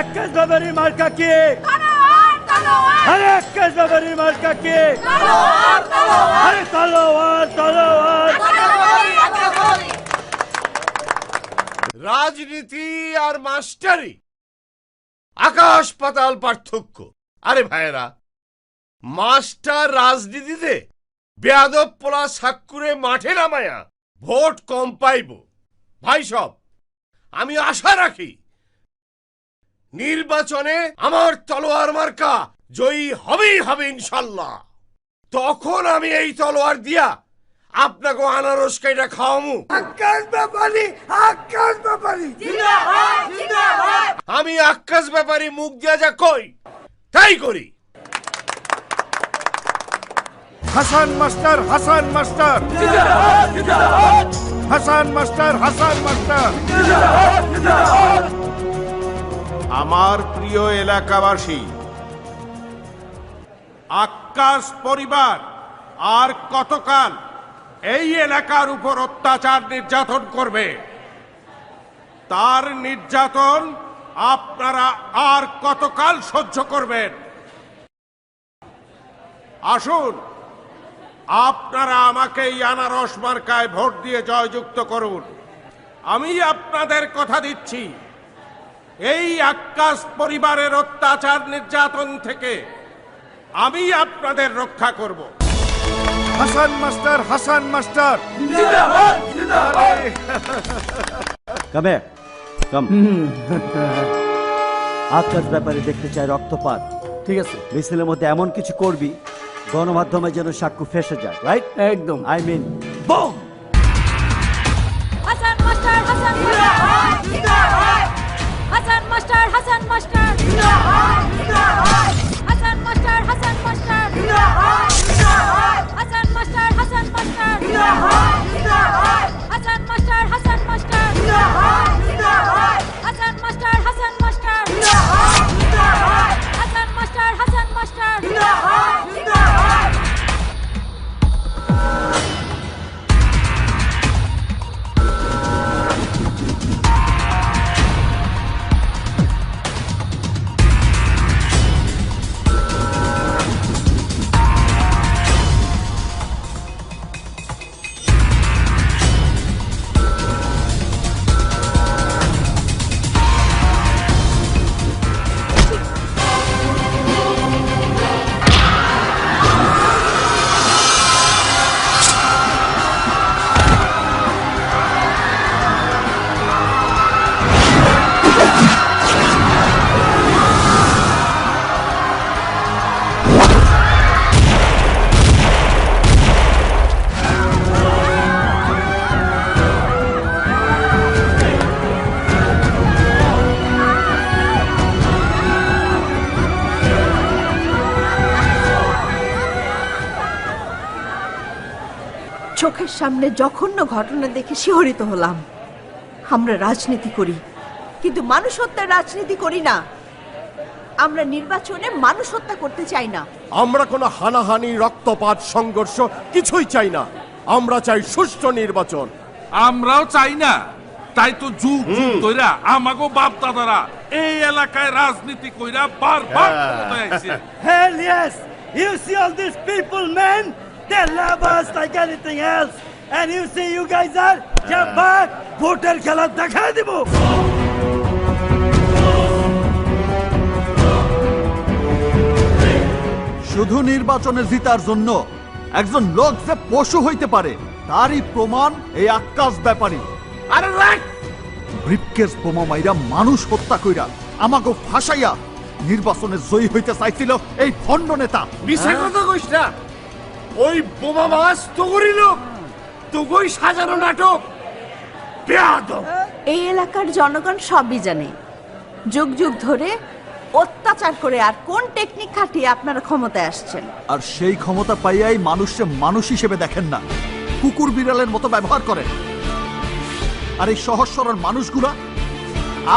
আক্কাস বাবারি মার্কা কি? আরে আক্কাস বাবারি মার্কা কি? আরে তলোয়ার তলোয়ার। রাজনীতি আর মাস্টারি আকাশ পাতাল পার্থক্য। আরে ভাইরা, মাস্টার রাজনীতিতে বেয়াদব পোলা সাক্কুরে মাঠে নামায়া ভোট কম পাইব। ভাই সব, আমি আশা রাখি নির্বাচনে আমার তলোয়ার মার্কা জয়ী হবেই হবে ইনশাল্লাহ। তখন আমি এই তলোয়ার দিয়া আপনাকে আনারস কাইটা খাওয়ামু। আক্কাস বাবারি, আক্কাস বাবারি জিন্দাবাদ জিন্দাবাদ। আমি আক্কাস ব্যাপারী মুখ দিয়া যা কই তাই করি। হাসান মাস্টার, হাসান মাস্টার জিন্দাবাদ জিন্দাবাদ। Hasan master, Hasan master. আমার প্রিয় এলাকাবাসী, আক্কাস পরিবার আর কতকাল এই এলাকার উপর অত্যাচার নির্যাতন করবে? তার নির্যাতন আপনারা আর কতকাল সহ্য করবেন? আসুন, আপনারা আমাকে এই আনারস মার্কায় ভোট দিয়ে জয়যুক্ত করুন। আমি আপনাদের কথা দিচ্ছি, এই আক্কাস পরিবারের অত্যাচার নির্যাতন থেকে আমি আপনাদের রক্ষা করব। হাসান মাস্টার, হাসান মাস্টার জিন্দাবাদ জিন্দাবাদ। কামে কাম। আক্কাস ব্যাপারে দেখতে চাই রক্তপাত। ঠিক আছে, মিছিলের মধ্যে এমন কিছু করবি গণমাধ্যমে যেন সাক্ষ্য ফেসে যায়। রাইট? একদম। I mean boom. Hasan master, Hasan master জিন্দাবাদ হাসান মাস্টার, হাসান মাস্টার জিন্দাবাদ জিন্দাবাদ। হাসান মাস্টার, হাসান মাস্টার জিন্দাবাদ জিন্দাবাদ। হাসান মাস্টার, হাসান মাস্টার জিন্দাবাদ জিন্দাবাদ। হাসান মাস্টার, হাসান মাস্টার জিন্দাবাদ জিন্দাবাদ। হাসান মাস্টার, হাসান মাস্টার জিন্দাবাদ জিন্দাবাদ। হাসান মাস্টার, হাসান মাস্টার জিন্দাবাদ জিন্দাবাদ। চোখের সামনে জঘন্য ঘটনা দেখে শিহরিত হলাম। আমরা রাজনীতি করি, কিন্তু মানুষ হত্যার রাজনীতি করি না। আমরা নির্বাচনে মানুষ হত্যা করতে চাই না। আমরা কোনো হানাহানি, রক্তপাত, সংঘর্ষ কিছুই চাই না। আমরা চাই সুষ্ঠু নির্বাচন। আমরাও চাই না। তাই তো যুগ যুগ ধইরা আমাগো বাপ দাদারা এই এলাকায় রাজনীতি কইরা বারবার ক্ষমতায় আইছে। Hell yes! You see all these people, man? They love us like anything else. And you see you guys are jump back, ভোটের খেলা দেখায় দিব। শুধু নির্বাচনে জিতার জন্য একজন লোক যে পশু হইতে পারে তারই প্রমাণ এই আক্কাস ব্যাপারী। আরে রাখ! ব্রিফকেস বোমা মাইরা মানুষ হত্যা কইরা আমাকে ফাঁসাইয়া নির্বাচনে জয়ী হইতে চাইছিল এই ভণ্ড নেতা। বিষয় কথা কইস না। ওই বোমা মাস তোগরি লোক, তোগই সাজানো নাটক। বেয়াদব! এই এলাকার জনগণ সবই জানে, যুগ যুগ ধরে অত্যাচার করে আর কোন টেকনিক খাটিয়ে আপনারা ক্ষমতায় আসছেন। আর সেই ক্ষমতা পাইয়াই মানুষকে মানুষ হিসেবে দেখেন না, কুকুর বিড়ালের মতো ব্যবহার করেন। আর এই সহজ সরল মানুষগুলা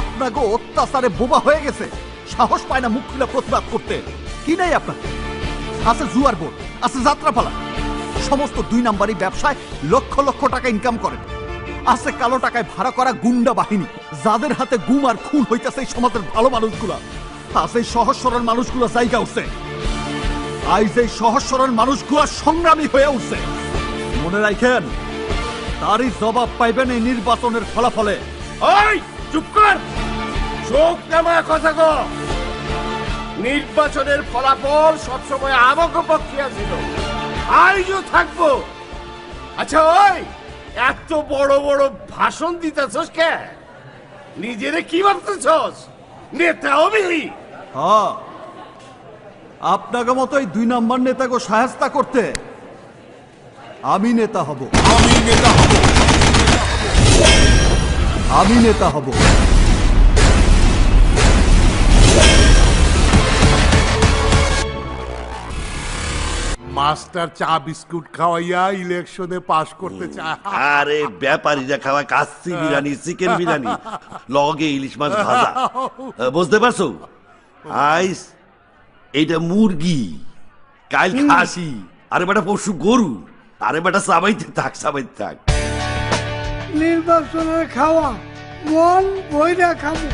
আপনাকে অত্যাচারে বোবা হয়ে গেছে, সাহস পায় না মুখ খুলে প্রতিবাদ করতে। কি নাই আপনার? আছে জুয়ার বোর্ড, আছে যাত্রাপালা, সমস্ত 2 নাম্বারি ব্যবসায় লক্ষ লক্ষ টাকা ইনকাম করেন। আছে কালো টাকায় ভাড়া করা গুন্ডা বাহিনী, যাদের হাতে গুম আর খুন হইতেছে এই সমাজের ভালো মানুষগুলা। আছে সহজ সরল মানুষগুলো জায়গা উঠছে, আজ এই সহজ সরল মানুষগুলা সংগ্রামী হয়ে উঠছে। মনে রাখেন, তারই জবাব পাইবেন এই নির্বাচনের ফলাফলে। ওই চুপ কর! চোখ নামা কথা কো। নির্বাচনের ফলাফল সবসময় আমাকে পক্ষে ছিল, আজও থাকবো। আচ্ছা ওই এত বড় বড় ভাষণ দিতেছস কে? নিজেরে কি ভাবতেছস? নেতা হবি? হ্যাঁ, আপনাকে মতো এই 2 নাম্বার নেতাকে সাহায্য করতে আমি নেতা হব। আমি নেতা হব। মাস্টার চা বিস্কুট খাওয়াইয়া ইলেকশনে পাশ করতে চায়। আরে ব্যাপারীরা খাওয়া কাচ্চি বিরিয়ানি, চিকেন বিরিয়ানি, লগে ইলিশ মাছ ভাজা। বুঝতে পারছো? আইস এইটা মুরগি, কাল খাসি, আরে বেটা পশু গরু, আরে বেটা চাবাইতে থাক, চাবাইতে থাক। নির্বাচনের খাওয়া মন বইরা খাবো।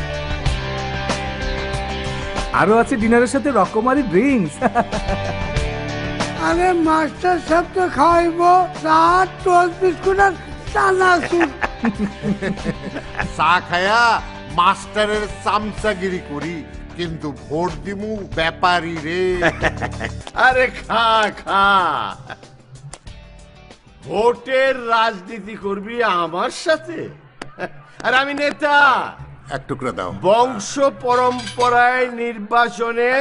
আরো আছে ডিনারের সাথে রকমারি ড্রিঙ্কস। আরে মাস্টার সাহেব তো খাওয়াইব চা, টোস্ট, বিস্কুট আর চানাচুর। চা খায়া মাস্টারের চামচাগিরি করি, কিন্তু ভোট দিমু ব্যাপারী রে। আরে খা খা, ভোটের রাজনীতি করবি আমার সাথে? আর আমি নেতা, এক টুকরা দাও। বংশ পরম্পরায় নির্বাচনে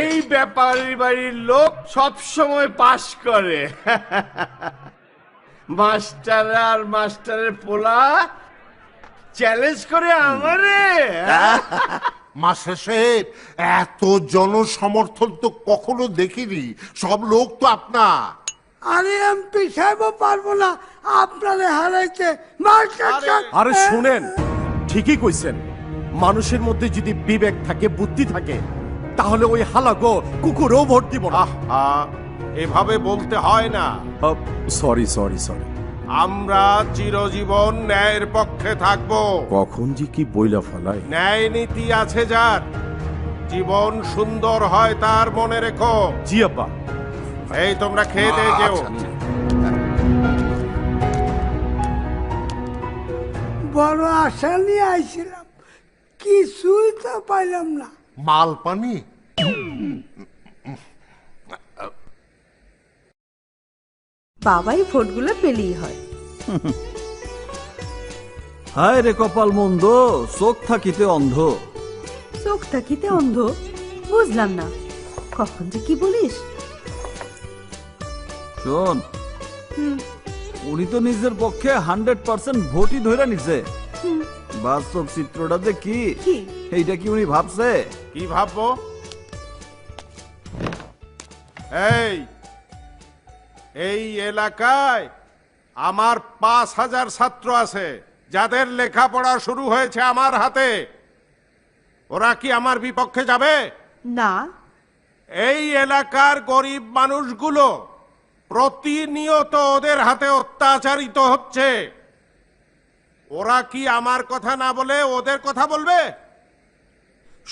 এই ব্যাপারী বাড়ির লোক সব সময় পাশ করে। মাস্টার আর মাস্টারের পোলা চ্যালেঞ্জ করে আমারে। মাস্টার সাহেব, এত জনসমর্থন তো কখনো দেখিনি, সব লোক তো আপনার। আরে এমপি সাহেবও পারবো না আপনারে হারাইতে। মাস্টার সাহেব, আরে শুনেন, ঠিকই কইছেন। মানুষের মধ্যে যদি বিবেক থাকে, বুদ্ধি থাকে, তাহলে ওই হালাগো কুকুরও ভোট দিব না। এভাবে বলতে হয় না। Sorry sorry sorry. আমরা চিরজীবন ন্যায়ের পক্ষে থাকব। কখন যে কি বইলা ফেলাই। ন্যায় নীতি আছে যার, জীবন সুন্দর হয় তার, মনে রেখো। জি আব্বা। এই তোমরা খেয়ে দিয়ে যেও। বড় আশা নিয়ে আইছিলাম, কিছুই তো পাইলাম না। মাল পানি বাবাই ভোটগুলো পেলেই হয়। হায় রে কপাল মন্দ, চোখ থাকিতে অন্ধ। চোখ থাকিতে অন্ধ? বুঝলাম না, কখন যে কি বলিস। শোন, উনি তো নিজের পক্ষে 100% ভোটই ধরে নিছে। বাস্তব চিত্রটা যে কি এইটা কি উনি ভাবছে? কি ভাববো? এই এলাকায় আমার 5000 ছাত্র আছে, যাদের লেখাপড়া শুরু হয়েছে আমার হাতে। ওরা কি আমার বিপক্ষে যাবে? না। এই এলাকার গরিব মানুষগুলো প্রতিনিয়ত ওদের হাতে অত্যাচারিত হচ্ছে। ওরা কি আমার কথা না বলে ওদের কথা বলবে?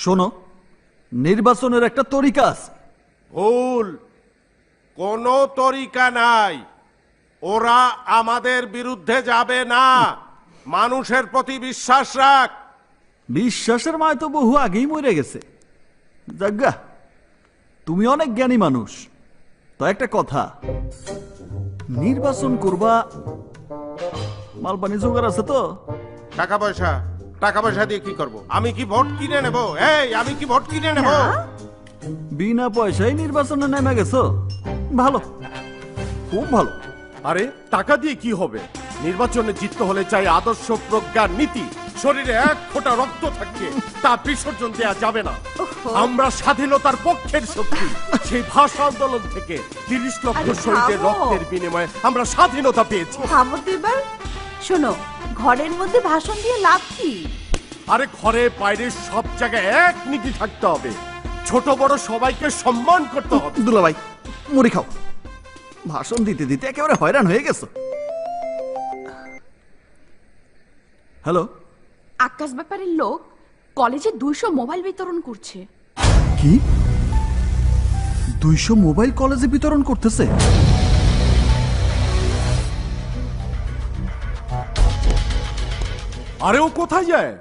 শোনো, নির্বাচনের একটা তরিকা আছে। ভুল, কোনো তরিকা নাই। ওরা আমাদের বিরুদ্ধে যাবে না। মানুষের প্রতি বিশ্বাস রাখ। বিশ্বাসের মায় তো বহু আগেই মরে গেছে। জাগ্গা, তুমি অনেক জ্ঞানী মানুষ, তো একটা কথা, নির্বাচন করবা, মালপানি জোগাড় আছে তো? টাকা পয়সা দিয়ে কি করব? আমি কি ভোট কিনে নেব? আমি কি ভোট কিনে নেব? বিনা পয়সায় নির্বাচনে নেমে গেছো, ভালো, খুব ভালো। আরে টাকা দিয়ে কি হবে? নির্বাচনে জিততে হলে চাই আদর্শ, প্রজ্ঞা, নীতি। শরীরে এক ফোঁটা রক্ত থাকবে, তা বিসর্জন দেয়া যাবে না। আমরা স্বাধীনতার পক্ষের শক্তি। সেই ভাষা আন্দোলন থেকে 30 লক্ষ শহীদের রক্তের বিনিময়ে আমরা স্বাধীনতা পেয়েছি। এবার শোনো, ঘরের মধ্যে ভাষণ দিয়ে লাভ কি? আরে ঘরে বাইরে সব জায়গায় এক নীতি থাকতে হবে। ছোট বড় সবাইকে সম্মান করতে হবে। দুলাভাই, মুড়ি খাও। ভাষণ দিতে দিতে একেবারে হয়রান হয়ে গেছো। হ্যালো, আকাশ ব্যাপারের লোক কলেজে 200 মোবাইল বিতরণ করছে। কি 200 মোবাইল কলেজে বিতরণ করতেছে? আরে ও কোথায় যায়?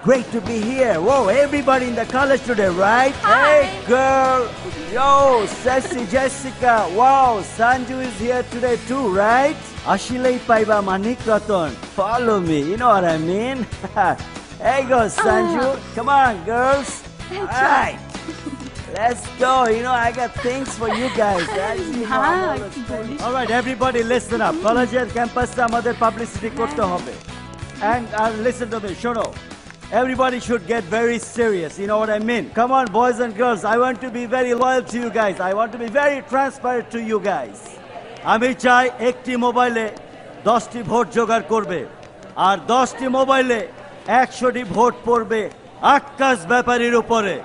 Great to be here. Whoa, everybody in the college today, right? Hey, girl. Yo, Sassy Jessica. Wow, Sanju is here today too, right? Ashilei Paiba Manik Ratan. Follow me, you know what I mean? Hey, go, Sanju. Come on, girls. All right. Let's go. You know, I got things for you guys. All right, everybody listen up. College campus আমাদের publicity করতে হবে. And listen to me, Shono. Everybody should get very serious, you know what I mean? Come on, boys and girls, I want to be very loyal to you guys. I want to be very transparent to you guys. আমি চাই একটি মোবাইলে 10টি vote জোগাড় করবে, আর 10টি মোবাইলে 100টি vote পড়বে আকাশ ব্যাপারীর উপরে।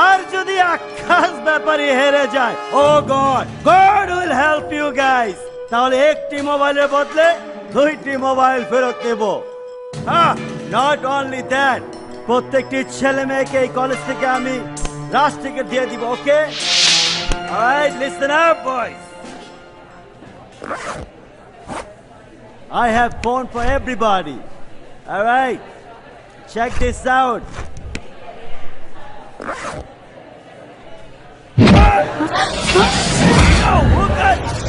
আর যদি আকাশ ব্যাপারী হেরে যায়, ও God will help you guys. তাহলে একটি মোবাইলের বদলে 2টি মোবাইল ফেরত নেব। Not only that, প্রত্যেকটি ছেলে মেয়েকে এই কলেজ থেকে আমি রাষ্ট্রটিকেট দিয়ে দিব, ওকে? Alright, listen up, boys. I have phone for everybody. Alright, check this out.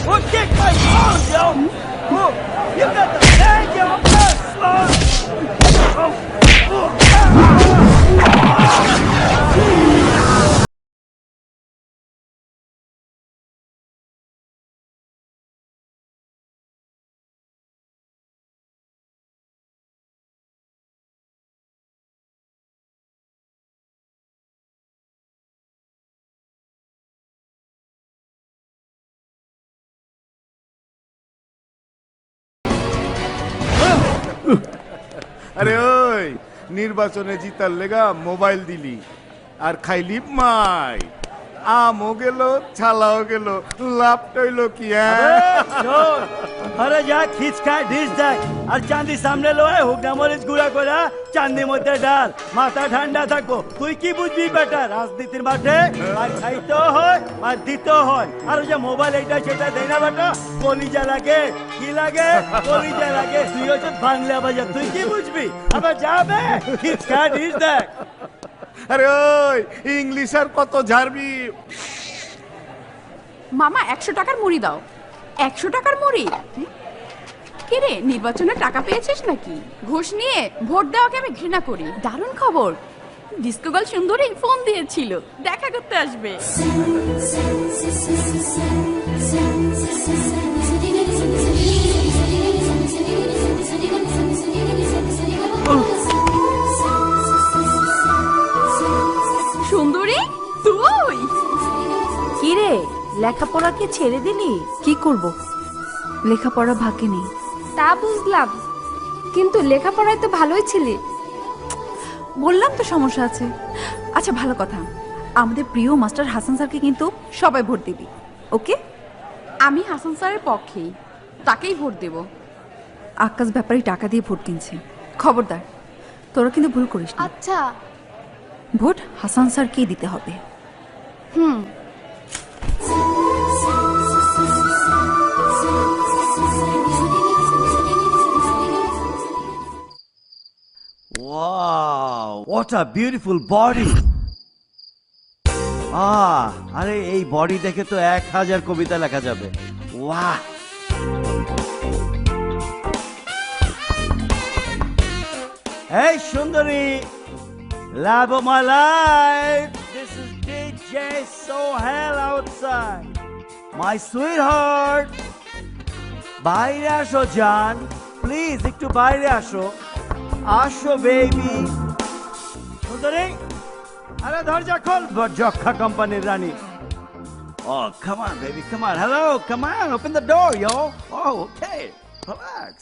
Who kicked my phone, yo? Who? You got the bag, yo? আরে ওই নির্বাচনে জিতার লেগা মোবাইল দিলি আর খাইলি মাই, আমও গেল, ছালাও গেল, লাভটা হইল কি? আরে যা খিচকা ডিস দেখ, আর চাঁদি সামনে লয় হুগনা মরিচ গুঁড়া করে চাঁদির মধ্যে ডাল, মাথা ঠান্ডা থাকবো। তুই কি বুঝবি বেটা? রাজনীতির মাঠে আর খাইতেও হয় আর দিতেও হয়। আর ওই যে মোবাইল এইটা সেটা দেয় না বেটা, কলিজা লাগে। কি লাগে? কলিজা লাগে। তুই হচ্ছে বাংলা বাজার, তুই কি বুঝবি? আবার যাবে খিচকা ডিস দেখ। আরে ওই ইংলিশ আর কত ঝাড়বি? মামা 100 টাকার মুড়ি দাও। 100 টাকার মুড়ি? কি রে, নির্বাচনে টাকা পেয়েছিস নাকি? ঘুষ নিয়ে ভোট দেওয়াকে আমি ঘৃণা করি। দারুণ খবর, ডিস্কো গার্ল সুন্দরী ফোন দিয়েছিল, দেখা করতে আসবে। সুন্দরী তুই? কি রে, লেখাপড়াকে ছেড়ে দিলি? কি করব, লেখাপড়া ভাগ্যে নেই। তা বুঝলাম, কিন্তু লেখাপড়ায় তো ভালোই ছিলি। বললাম তো সমস্যা আছে। আচ্ছা ভালো কথা, আমাদের প্রিয় মাস্টার হাসান স্যারকে কিন্তু সবাই ভোট দিবি, ওকে? আমি হাসান স্যারের পক্ষেই, তাকেই ভোট দেব। আকাশ ব্যাপারে টাকা দিয়ে ভোট কিনছে, খবরদার তোরা কিন্তু ভুল করিস না। আচ্ছা। ভোট হাসান স্যারকেই দিতে হবে। হুম। Wow, what a beautiful body! আরে এই বডি দেখে তো 1000 কবিতা লেখা যাবে। ওয়াহ! Hey সুন্দরী, love of my life, this is DJ Sohail outside. My sweetheart, বাইরে আসো জান, প্লিজ একটু বাইরে আসো। আসো বেবি। সুন্দরী, আরে দরজা খোল, যক্ষা কোম্পানির রানী। Oh, come on, baby, come on. Hello, come on, open the door, yo. Oh, okay, relax.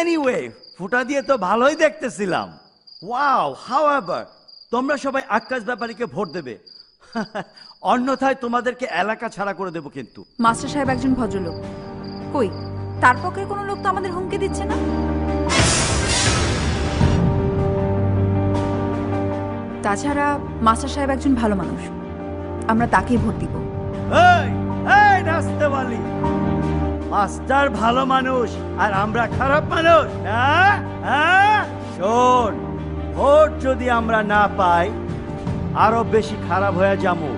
Anyway, ফুটা দিয়ে তো ভালোই দেখতেছিলাম। Wow, however, তোমরা সবাই আকাশ ব্যাপারীকে ভোট দেবে। অন্যথায় তোমাদেরকে এলাকা ছাড়া করে দেব কিন্তু। মাস্টার সাহেব একজন ভদ্রলোক, কই তার পক্ষে কোনো লোক তো আমাদের হুমকি দিচ্ছে না। তাছাড়া মাস্টার সাহেব একজন ভালো মানুষ, আমরা তাকেই ভোট দিব। এই রাস্তাওয়ালি, মাস্টার ভালো মানুষ আর আমরা খারাপ মানুষ? শোন, ভোট যদি আমরা না পাই আরো বেশি খারাপ হয়ে যাবো।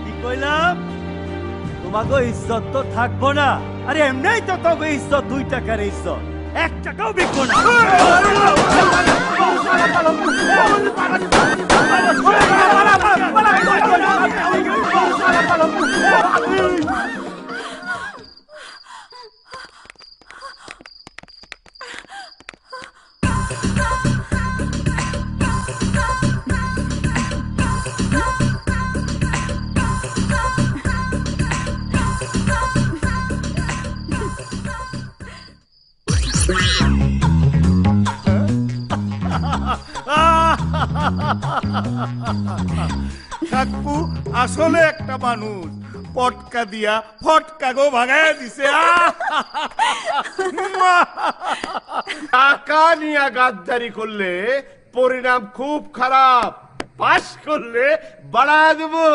কি কইলাম? তোমাকে ইজ্জত তো থাকবো না। আরে এমনিই তো তবে ইজ্জত 2 টাকার ইজ্জত, 1 টাকাও বিকবো না। কাকু আসলে একটা মানুষ, পটকা দিয়া ফটকা গো ভাগায় দিছে। টাকা নিয়ে গাদ্দারি করলে পরিণাম খুব খারাপ, পাস করলে বাড়ায় দেবো।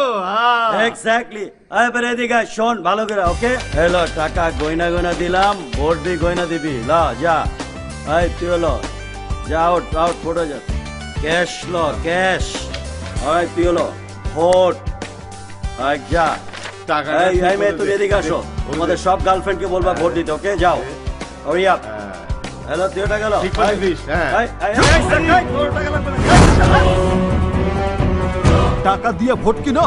এক্স্যাক্টলি। এবার এদিকে শোন ভালো করে, ওকে? হ্যালো, টাকা গয়না গয়না দিলাম, ভোট বি গয়না দিবি। লা যা, এই তুই হলো যা, আউট আউট, ফটো যা, ক্যাশ লো, ক্যাশ। এই তুই হলো ভোট, যা টাকা। এই মেয়ে তুমি এদিকে আসো, তোমাদের সব গার্লফ্রেন্ডকে বলবা ভোট দিতে, ওকে? যাও, হরি আপ। হ্যালো, তুই ওটা গেল টাকা দিয়ে ভোট কিনা।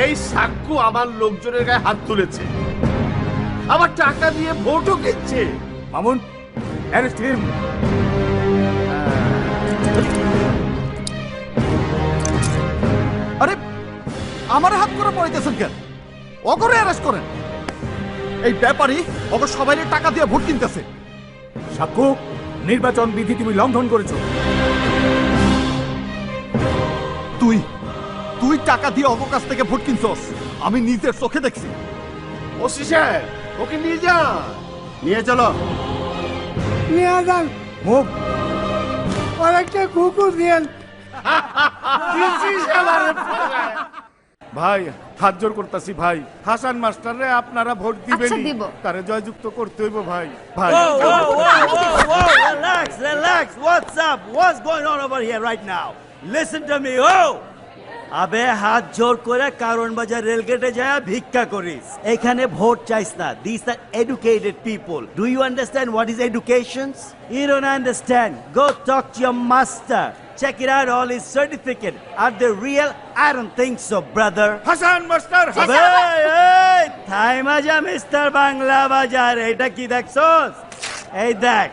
এই সাক্কু আমার লোকজনের গায়ে হাত তুলেছে, আবার টাকা দিয়ে ভোটও কিনছে। Mamun, arrest him. আরে আমার হাত করে পড়াইতেছেন কেন? অগরে অ্যারেস্ট করেন। এই ব্যাপারী অবশ্য সবাই টাকা দিয়ে ভোট কিনতেছে। সাক্ষ্য, নির্বাচন বিধি তুমি লঙ্ঘন করেছো। তুই টাকা দিয়ে অগ কাছ থেকে ভোট কিনছস, আমি নিজের চোখে দেখছি। ওসি সাহেব, ওকে নিয়ে যান। নিয়ে চলো। নিয়ে যান। মুভ। অনেকটা কুকুর দিয়েন। ভাই হাত জোর করতেছি ভাই, হাসান মাস্টারে আপনারা ভোট দিবেন, আচ্ছা, দিব। তারে জয়যুক্ত করতে হইব ভাই। ভাই relax, relax. What's up? What's going on over here right now? Listen to me. আবে হাত জোর করে কারণ বাজার রেলগেটে যায় ভিক্ষা করিস, এখানে ভোট চাইস না। These are educated people. Do you understand what is education? You don't understand. Go talk to your master. Check it out, all his certificate. Are they real? I don't think so, brother. Hasan master, থাই মাজা mister Bangla বাজার। এটা কি দেখছস? এই দেখ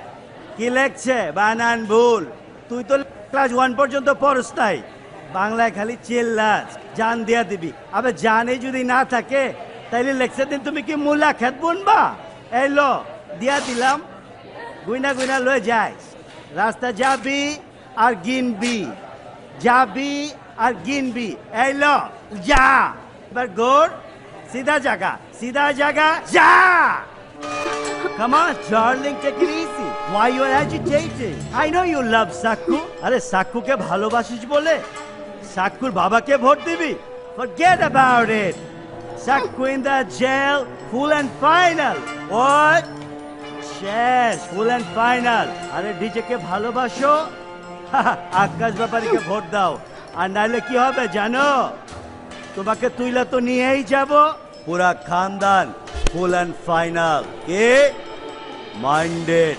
কি লেখছে, বানান ভুল। তুই তো ক্লাস 1 পর্যন্ত পড়স নাই, বাংলায় খালি চিল্লাস, জান দিয়া দিবি। আবে জানে যদি না থাকে তাইলে লেকচার দিন তুমি কি মূলা খেত বুনবা? এই লো দিয়া দিলাম, গুইনা গুইনা লয়ে যাইস। রাস্তা যাবি আর গিনবি, যাবি আর গিনবি। এই লো যা, এবার গোর सीधा जगह जा. Come on, darling, take it easy. Why you are agitated? I know you love Sakku. अरे साक्कू के ভালোবাসিস বলে সাক্কুর বাবাকে ভোট দিবি? Forget about it. Sakku in the jail, full and final. What? Yes, full and final. अरे DJ के ভালোবাসো, আকাশ ব্যাপারীকে vote দাও। আর নাইলে কি হবে জানো? তোমাকে তুইলা তো নিয়েই যাব, পুরা খানদান ফুল এন্ড ফাইনাল। কে মাইন্ডেড?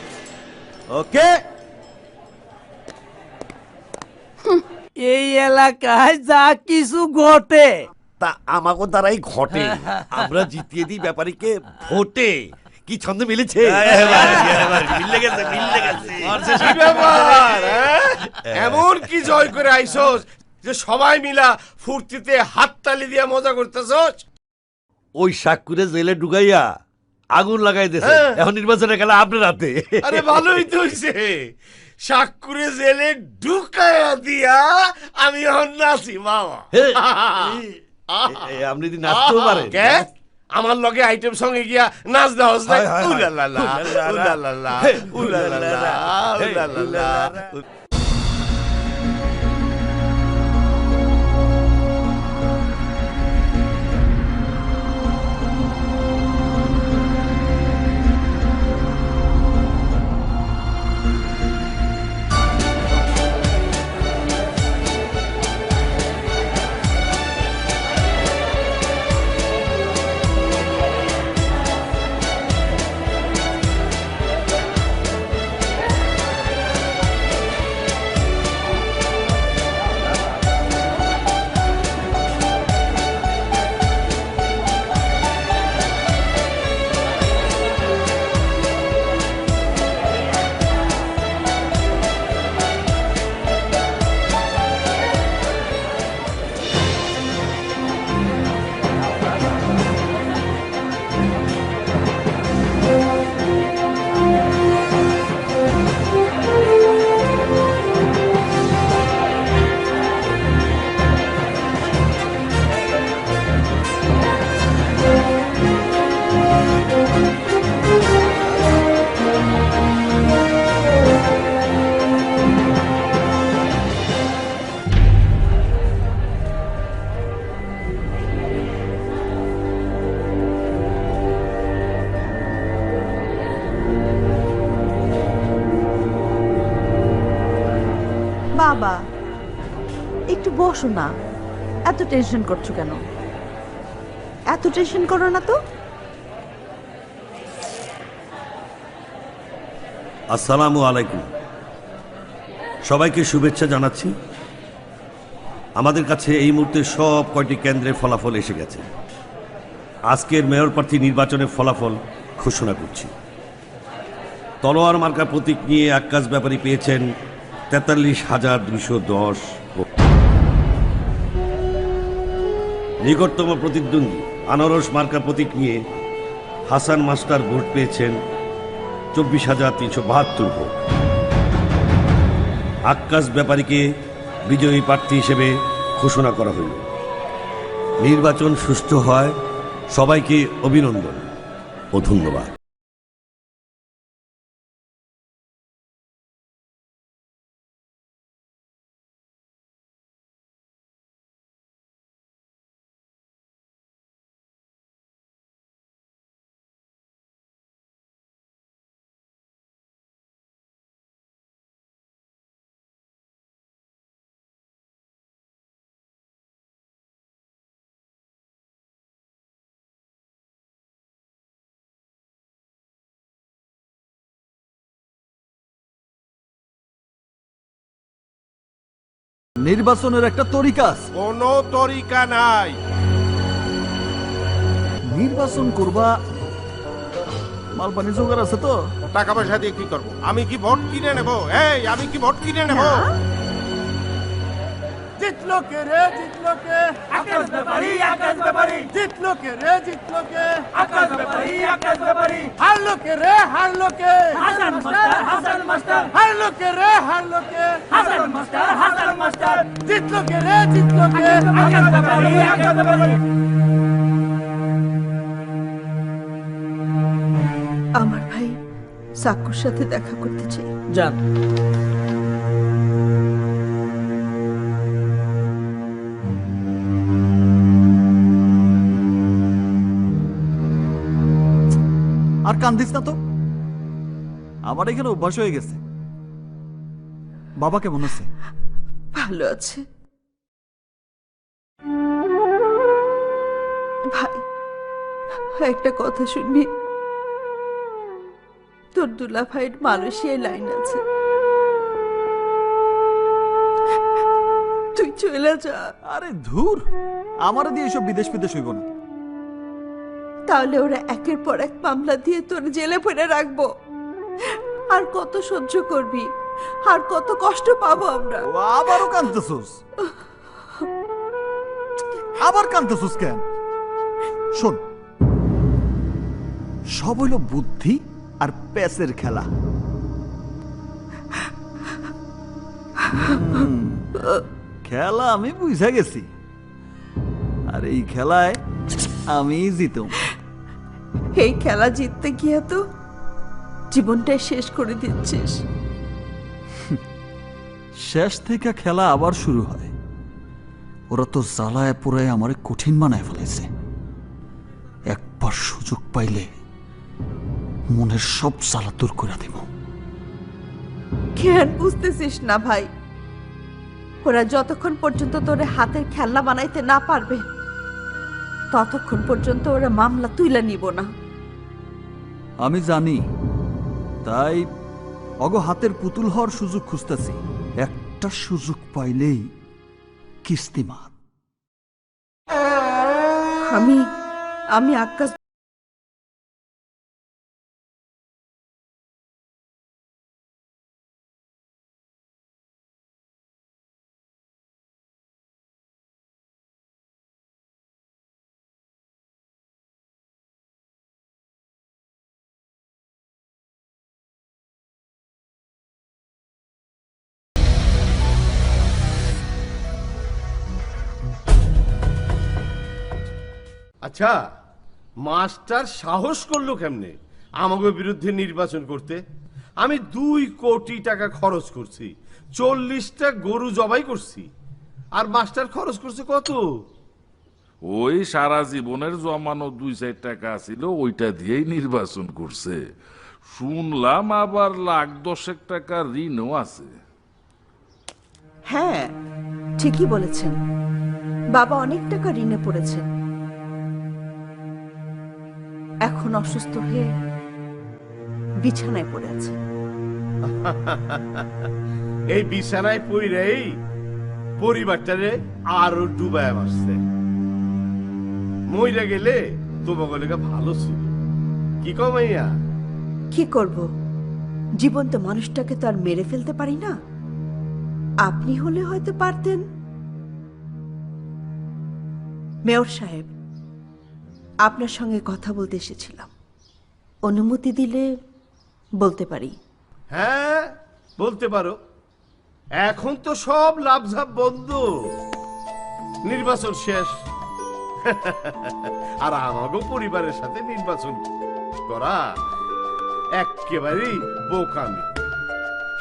ওকে। এই এলাকায় যা কিছু ঘটে তা আমাকে দ্বারাই ঘটে। আমরা জিতিয়ে দিই ব্যাপারীকে ভোটে। কি ছন্দ মিলেছে? মিলে গেছে, মিলে গেছে। কি ব্যাপার, এমন কি জয় করে আইছস যে সবাই মিলা ফুর্তিতে হাততালি দিয়া মজা করতেছস? ওই সাক্কুরে জেলে ঢুকাইয়া আগুন লাগাই দিয়েছে। এখন নির্বাচনের খেলা আপনার হাতে। আরে ভালোই তো হইছে, সাক্কুরে জেলে ঢুকাইয়া দিয়া আমি এখন নাচি বাবা। আপনি যদি নাচতেও পারেন। কে আমার লগে আইটেম সঙ্গে গিয়া নাচ দেওয়া যায়? উলালালা উলালালা উলালালা উলালালা। বাবা একটু বসো না, এত টেনশন করছো কেন? এত টেনশন করো না তো। আসসালামু আলাইকুম, সবাইকে শুভেচ্ছা জানাচ্ছি। আমাদের কাছে এই মুহূর্তে সব কয়টি কেন্দ্রের ফলাফল এসে গেছে। আজকের মেয়র প্রার্থী নির্বাচনের ফলাফল ঘোষণা করছি। তলোয়ার মার্কা প্রতীক নিয়ে আক্কাস ব্যাপারী পেয়েছেন 43,210 ভোট। নিকটতম প্রতিদ্বন্দ্বী আনারস মার্কা প্রতীক নিয়ে হাসান মাস্টার ভোট পেয়েছেন 24,372 ভোট। আক্কাস ব্যাপারীকে বিজয়ী প্রার্থী হিসেবে ঘোষণা করা হইল। নির্বাচন সুষ্ঠু হয়, সবাইকে অভিনন্দন ও ধন্যবাদ। নির্বাচনের একটা তরিকা আছে। কোনো তরিকা নাই। নির্বাচন করবা, মাল পানি জোগাড় আছে তো? টাকা পয়সা দিয়ে কি করবো? আমি কি ভোট কিনে নেব? এই আমি কি ভোট কিনে নেব? যে জিতলো কে রে জিতলো কে আকাশ ব্যাপারী জিতলো কে রে জিতলো কে আকাশ ব্যাপারী হারলো কে রে হারলো কে হাসান মাস্টার হারলো কে রে হারলো কে হাসান মাস্টার জিতলো কে রে জিতলো কে আকাশ ব্যাপারী আমার ভাই সাক্কুর সাথে দেখা করতে চাই। যান। আর কান্দিস না তো, আমার এখানে অভ্যাস হয়ে গেছে। বাবা কেমন আছে? ভালো আছে ভাই। একটা কথা শুনবি? তোর দুলা ভাইয়ের মালয়েশিয়ায় লাইন আছে, তুই চলে যা। আরে ধুর, আমার দিয়ে এসব বিদেশ হইব না। তাহলে ওরা একের পর এক মামলা দিয়ে তোর জেলে ভরে রাখবো। আর কত সহ্য করবি, আর কত কষ্ট পাবো আমরা। আবারও কাঁদতেছস? আবার কাঁদতেছস কেন? শোন, সব হইল বুদ্ধি আর প্যাসের খেলা। খেলা আমি বুঝা গেছি, আর এই খেলায় আমি জিতুম। এই খেলা জিততে গিয়ে তো জীবনটাই শেষ করে দিচ্ছিস। শেষ থেকে খেলা আবার শুরু হয়। ওরা তো জ্বালায় পুরায় আমারে কঠিন বানায় ফেলেছে। একবার সুযোগ পাইলে মনের সব জ্বালা দূর করে দেব। কেন বুঝতেছিস না ভাই? ওরা যতক্ষণ পর্যন্ত তোরে হাতের খেলনা বানাইতে না পারবে, ততক্ষণ পর্যন্ত ওরা মামলা তুইলা নিব না। আমি জানি, তাই অগো হাতের পুতুল হওয়ার সুযোগ খুঁজতেছি। একটা সুযোগ পাইলেই কিস্তিমাত। আমি আকাশ আচ্ছা, মাস্টার সাহস করলো কেমনে আমাদের বিরুদ্ধে নির্বাচন করতে? আমি 2 কোটি টাকা খরচ করছি, 40টা গরু জবাই করছি, আর মাস্টার খরচ করছে কত? ওই সারা জীবনের জমানো 2-4 টাকা ছিল, ওইটা দিয়েই নির্বাচন করছে। শুনলাম আবার $10,00,000 টাকা ঋণও আছে। হ্যাঁ, ঠিকই বলেছেন। বাবা অনেক টাকা ঋণে পড়েছেন, এখন অসুস্থ হয়ে বিছানায় পড়ে আছে। এই বিছানায় পড়েই পরিবারটারে আরো ডুবায় মারছে। মইরা গেলে তোমাকে লেগে ভালো ছিল। কি কমাইয়া কি করব? জীবন্ত মানুষটাকে তো আর মেরে ফেলতে পারি না। আপনি হলে হয়তো পারতেন। মেয়র সাহেব, আপনার সঙ্গে কথা বলতে এসেছিলাম, অনুমতি দিলে বলতে পারি। হ্যাঁ, বলতে পারো। এখন তো সব লাভঝাপ বন্ধ, নির্বাচন শেষ। আর আমাগো পরিবারের সাথে নির্বাচন করা একেবারেই বোকামি।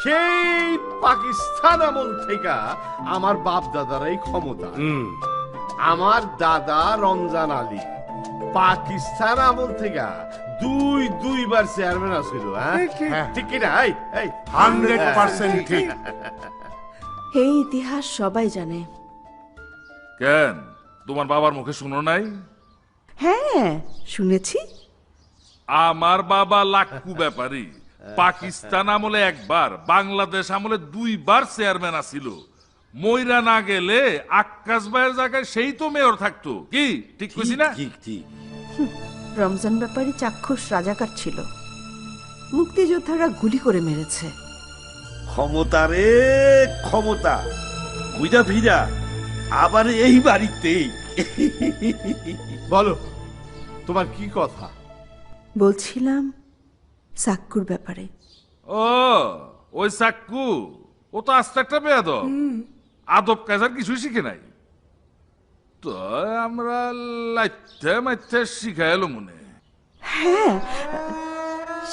সেই পাকিস্তান আমল থেকে আমার বাপ দাদারাই ক্ষমতা। আমার দাদা রমজান আলী পাকিস্তান আমল থেকে দুইবার চেয়ারম্যান আছিল। ঠিক কিনা? 100% ঠিক। এই ইতিহাস সবাই জানে। কেন, তোমার বাবার মুখে শুনো নাই? হ্যাঁ, শুনেছি। আমার বাবা লাক্কু ব্যাপারী পাকিস্তান আমলে একবার, বাংলাদেশ আমলে 2বার চেয়ারম্যান আছিল। মইরা না গেলে আক্কাস ভাইয়ের জায়গায় সেই তো মেয়র থাকতো। কি ঠিক কইছি না? ঠিক ঠিক। রমজান ব্যাপারী চাক্ষুষ রাজাকার ছিল, মুক্তিযোদ্ধারা গুলি করে মেরেছে। ক্ষমতা রে ক্ষমতা, বুঝা ফিরা আবার এই বাড়িতেই। বলো তোমার কি কথা? বলছিলাম সাক্কুর ব্যাপারে। ও ওই সাক্কু, ও তো আস্তে একটা বেয়াদব, আদব কাজার কিছুই শিখে নাই। তো আমরা লাইতে মাইতে শিখাই এলো মনে। হ্যাঁ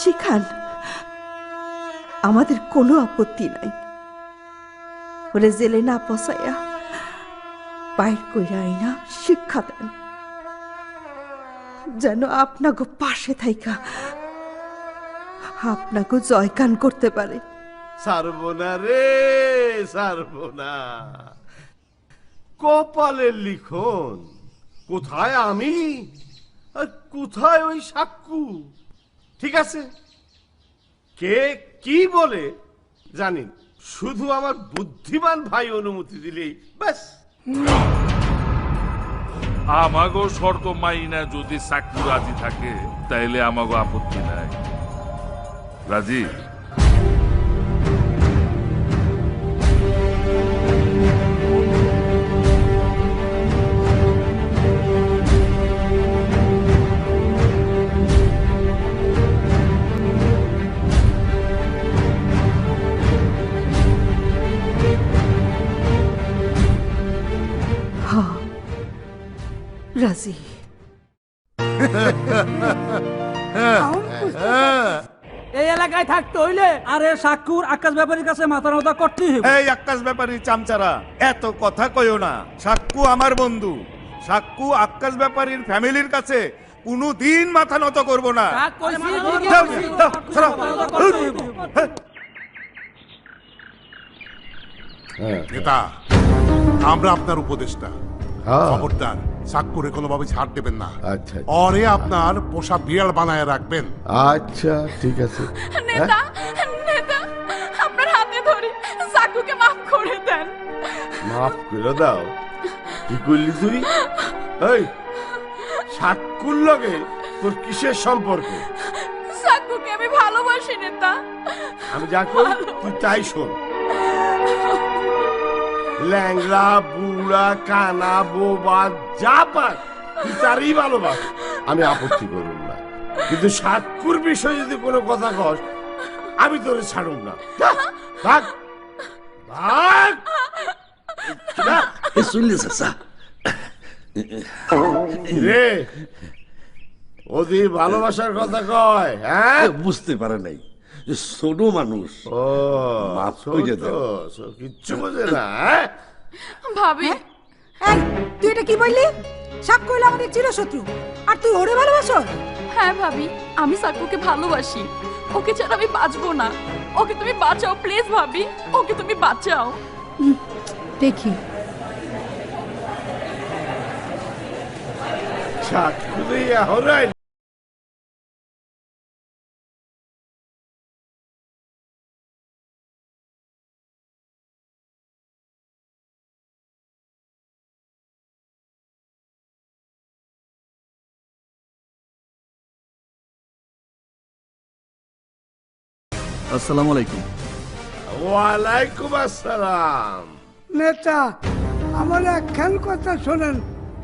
শিখান, আমাদের কোনো আপত্তি নাই। ওরে জেলে না পসাইয়া বাইর কইরা আইনা শিক্ষা দেন, যেন আপনাগো পাশে থাইকা আপনাগো জয়গান করতে পারে। সারবো না রে, সারবো না। কপালের লিখন, কোথায় আমি আর কোথায় ওই সাক্কু। ঠিক আছে, কে কি বলে জানি, শুধু আমার বুদ্ধিমান ভাই অনুমতি দিলেই ব্যাস। আমাগো শর্ত মাইনা যদি সাক্কু রাজি থাকে তাইলে আমাগো আপত্তি নাই। রাজি? রাজি। এই এলাকায় থাকতে হইলে আরে সাক্ষুর আকাশ ব্যাপারীর কাছে মাথা নতা করতেই হবে। এই আকাশ ব্যাপারী চামচারা, এত কথা কইও না। সাক্কু আমার বন্ধু, সাক্কু আকাশ ব্যাপারীর ফ্যামিলির কাছে কোনোদিন মাথা নত করব না। নেতা, আমরা আপনার উপদেষ্টা, খবরদার সাক্কুরে কোনোভাবে ছাড় দেবেন না। আচ্ছা অরে আপনার পোষা বিড়াল বানায় রাখবেন। আচ্ছা ঠিক আছে। নেতা, নেতা, আপনার হাতে ধরি, সাকুকে মাফ করে দেন। মাফ করে দাও? কি করলি তুই? এই সাক্কুর লগে তোর কিসের সম্পর্ক? সাকুকে আমি ভালোবাসি নেতা। আমি যা করি তুই তাই শোন। ল্যাংড়া বুড়া কানা বোবা যা পাক তুই তারই ভালোবাস, আমি আপত্তি করব না। কিন্তু সাক্কুর বিষয়ে যদি কোনো কথা কস আমি তোরে ছাড়ুম না। ভাগ ভাগ। শুনলি চাচা? রে ওদি ভালোবাসার কথা কয়, হ্যাঁ বুঝতে পারে নাই যে ছোট মানুষ। ও মাফ করে দাও। কিচ্ছু বোঝে না। হ্যাঁ ভাবি, এই তুই এটা কি বললি? সাক্কু হলো আমাদের চিরশত্রু, আর তুই ওরে ভালোবাসো? হ্যাঁ ভাবি, আমি সাকুকে ভালোবাসি। ওকে ছাড়া আমি বাঁচবো না। ওকে তুমি বাঁচাও প্লিজ ভাবি, ওকে তুমি বাঁচাও। দেখি সাক্কু দিয়ে হরাই। আসসালামু আলাইকুম। ওয়ালাইকুম আসসালাম। নেতা, আমার একখান কথা শোনেন,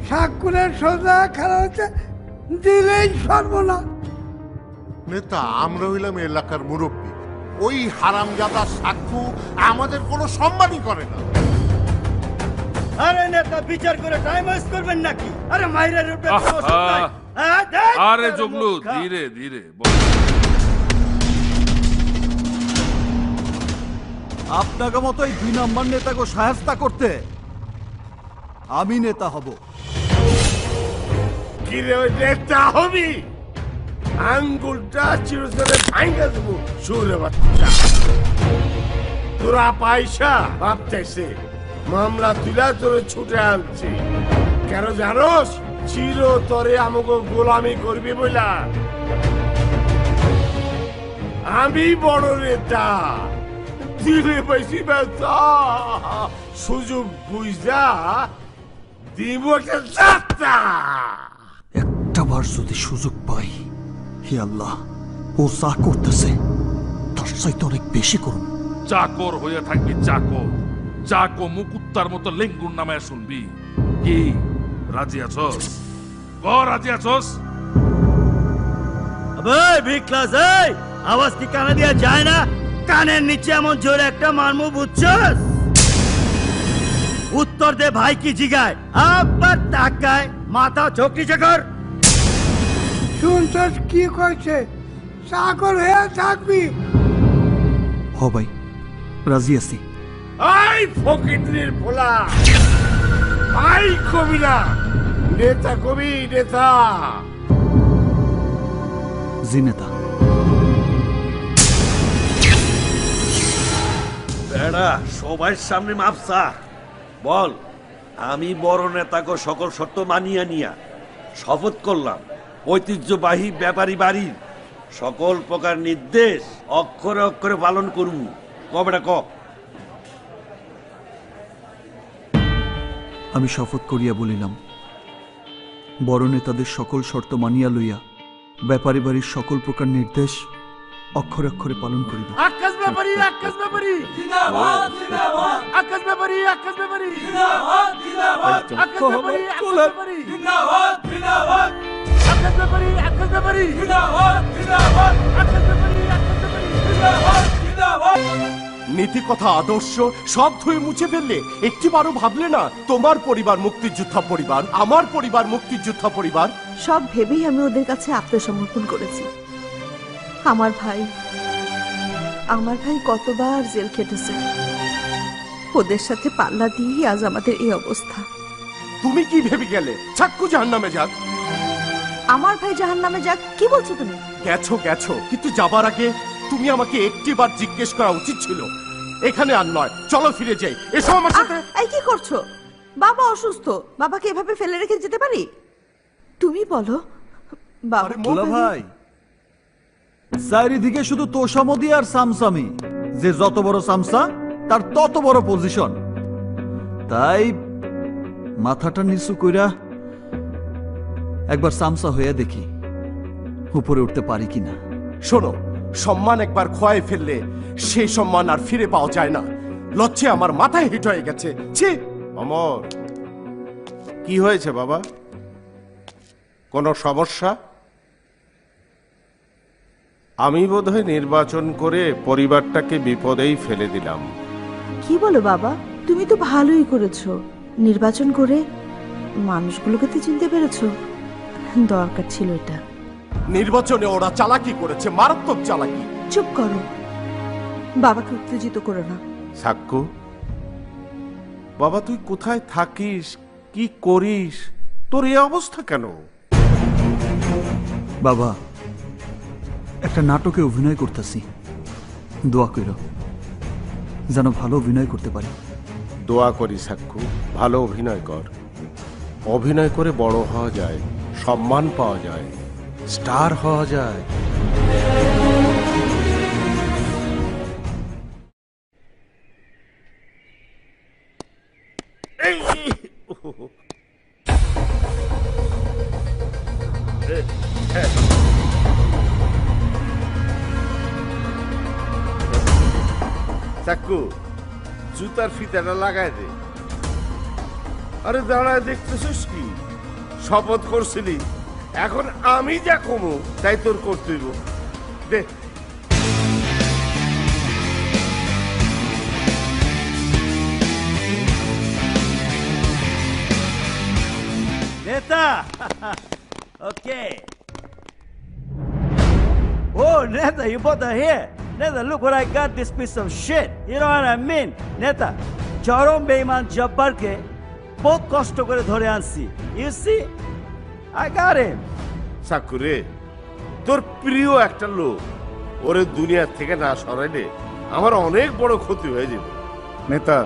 সাক্ষুরের সোজা খেলা হচ্ছে দিলেই সর্বনা। নেতা, আমরা হইলাম এলাকার মুরব্বী, ওই হারামজাদা সাক্কু আমাদের কোনো সম্মানই করে না। আরে নেতা, বিচার করে টাইম ওয়েস্ট করবেন নাকি? আরে মাইরের উপরে আরে জগলু, ধীরে ধীরে বল। আপনাকে মতো এই 2 নম্বর নেতাকে সাহায্য করতে আমি নেতা হব। কি রে ওই নেতা হবি? আঙ্গুলটা চিরতরে ভাঙা দেবো সুরে বাচ্চা। তোরা পয়সা ভাবতেছে মামলা তুলা তোরে ছুটে আনছি কেন জানোস? চিরতরে আমাকে গোলামি করবি বইলা। আমি বড় নেতা, দিলে বেশি ব্যথা, সুযোগ বুঝা দিব একটা একটাবার যদি সুযোগ পাই, হে আল্লাহ, ও যা করতেছে তার চাইতে অনেক বেশি করুন। চাকর হয়ে থাকবি চাকর, যা কমু কুত্তার মতো লেঙ্গুর নামে শুনবি। কি রাজি আছস? রাজি আছস? আওয়াজ কি কানে দিয়া যায় না? কানের নিচে এমন জোরে একটা মারমু, বুঝছস? উত্তর দে ভাই, কি জিগায়? আবার তাকায়, মাথা চোখি কর। শুনছস কি কইছে? চাকর হয়ে থাকবি। হ ভাই, রাজি আছি। আই ফকিন্নির পোলা, আই কবি না, নেতা কবি, নেতা। জি নেতা। বেড়া সবার সামনে মাপসা বল, আমি বড় নেতাকে সকল শর্ত মানিয়া নিয়া শপথ করলাম ঐতিহ্যবাহী ব্যাপারী বাড়ির সকল প্রকার নির্দেশ অক্ষরে অক্ষরে পালন করব। কবেটা ক? আমি শপথ করিয়া বলিলাম, বড় নেতাদের সকল শর্ত মানিয়া লইয়া ব্যাপারী বাড়ির সকল প্রকার নির্দেশ অক্ষরে অক্ষরে পালন করিব। আকাশ ব্যাপারী, আকাশ ব্যাপারী, জিন্দাবাদ জিন্দাবাদ। আকাশ ব্যাপারী, আকাশ ব্যাপারী, জিন্দাবাদ জিন্দাবাদ। আকাশ ব্যাপারী, আকাশ ব্যাপারী, জিন্দাবাদ জিন্দাবাদ। আকাশ ব্যাপারী, আকাশ ব্যাপারী, জিন্দাবাদ জিন্দাবাদ। আকাশ ব্যাপারী, আকাশ ব্যাপারী, জিন্দাবাদ জিন্দাবাদ। নীতি কথা আদর্শ সব ধুয়ে মুছে ফেললে একটিবারও ভাবলে না তোমার পরিবার মুক্তিযোদ্ধা পরিবার, আমার পরিবার মুক্তিযোদ্ধা পরিবার? সব ভেবেই আমি ওদের কাছে আত্মসমর্পণ করেছি। আমার ভাই কতবার জেল খেটেছে, ওদের সাথে পাল্লা দিয়ে আজ আমাদের এই অবস্থা। তুমি কি ভেবে গেলে চাক্কু জাহান্নামে যাক? আমার ভাই জাহান্নামে যাক? কি বলছো তুমি? গেছো গেছো, কিন্তু যাবার আগে তুমি আমাকে একটিবার জিজ্ঞেস করা উচিত ছিল। এখানে আর নয়, চলো ফিরে যাই। এসো আমার সাথে। এই কি করছো? বাবা অসুস্থ, বাবাকে এভাবে ফেলে রেখে যেতে পারি? তুমি বলো। বাবা ভাই, চারিদিকে শুধু তোষামদি আর সামসামি, যে যত বড় সামসা তার তত বড় পজিশন। তাই মাথাটা নিচু কইরা একবার সামসা হইয়া দেখি উপরে উঠতে পারি কিনা। শোনো, সম্মান একবার খোয়াই ফেললে সেই সম্মান আর ফিরে পাওয়া যায় না। লজ্জে আমার মাথায় হিট হয়ে গেছে। ছি! অমর, কি হয়েছে বাবা? কোনো সমস্যা? আমি বোধহয় নির্বাচন করে পরিবারটাকে বিপদেই ফেলে দিলাম। কি বলো বাবা? তুমি তো ভালোই করেছো, নির্বাচন করে মানুষগুলোকে তো চিনতে পেরেছো। দরকার ছিল এটা। নির্বাচনে ওরা চালাকি করেছে, মারাত্মক চালাকি। চুপ করো, বাবাকে উত্তেজিত করো না। সাক্কু, বাবা তুই কোথায় থাকিস, কি করিস, তোর এই অবস্থা কেন? বাবা, একটা নাটকে অভিনয় করতেছি, দোয়া কইরো যেন ভালো অভিনয় করতে পারি। দোয়া করি সাক্কু, ভালো অভিনয় কর। অভিনয় করে বড় হওয়া যায়, সম্মান পাওয়া যায়, স্টার হওয়া যায়। চাক্কু, জুতার ফিতাটা লাগাই দে। আরে দাঁড়ায় দেখতেছিস কি? শপথ করছিলি, এখন আমি যা কমু তাই তোর করতেইব। দে। Neta! Okay. Oh, Neta, you bought the hair. Neta, look what I got, this piece of shit. You know what I mean? Neta, চরম বেঈমান জব্বারকে বহুত কষ্ট করে ধরে আনছি। You see? I got him. চাক্কু রে, তোর প্রিয় একটা লোক, ওরে দুনিয়ার থেকে না সরাইলে আমার অনেক বড় ক্ষতি হয়ে যাবে। নেতা,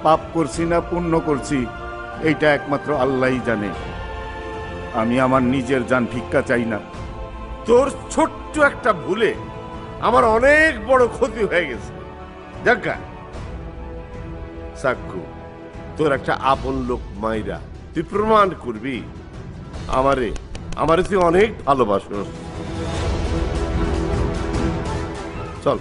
পাপ করছি না পুণ্য করছি এইটা একমাত্র আল্লাহই জানে। আমি আমার নিজের জান ভিক্ষা চাই না। তোর ছোট্ট একটা ভুলে আমার অনেক বড় ক্ষতি হয়ে গেছে। দেখা চাক্কু, তোর একটা আপন লোক মাইরা তুই প্রমাণ করবি আমারে তুই অনেক ভালোবাসোস। চল।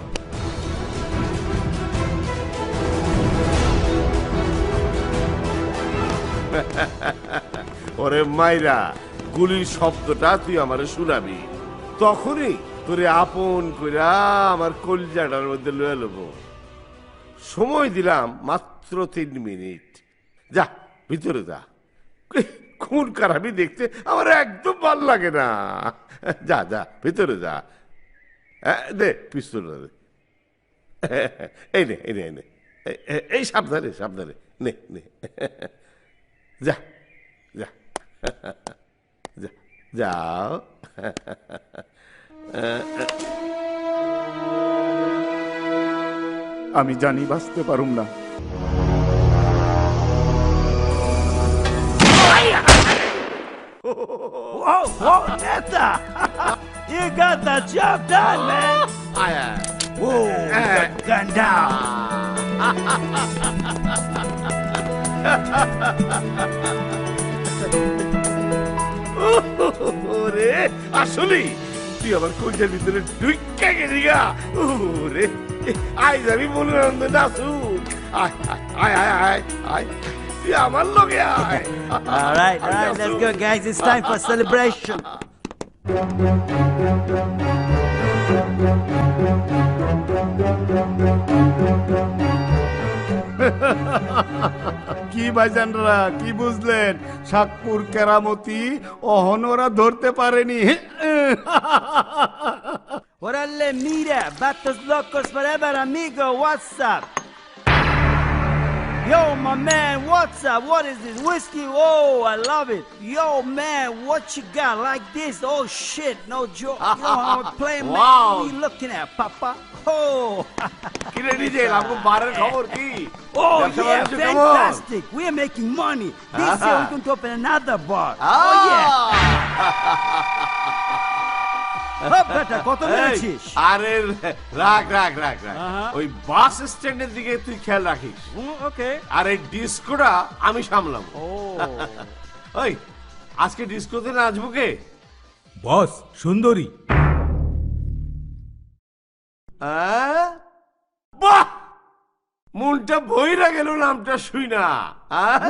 ওরে মাইরা গুলির শব্দটা তুই আমারে শুনাবি, তখনই তোরে আপন কইরা আমার কলজাটার মধ্যে লয়ে লব। সময় দিলাম মাত্র 3 মিনিট। যা ভিতরে যা, খুন খারাপি দেখতে আমার একদম ভাল লাগে না। যা যা ভিতরে যা, দে পিস্তলটা দে। এই নে এই নে এই নে, এই সাবধানে সাবধানে নে নে। যা যা যা যাও। আমি জানি বাঁচতে পারুম না। Whoa, whoa, Neta! You got the job done, man! Whoa, gun down! ওরে আসলে তুই আমার কলজার ভিতরে ঢুইকা গেলি গা। ওরে আইজ আমি মনোনন্দ নাচু। আয় আয় আয় আয় আয়, তুই আমার লগে আয়। All right, let's go, guys. It's time for celebration. কি ভাইজানরা কি বুঝলেন? সাক্কুর কেরামতি অহনরা ধরতে পারেনি। Órale, mira, vatos locos forever, amigo. What's up? Yo, my man, what's up? What is this? Whiskey? Oh, I love it. Yo, man, what you got like this? Oh, shit, no joke. You know how I'm playing, man? Wow. What are you looking at, Papa? Oh. কিরে নিজে আমাকে বারের খবর কি? Oh, ব্যবসা yeah, বাণিজ্য কেমন? fantastic. We are making money. This year we're going to open another bar. Oh, yeah. বেটা কত মেরেছিস? আরে রাখ রাখ রাখ রাখ, ওই বাস স্ট্যান্ডের দিকে তুই খেয়াল রাখিস। ওকে। আর এই ডিস্কোটা আমি সামলাম। ওই আজকে ডিস্কোতে নাচবো কে? বস সুন্দরী। বাহ, মনটা ভইরা গেল নামটা শুই না।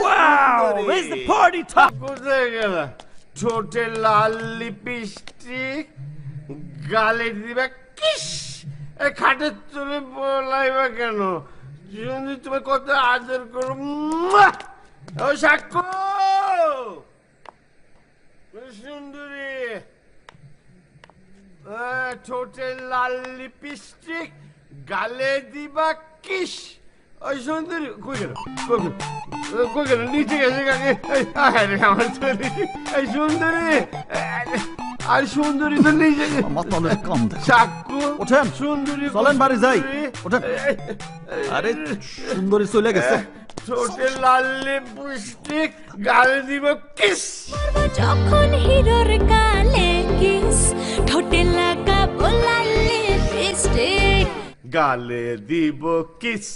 Wow, where's the party top? কোথায় গেল? ঠোঁটে লাল লিপস্টিক, গালে দিবা কিস, খাটে তুমি বলাইবা কেন? যদি তুমি কত আদর করো। ও সাক্ষ্য সুন্দরী, ঠোঁটে লাল লিপস্টিক, গালে দিবা কিস। ওই সুন্দরী কই গেল? কই গেল? নিচে গেছে কাকে? আমার এই সুন্দরী, আর সুন্দরী তো নিচে। সাক্ষ্য ওঠেন, সুন্দরী চলেন বাড়ি যাই। ওঠেন। আরে সুন্দরী চলে গেছে। ঠোঁটে লাল লিপস্টিক, গালে দিব কিস। যখন হিরোর গালে কিস, ঠোঁটে লাগাবো লাল লিপস্টিক। গালে দিব কিস,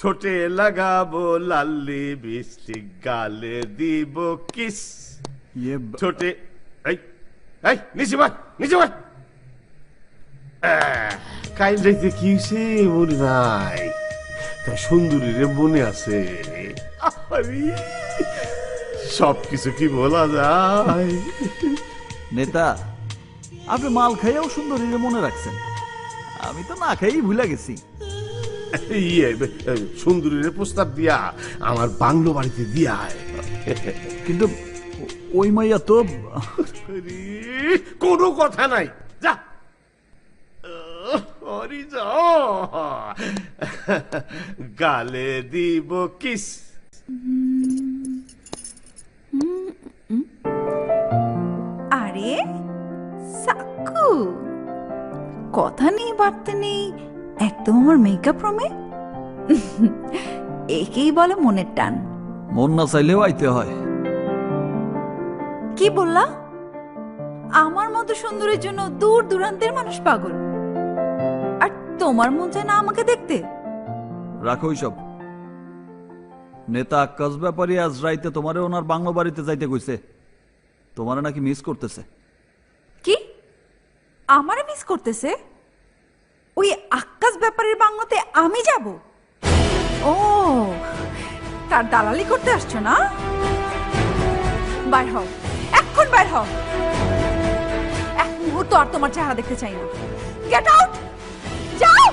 ঠোঁটে লাগাবো লাল লিপস্টিক, গালে দিব কিস। ঠোঁটে এই এই নিচে বল, নিচে বল। কাইল দেখতে কি হইছে মনে নাই? তা সুন্দরী রে মনে আছে? সব কিছু কি বলা যায়? নেতা, আপনি মাল খাইয়াও সুন্দরীরে মনে রাখছেন, আমি তো না খাইই ভুলে গেছি। সুন্দরীর প্রস্তাব দিয়া আমার বাংলো বাড়িতে দিয়া। কিন্তু ওই মাইয়া তো কোনো কথা নাই, যা। গালে দিব কিস। আরে সাক্কু, কথা নেই বার্তা নেই, একদম আমার মেকআপ রুমে। একেই বলে মনের টান। মন না চাইলেও আইতে হয়। কি বললা? আমার মতো সুন্দরীর জন্য দূর দূরান্তের মানুষ পাগল, আর তোমার মন চায় না আমাকে দেখতে? রাখো সব। নেতা আক্কাস ব্যাপারী আজ রাইতে তোমারে ওনার বাংলো বাড়িতে যাইতে কইছে, তোমারে নাকি মিস করতেছে। কি আমারে মিস করতেছে? ওই আক্কাস ব্যাপারীর বাংলোতে আমি যাব? ও, তার দালালি করতে আসছো না? বাইর হও, এখন বাইর হও। এক মুহূর্ত আর তোমার চেহারা দেখতে চাই না। গেট আউট, যাও।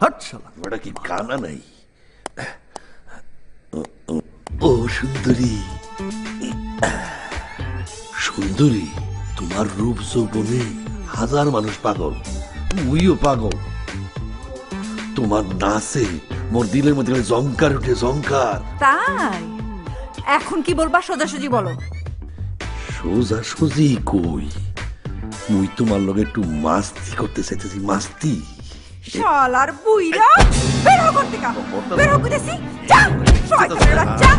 হাট শালা, ওটা কি কানা নাই? ও সুন্দরী, সুন্দরী, তোমার রূপ যৌবনে হাজার মানুষ পাগল, মুইও পাগল। তোমার নাচে মোর দিলের মধ্যে জঙ্কার উঠে, জঙ্কার। তাই এখন কি বলবা? সোজাসুজি বলো। সোজা সুজি কই, মুই তোমার লগে একটু মাস্তি করতে চাইতেছি, মাস্তি। শালার বুইরা, বের হও ঘর থেকে, বের হও কইতেছি। যা শয়তানের বাচ্চা।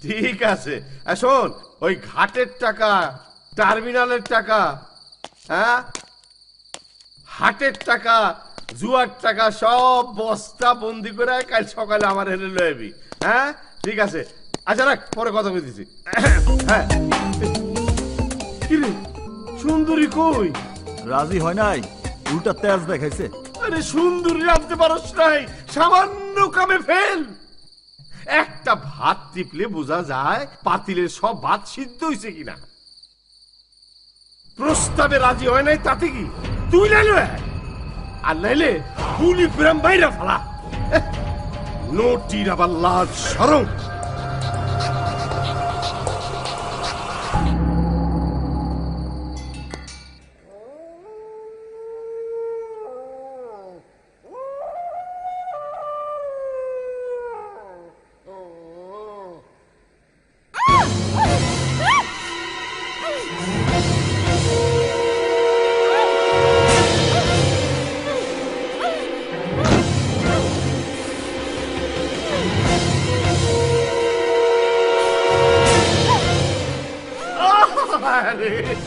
ঠিক আছে, শোন, ওই ঘাটের টাকা, টার্মিনালের টাকা, হ্যাঁ, হাটের টাকা, জুয়ার টাকা সব বস্তা বন্দি করে কাল সকালে আমার হেলে লইবি। হ্যাঁ ঠিক আছে, আচ্ছা রাখ, পরে কথা বলতেছি। হ্যাঁ, কিরে সুন্দরী কই? রাজি হয় নাই, উল্টা তেজ দেখাইছে। আরে সুন্দরী রাখতে পারস নাই, সামান্য কামে ফেল। একটা ভাত টিপলে বোঝা যায় পাতিলের সব ভাত সিদ্ধ হয়েছে কিনা। প্রস্তাবে রাজি হয় নাই তাতে কি, তুই লাইল আর নাইলে গুলি প্রেম বাইরা ফেলা। নোটির আবার লাজ সরম।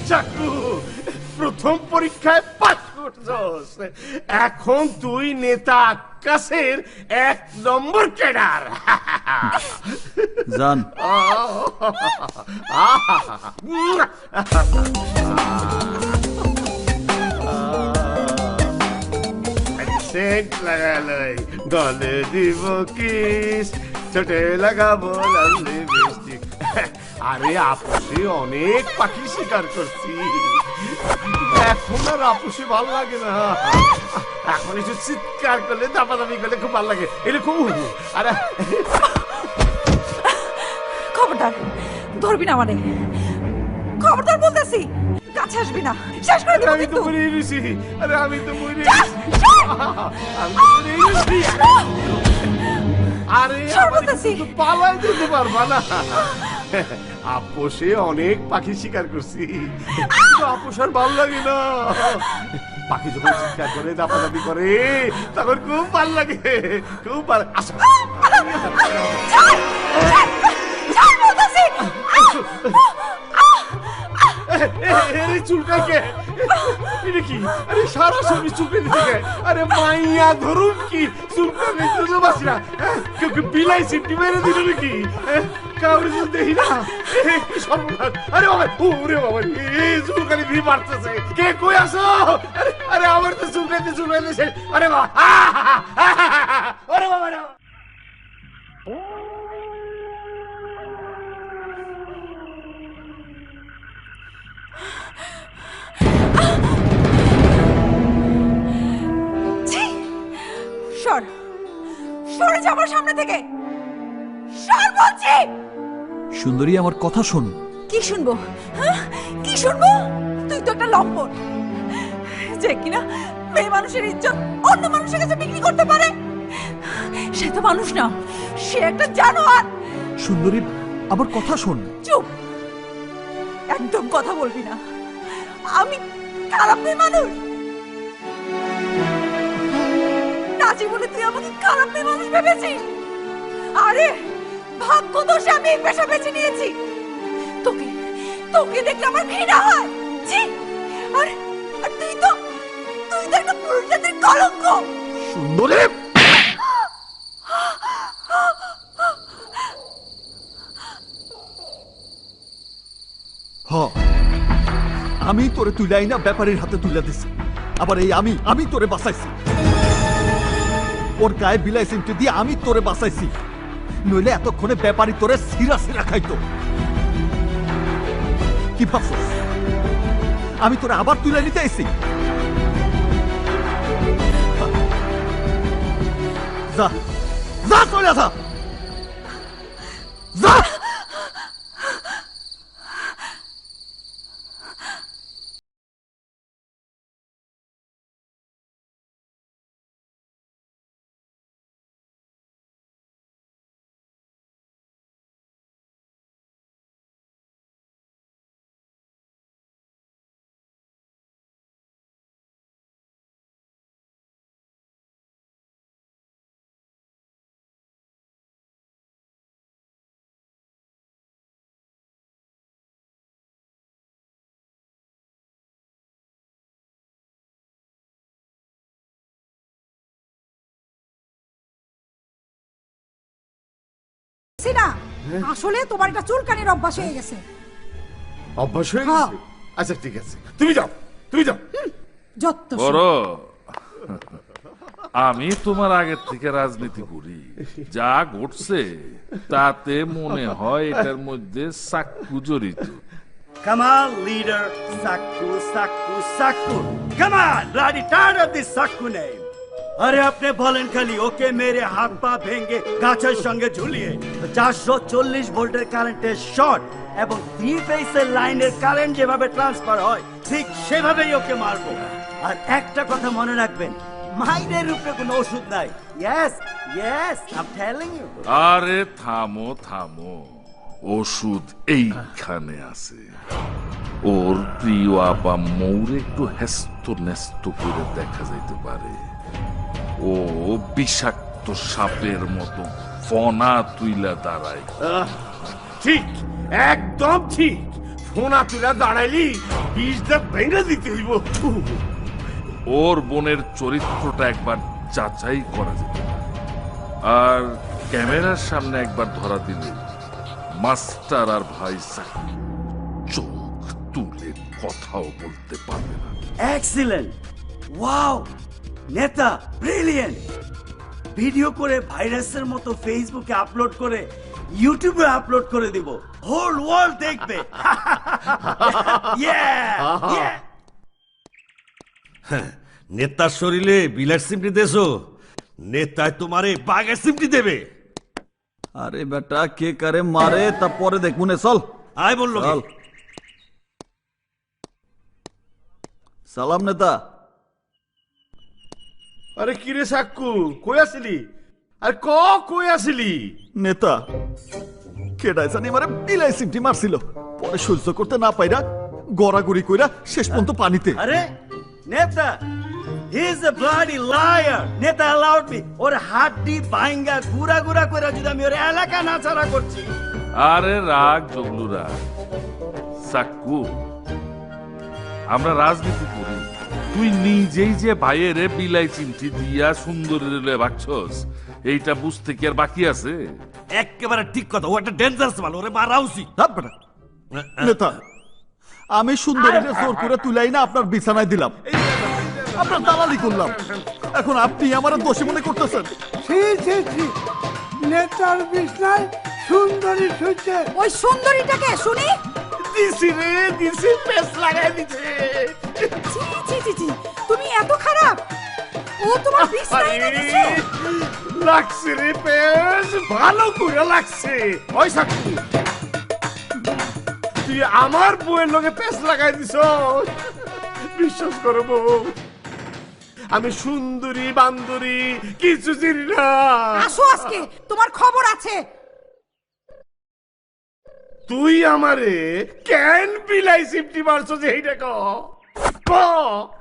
চাকু, প্রথম পরীক্ষায় পাস করছস, এখন তুই নেতা আকাশের 1 নম্বর ক্যাডার। জান সেন্ট লাগালই, গলে দিব কিস, ছোটে লাগাবো লাল লিপস্টিক। আরে আপুসে অনেক পাখি শিকার করছি, এখন আর আপুসে ভাল লাগে না। এখন একটু চিৎকার করলে, দাপাদাপি করলে খুব ভাল লাগে। এরকম আরে খবরদার ধরবি না মানে, খবরদার বলতেছি, কাছে আসবি না, শেষ করে দেব। আমি তো মরে গেছি, আরে আমি তো মরে আরে পালাই যেতে পারবা না। আপোষে অনেক পাখি শিকার করছি, আপোষার ভাল লাগে না। পাখি যখন শিকার করে, দাপাদাপি করে, তখন খুব ভাল লাগে, খুব ভালো। আসো চুলকাকে কি? আরে সারা শরীর চুলকে দিতে, আরে মাইয়া ধরুন কি চুলকাকে বাসি না, কেউ বিলাই সিটি মেরে দিল নাকি? কাউরে দেখি না, সর্বনাশ। আরে বাবা, ওরে বাবা, চুলকানি ভি মারতেছে, কে কই আসো? আরে আমার তো চুলকাইতে চুলকাইতেছে। আরে বাবা, আরে বাবা, সর, সরে যা আমার সামনে থেকে, সর বলছি। সুন্দরী, আমার কথা শোন। কি শুনবো? কি শুনবো? তুই তো একটা লম্পট, যে কিনা মেয়ে মানুষের ইজ্জত অন্য মানুষের কাছে বিক্রি করতে পারে। সে তো মানুষ না, সে একটা জানোয়ার। সুন্দরী, আমার কথা শোন। চুপ, একদম কথা বলবি না। আমি খারাপ মেয়ে মানুষ না, জীবনে তুই আমাকে খারাপ মেয়ে মানুষ ভেবেছিস? আরে ভাগ্য দোষে আমি এই পেশা বেছে নিয়েছি। তোকে তোকে দেখলে আমার ঘৃণা হয়। জি, আর তুই তো একটা পুরুষ জাতির কলঙ্ক। সুন্দরী, আমি তোরে তুলাই না ব্যাপারীর হাতে তুলে দিছি, আবার এই আমি তোরে বাঁচাইছি। ওর গায়ে বিলাই সিমটি দিয়ে আমি তোরে বাঁচাইছি, নইলে এতক্ষণে ব্যাপারী তোরে সিরা সিরা খাইতো। কি ভাবছস আমি তোরে আবার তুলে নিতে আইছি? যা যা চলে যা যা। সিনা, আসলে তোমার এটা চুলকানির অভ্যাস হয়ে গেছে। অভ্যাস হয়ে গেছে? আচ্ছা ঠিক আছে, তুমি যাও। যত বড়, আমি তোমার আগের থেকে রাজনীতি করি, যা ঘটছে তাতে মনে হয় এটার মধ্যে সাক্কু জড়িত। Come on, leader. Sakku, Sakku, Sakku. Come on, bloody tired of this Sakku name. আরে আপনি বলেন খালি ওকে মেরে হাত পা ভেঙে গাছের সঙ্গে ঝুলিয়ে 440 ভোল্টের কারেন্টের শর্ট এবং 3 ফেজের লাইনের কারেন্ট যেভাবে ট্রান্সফার হয় ঠিক সেভাবেই ওকে মারবো। আর একটা কথা মনে রাখবেন, মাইনের রূপে কোনো ওষুধ নাই। Yes yes, I am telling you. আরে থামো থামো, ওষুধ এইখানে আছে। ওর প্রিয় আপা মৌরে একটু হেস্ত নেস্ত করে দেখা যাইতে পারে। ও বিষাক্ত সাপের মতো ফনা তুইলা দাঁড়ায়। ঠিক, একদম ঠিক। ফোনা তুইলা দাঁড়াইলি বিষটা ভেঙে দিতে হইব। ওর বোনের চরিত্রটা একবার যাচাই করা যেত, আর ক্যামেরার সামনে একবার ধরা দিলে মাস্টার আর ভাই চোখ তুলে কথাও বলতে পারবে না। এক্সিলেন্ট, ওয়াও, নেতা ব্রিলিয়েন্ট। ভিডিও করে ভাইরাসের মতো ফেসবুকে আপলোড করে ইউটিউবে আপলোড করে দিব, হোল ওয়ার্ল্ড দেখবে। নেতার শরীরে বিলার সিমটি দেছো, নেতায় তোমারে বাঘের সিমটি দেবে। আরে বেটা, কে কারে মারে তা পরে দেখবো নে, চল। আয় বললো চল। সালাম নেতা। আরে কিরে সাক্কু, কই আসিলি? আরে কই আসিলি? নেতা কেডাই জানি মারে বিলাই সিমটি মারছিল, পরে সহ্য করতে না পাইরা গড়াগড়ি কইরা শেষ পর্যন্ত পানিতে। আরে নেতা, he is a bloody liar. নেতা অ্যালাউড মি ওর হাড্ডি ভাঙ্গা গুড়া গুড়া কইরা যদি আমি ওর এলাকা না ছাড়া করছি। আরে রাগ জগলুরা, সাক্কু আমরা রাজনীতি করি, তুই নিজেই যে ভাইয়ের বিলাই চিমটি দিয়া সুন্দরী ভাগছস, এইটা বুঝতে কি আর বাকি আছে? একেবারে ঠিক কথা, ও একটা ডেঞ্জারাস মাল, ওরে মারা উচিত। নেতা, আমি সুন্দরীকে জোর করে তুলাই না আপনার বিছানায় দিলাম, আপনার দালালি করলাম, এখন আপনি আমার দোষী মনে করতেছেন? নেতার বিছনায় সুন্দরী শুচ্ছে। ওই সুন্দরীটাকে শুনি দিছি রে, দিছি, পেস লাগাই দিছে। ছি ছি ছি ছি, তুমি এত খারাপ? ও তোমার বিছনায় এনে দিছে? লাগছে রে পেস, ভালো করে লাগছে। ওই সাক্কু, তুই আমার বউয়ের লগে পেস লাগাই দিছ? বিশ্বাস করো বউ, আমি সুন্দরী বান্দরী কিছু চিনি না। আসো আজকে, তোমার খবর আছে। তুই আমারে কেন বিলাই সিমটি মারছো যে এইটা ক?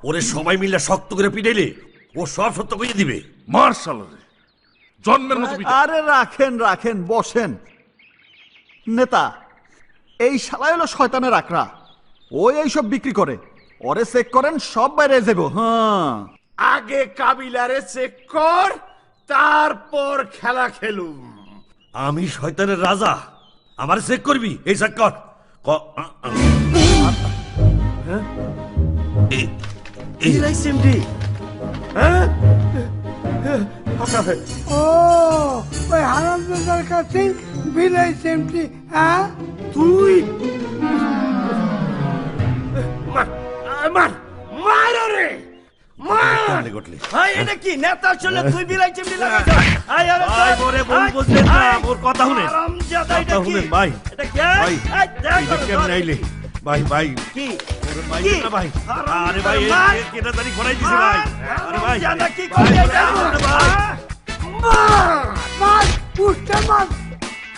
ওরে সবাই মিলে শক্ত করে পিটাইলে ও সব সত্য কইয়ে দিবে। মার্শাল জন্মের মতো। আরে রাখেন রাখেন, বসেন। নেতা, এই শালা হলো শয়তানের আকড়া, ও এইসব বিক্রি করে, ওরে চেক করেন, সব বাইরে যাবো। হ্যাঁ, আগে কাবিলারে চেক কর, তারপর খেলা খেলুম। আমি শয়তানের রাজা, আমার চেক করবি? এই চেক কর। বিলাই সিমটি হ্যাঁ ও ওই হারামজাদার কাছে বিলাই সেমটি। হ্যাঁ তুই মার মার রে মার ভাই এটা কি নেতা চলে তুই বিলাই চিমটি লাগাইছ আই আরে ভাই মোরে বল বুঝলেন না মোর কথা শুনেন হারামজাদা এটা কি ভাই এটা কি ভাই এটা কেমন আইলে ভাই ভাই কি ওরে ভাই কি? না ভাই আরে ভাই মার! কেটা জানি ঘোরাই দিছে ভাই আরে ভাই হারামজাদা কি করে এটা ভাই মার পুষ্টা মার।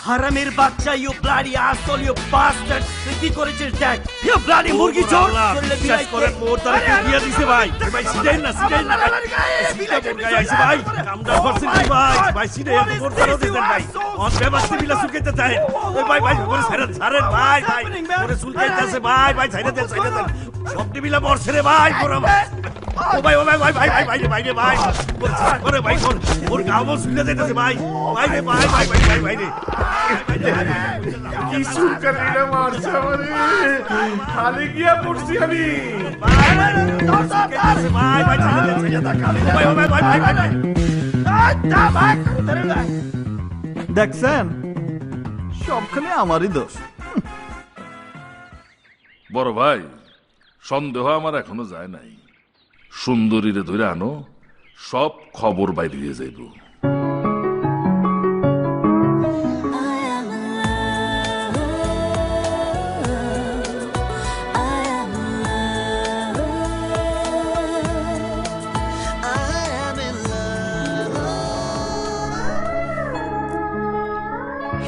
হারামের বাচ্চা ইউ ব্লাডি আসল ইউ বাস্টার্ড তুই কি করেছিস দেখ ইউ ব্লাডি মুরগি চোর চলে বিশ্বাস করে মোর তারে দিয়ে দিছে ভাই ভাই সিটাই না গায় আইছে ভাই কামটা করছেন কি ভাই ভাই সিটাই এত মোর তারে দিতেন ভাই অন ব্যবস্থা বিলা সুকেতে চাই ওই ভাই ভাই করে ছাড়েন ভাই ভাই করে সুলকাইতেছে ভাই ভাই ছাইরে দেন সব বিলা মরছে রে ভাই পুরো ও ভাই ও ভাই ভাই ভাই ভাই ভাই ভাই রে ভাই করে ভাই ওর গাও সুলে দিতেছে ভাই ভাই রে ভাই ভাই ভাই ভাই ভাই রে কি সুলকানিরা মারছে আমারে খালি গিয়া পড়ছি আমি দেখছেন সবখানে আমারই দোষ। বড় ভাই সন্দেহ আমার এখনো যায় নাই। সুন্দরীরে ধরে আনো, সব খবর বাইরে দিয়ে যাইব।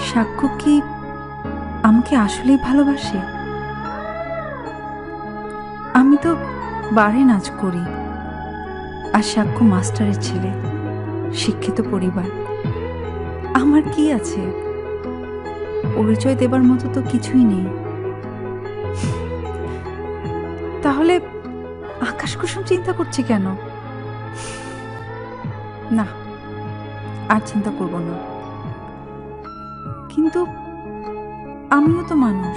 সাক্ষ্য কি আমাকে আসলেই ভালোবাসে? আমি তো বারে নাচ করি, আর সাক্ষ্য মাস্টারের ছেলে, শিক্ষিত পরিবার। আমার কি আছে? পরিচয় দেবার মতো তো কিছুই নেই। তাহলে আকাশ কুসুম চিন্তা করছে কেন? না, আর চিন্তা করব না। কিন্তু আমিও তো মানুষ,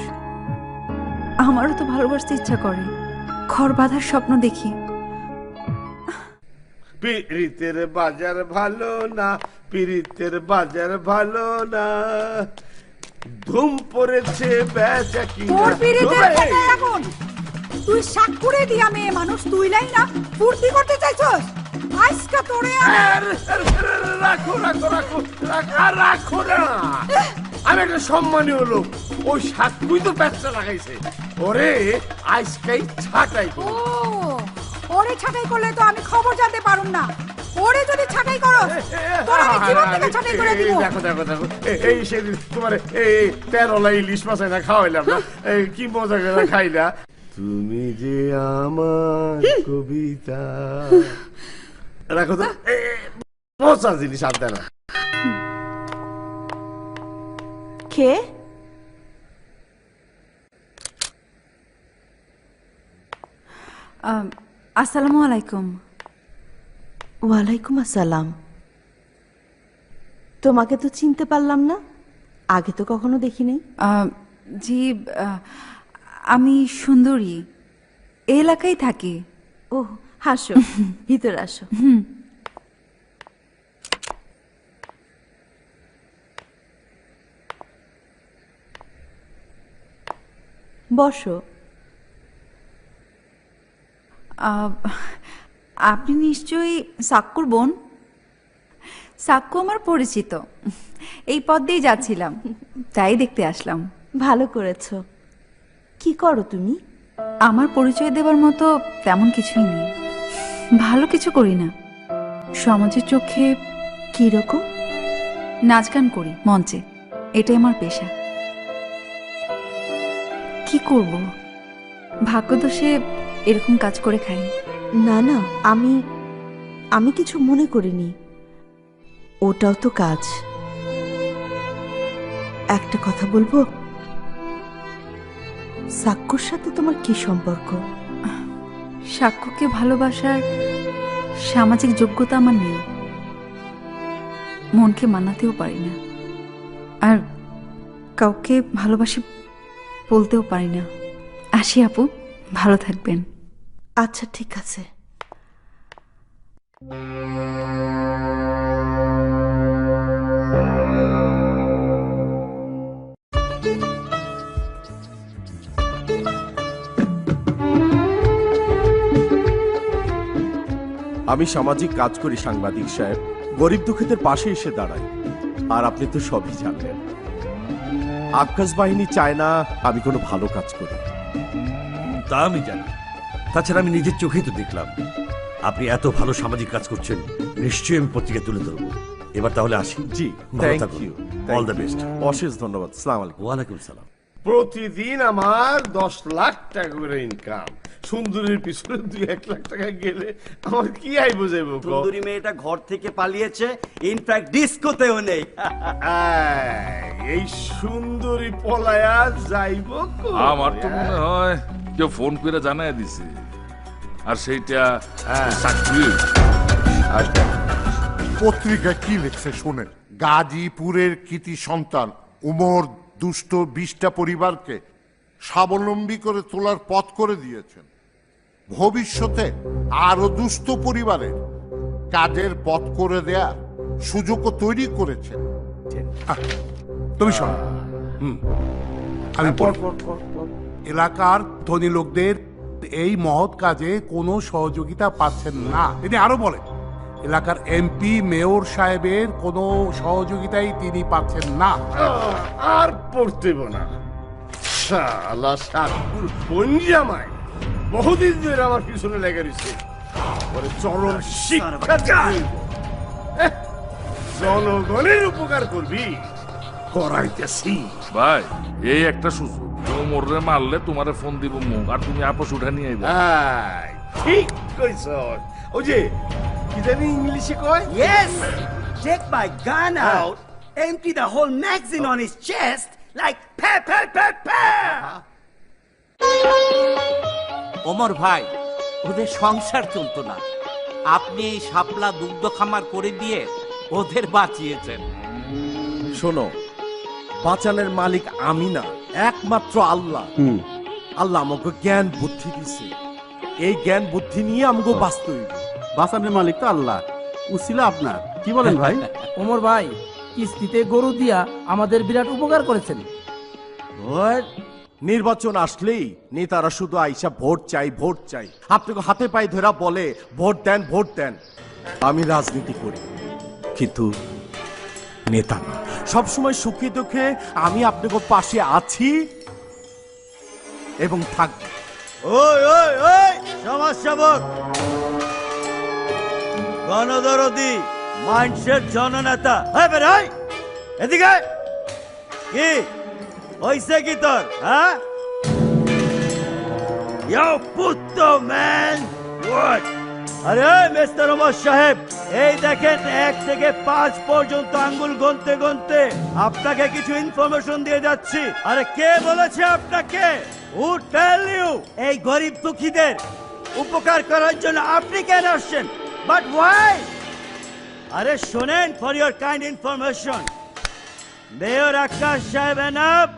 আমারও তো ভালোবাসতে ইচ্ছা করে, ঘর বাঁধার স্বপ্ন দেখি। পিরিতের বাজার ভালো না, পিরিতের বাজার ভালো না, ধুম পড়েছে বেচা তোর পিরিতের কিনা। কথা এখন তুই সাক্ষুরে দিয়া মেয়ে মানুষ তুই লাই না ফুর্তি করতে চাইছস? আজকে তোরে রাখো রাখো রাখো রাখো না, আমি একটা সম্মানীয় লোক, ওই সাক্ষুই তো ব্যবসা লাগাইছে, ওরে আজকাই ছাটাই ও ওরে ছাটাই করলে তো আমি খবর জানতে পারুম না। ওরে যদি ছাটাই করো তোর আমি জীবন থেকে ছাটাই করে দিব। দেখো দেখো দেখো এই সেদিন তোমার এই 13লা ইলিশ মাছ না খাওয়াইলাম না, এই কি মজা করে খাইলা। তুমি যে আমার কবিতা, রাখো তো মজা জিনিস আর দেয় না। কে? আসসালামু আলাইকুম। ওয়ালাইকুম আসসালাম। তোমাকে তো চিনতে পারলাম না, আগে তো কখনো দেখিনি। জি, আমি সুন্দরী, এই এলাকায় থাকি। ও হাসো, ভিতরে আসো। বসো। আপনি নিশ্চয়ই সাক্কুর বোন? সাক্কু আমার পরিচিত, এই পথ দিয়ে যাচ্ছিলাম, তাই দেখতে আসলাম। ভালো করেছো। কি করো তুমি? আমার পরিচয় দেবার মতো তেমন কিছুই নেই, ভালো কিছু করি না। সমাজের চোখে কিরকম? নাচ গান করি মঞ্চে, এটাই আমার পেশা। কি করব, ভাগ্যদোষে এরকম কাজ করে খাই। না না, আমি কিছু মনে করিনি, ওটাও তো কাজ। একটা কথা বলবো, সাক্কুর সাথে তোমার কি সম্পর্ক? সাক্কুকে ভালোবাসার সামাজিক যোগ্যতা আমার নেই, মনকে মানাতেও পারি না, আর কাউকে ভালোবাসি বলতেও পারি না। আসি আপু, ভালো থাকবেন। আচ্ছা ঠিক আছে। আমি সামাজিক কাজ করি সাংবাদিক সাহেব, গরিব দুঃখীদের পাশে এসে দাঁড়াই। আর আপনি তো সবই জানলেন, আক্কাস বাহিনী চায় না আমি কোনো ভালো কাজ করি। তা আমি জানি, তাছাড়া আমি নিজের চোখেই তো দেখলাম আপনি এত ভালো সামাজিক কাজ করছেন। নিশ্চয়ই আমি পত্রিকা তুলে ধরবো। এবার তাহলে আসি। জি, thank you, all the best. অশেষ ধন্যবাদ। আসসালামু আলাইকুম। ওয়ালাইকুম সালাম। প্রতিদিন আমার 10 লাখ টাকা করে ইনকাম। সুন্দরীর পিছনে 2-1 লাখ টাকা গেলে আমার কি আইবো যাইবো? সুন্দরী মেয়েটা ঘর থেকে পালিয়েছে, ইনফ্যাক্ট ডিস্কোতেও নেই। এই সুন্দরী পলায়া যাইবো কই? আমার তো মনে হয় কেউ ফোন করে জানাই দিছে, আর সেইটা চাকরি। পত্রিকায় কি লিখছে শোনেন। গাজীপুরের কৃতি সন্তান উমর দুষ্ট 20টা পরিবারকে স্বাবলম্বী করে তোলার পথ করে দিয়েছেন। ভবিষ্যতে আরো দুস্থ পরিবারের কাজের পথ করে দেয়া সুযোগও তৈরি করেছেন। তুমি শোনো, আমি এলাকার ধনী লোকদের এই মহৎ কাজে কোনো সহযোগিতা পাচ্ছেন না। তিনি আরো বলেন, এলাকার এমপি মেয়র সাহেবের কোনো সহযোগিতাই তিনি পাচ্ছেন না। আর পড়তেব না। শালা সাকুর পঞ্জামাই বহুদিন ধরে আমার পিছনে লেগে রয়েছে। পরে চরম শিক্ষা জনগণের উপকার করবি করাইতেছি। ভাই এই একটা সুযোগ, মোরে মারলে তোমারে ফোন দিব মুখ, আর তুমি আপোষ উঠে নিয়ে আইবা। ঠিক কইছ। ওই যে কি জানি ইংলিশে কয়, Yes! Take my gun out, empty the whole magazine on his chest like pa pa pa pa. Omar ভাই, ওদের সংসার চলতো না, আপনি এই শাপলা দুগ্ধ খামার করে দিয়ে ওদের বাঁচিয়েছেন। শোনো, বাঁচানের মালিক আমি না, একমাত্র আল্লাহ। আল্লাহ আমাকে জ্ঞান বুদ্ধি দিছে, এই জ্ঞান বুদ্ধি নিয়ে আমাকে বাঁচতে হইবে। বাঁচানোর মালিক তো আল্লাহ, উসিলা আপনার। কি বলেন ভাই? ওমর ভাই কিস্তিতে গরু দিয়া আমাদের বিরাট উপকার করেছেন। নির্বাচন আসলেই নেতারা শুধু আইসা ভোট চাই ভোট চাই, আপনাকে হাতে পায়ে ধরা বলে ভোট দেন ভোট দেন। আমি রাজনীতি করি কিন্তু নেতা না। সবসময় সুখে দুঃখে আমি আপনাকে পাশে আছি এবং থাকব। ওই ওই ওই সমাজসেবক, গণদরদি, মানুষের জননেতা, এদিকে কি হইছে কি তোর? হ্যাঁ, আরে মিস্টার ওমর সাহেব, এই দেখেন 1 থেকে 5 পর্যন্ত আঙ্গুল গুনতে গুনতে আপনাকে কিছু ইনফরমেশন দিয়ে যাচ্ছি। আরে কে বলেছে আপনাকে? Who tell you? এই গরিব দুঃখীদের উপকার করার জন্য আপনি কেন আসছেন? But why? আরে শোনেন, for your kind information, mayor Akkas সাহেব এনাফ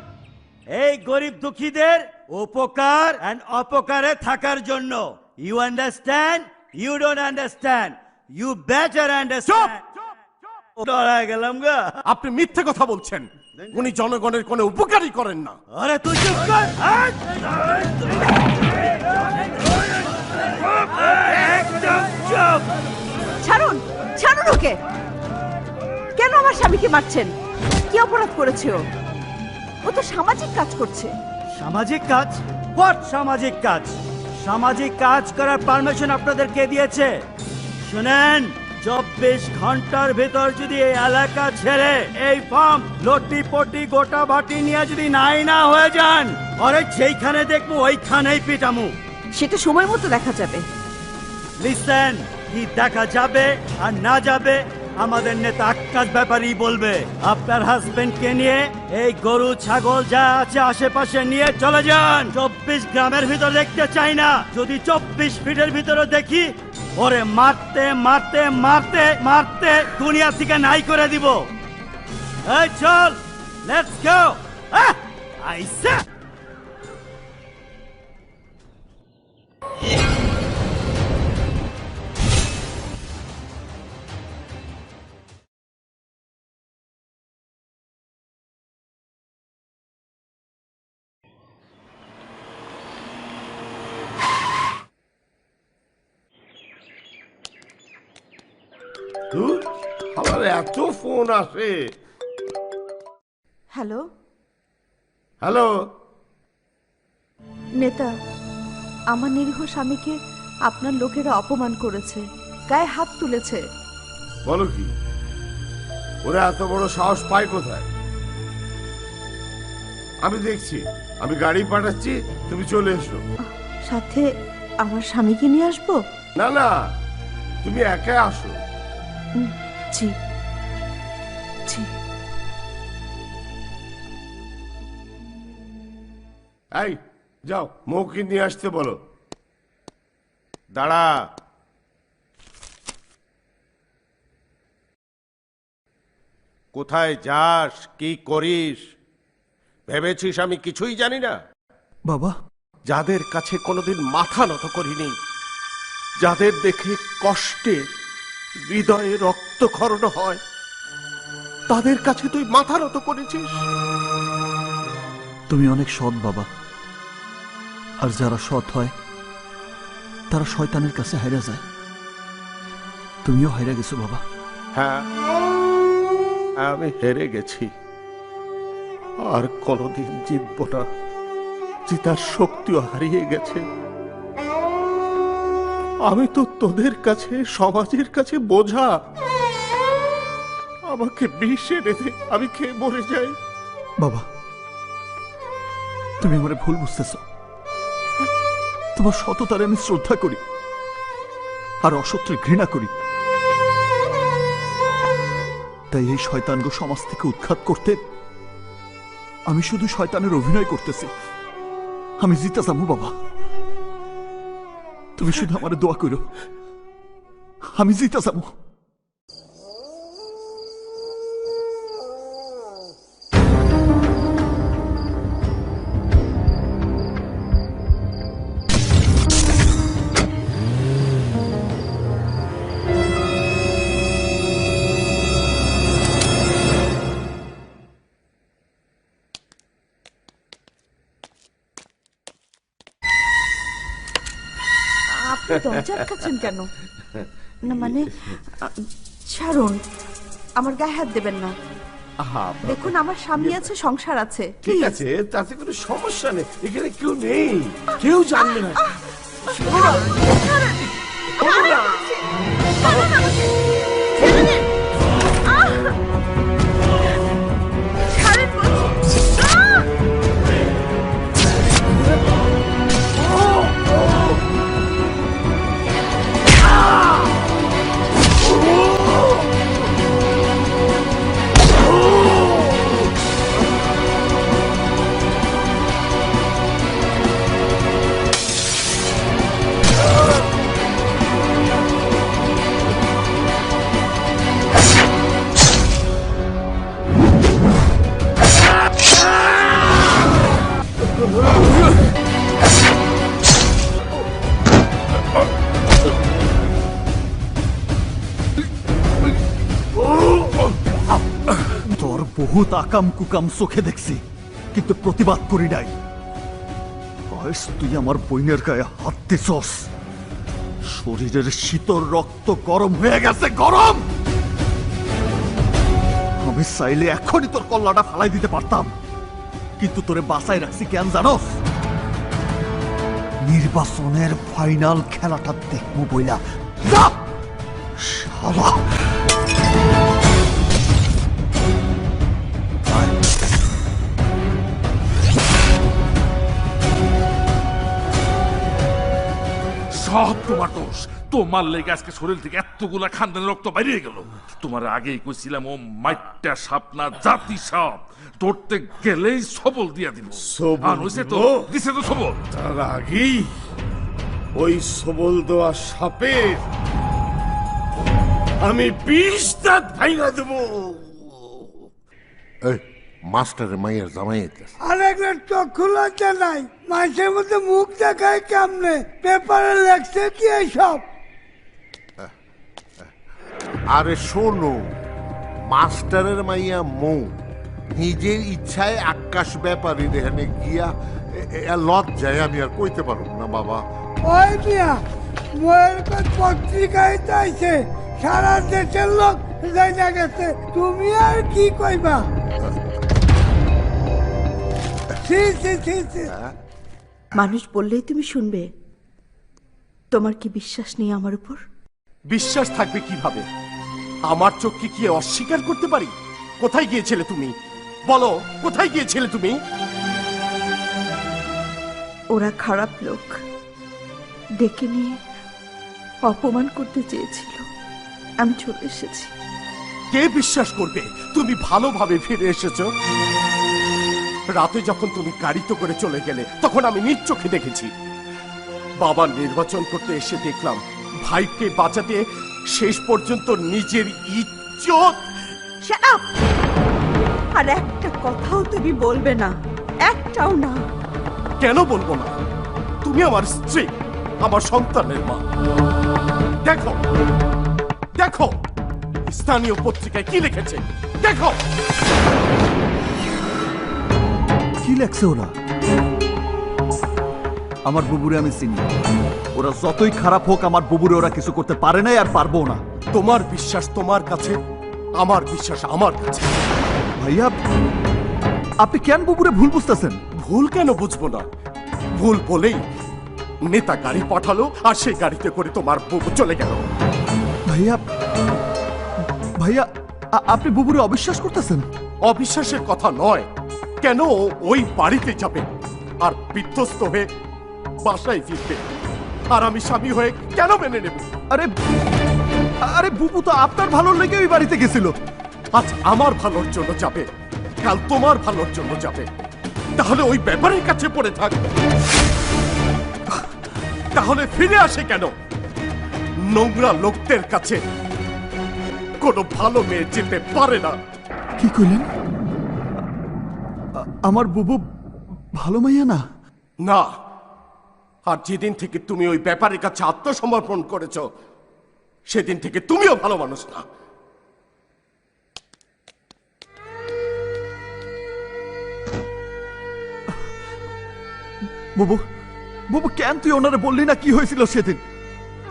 এই গরিব দুঃখীদের উপকার and অপকারে থাকার জন্য। You understand? You don't understand. You better understand. ডরায় গেলাম গা। আপনি মিথ্যে কথা বলছেন, উনি জনগণের কোনো উপকারই করেন না। আরে তুই চুপ কর। একদম চুপ। ছাড়ুন, ছাড়ুন ওকে। কেন আমার স্বামীকে মারছেন? কি অপরাধ করেছে ও? ও তো সামাজিক কাজ করছে। সামাজিক কাজ? হোয়াট সামাজিক কাজ? সামাজিক কাজ করার পারমিশন আপনাদের কে দিয়েছে? শুনেন, 24 ঘন্টার ভেতর যদি এই এলাকা ছেড়ে এই ফার্ম লটি পটি গোটা বাটি নিয়ে যদি নাই না হয়ে যান, আরে যেইখানে দেখবো ওইখানেই পিটামু। সেটা সময় মতো দেখা যাবে। লিসেন, কি দেখা যাবে আর না যাবে আমাদের নেতা আক্কাস ব্যাপারই বলবে। আপনার হাজবেন্ডকে নিয়ে এই গরু ছাগল যা আছে আশেপাশে নিয়ে চলে যান। 24 গ্রামের ভিতর দেখতে চাই না। যদি 24 ফিটের ভিতরে দেখি, ওরে মারতে মারতে মারতে মারতে দুনিয়া থেকে নাই করে দিব। এই চল, লেটস গো। আইসা আর এত ফোন আসে। হ্যালো হ্যালো, নেতা, আমার নিরীহ স্বামীকে আপনার লোকেরা অপমান করেছে, গায়ে হাত তুলেছে। বলো কি? ওরা এত বড় সাহস পায় কোথায়? আমি দেখছি, আমি গাড়ি পাঠাচ্ছি, তুমি চলে এসো। সাথে আমার স্বামীকে নিয়ে আসবো? না না, তুমি একা আসো। জি জি। এই যাও, মৌকে নিয়ে আসতে বলো। দাঁড়া। কোথায় যাস, কি করিস, ভেবেছিস আমি কিছুই জানি না? বাবা, যাদের কাছে কোনোদিন মাথা নত করিনি, যাদের দেখে কষ্টে হৃদয়ে রক্তক্ষরণ হয়, তাদের কাছে তুই মাথা নত করেছিস। তুমি অনেক সৎ বাবা, আর যারা সৎ হয় তারা শয়তানের কাছে হাইরা যায়। তুমিও হাইরা গেছো বাবা। হ্যাঁ, আমি হেরে গেছি, আর কোনোদিন জিতব না। জিতার শক্তিও হারিয়ে গেছে। আমি তো তোদের কাছে, সমাজের কাছে বোঝা। আমাকে বিষ এনে দে, আমি খেয়ে মরে যাই। বাবা, তুমি আমার ভুল বুঝতেছ। তোমার সততারে আমি শ্রদ্ধা করি, আর অসত্যের ঘৃণা করি। তাই এই শয়তানগো সমাজ থেকে উৎখাত করতে আমি শুধু শয়তানের অভিনয় করতেছি। আমি জিতে যাবো বাবা, তুমি শুধু আমার দোয়া করো, আমি জিতে যাবো। আপনি দরজা আটকাচ্ছেন কেন? না মানে, ছাড়ুন, আমার গায়ে হাত দেবেন না। দেখুন, আমার স্বামী আছে, সংসার আছে। ঠিক আছে, তাতে কোনো সমস্যা নেই, এখানে কেউ নেই, কেউ জানবে না। তোর বহুত আকাম কুকাম চোখে দেখছি, কিন্তু প্রতিবাদ করি নাই। তুই আমার বইনের গায়ে হাত দিছস, শরীরের শীতল রক্ত গরম হয়ে গেছে, গরম। আমি চাইলে এখনই তোর কল্লাটা ফালাই দিতে পারতাম, কিন্তু তোরে বাঁচাই রাখছি কেন জানোস? নির্বাচনের ফাইনাল খেলাটা দেখবো বইলা। শালা সব তোমার দোষ। তোমার লেগে আজকে শরীর থেকে এতগুলা খানদানি রক্ত বাইরে গেল। তোমার আগেই কইছিলাম ও মাইটটা সাপ না, জাতি সাপ, ধরতে গেলেই সবল দিয়া দিব। আর হইছে তো, দিছে তো সবল। তার আগেই ওই সবল দেওয়া সাপের আমি 20 দাঁত ভাঙা দেব। মাস্টারের মাইয়ের জামাই আইতেছে। আরেকটা চক্ষু লজ্জা নাই, মাসের মধ্যে মুখ দেখায় কেমনে? পেপারে লেখছে কি এইসব? আরে শোনো, মাস্টারের মাইয়া মৌ নিজের ইচ্ছায় আকাশ ব্যাপারী দেখানে গিয়া লজ্জায় আমি আর কইতে পারব না বাবা। ওই মিয়া, মোয়ের পত্রিকায় চাইছে সারা দেশের লোক জানা গেছে, তুমি আর কি কইবা? ছি, ছি, ছি, ছি। মানুষ বললেই তুমি শুনবে? তোমার কি বিশ্বাস নেই আমার উপর? বিশ্বাস থাকবে কিভাবে? আমার চোখকে কি অস্বীকার করতে পারি? কোথায় গিয়েছিলে তুমি? বলো, কোথায় গিয়েছিলে তুমি? ওরা খারাপ লোক, ডেকে নিয়ে অপমান করতে চেয়েছিল, আমি চলে এসেছি। কে বিশ্বাস করবে তুমি ভালোভাবে ফিরে এসেছো? রাতে যখন তুমি গাড়িতে করে চলে গেলে তখন আমি নিজ চোখে দেখেছি। বাবা নির্বাচন করতে এসে দেখলাম ভাইকে বাঁচাতে শেষ পর্যন্ত নিজের ইজ্জত। Shut up! আর একটা কথাও তুমি বলবে না, একটাও না। কেন বলবো না? তুমি আমার স্ত্রী, আমার সন্তানের মা। দেখো দেখো স্থানীয় পত্রিকায় কি লিখেছে, দেখো। কি লেখছে ওরা? আমার বুবুরে আমি চিনি, ওরা যতই খারাপ হোক আমার বুবুরে ওরা কিছু করতে পারে নাই আর পারবো না। তোমার বিশ্বাস তোমার কাছে, আমার বিশ্বাস আমার কাছে। ভাইয়া, আপনি কেন বুবুরে ভুল বুঝতেছেন? ভুল কেন বুঝবো না? ভুল বলেই নেতা গাড়ি পাঠালো আর সেই গাড়িতে করে তোমার বুবু চলে গেল। ভাইয়া ভাইয়া, আপনি বুবুরে অবিশ্বাস করতেছেন? অবিশ্বাসের কথা নয়, কেন ওই বাড়িতে যাবে আর বিধ্বস্ত হয়ে বাসায় ফিরবে, আর আমি স্বামী হয়ে কেন মেনে নেব? আরে আরে বুবু তো আপনার ভালোর লেগে ওই বাড়িতে গেছিল। আজ আমার ভালোর জন্য যাবে, কাল তোমার ভালোর জন্য যাবে, তাহলে ওই ব্যাপারের কাছে পড়ে থাকবে। তাহলে ফিরে আসে কেন? নোংরা লোকদের কাছে কোনো ভালো মেয়ে যেতে পারে না। কি কইলেন? আমার বুবু ভালো মাইয়া না? না, আর যেদিন থেকে তুমি ওই ব্যাপারের কাছে আত্মসমর্পণ করেছো সেদিন থেকে তুমিও ভালো মানুষ না। বুবু বুবু, কেন তুই ওনারে বললি না কি হয়েছিল সেদিন?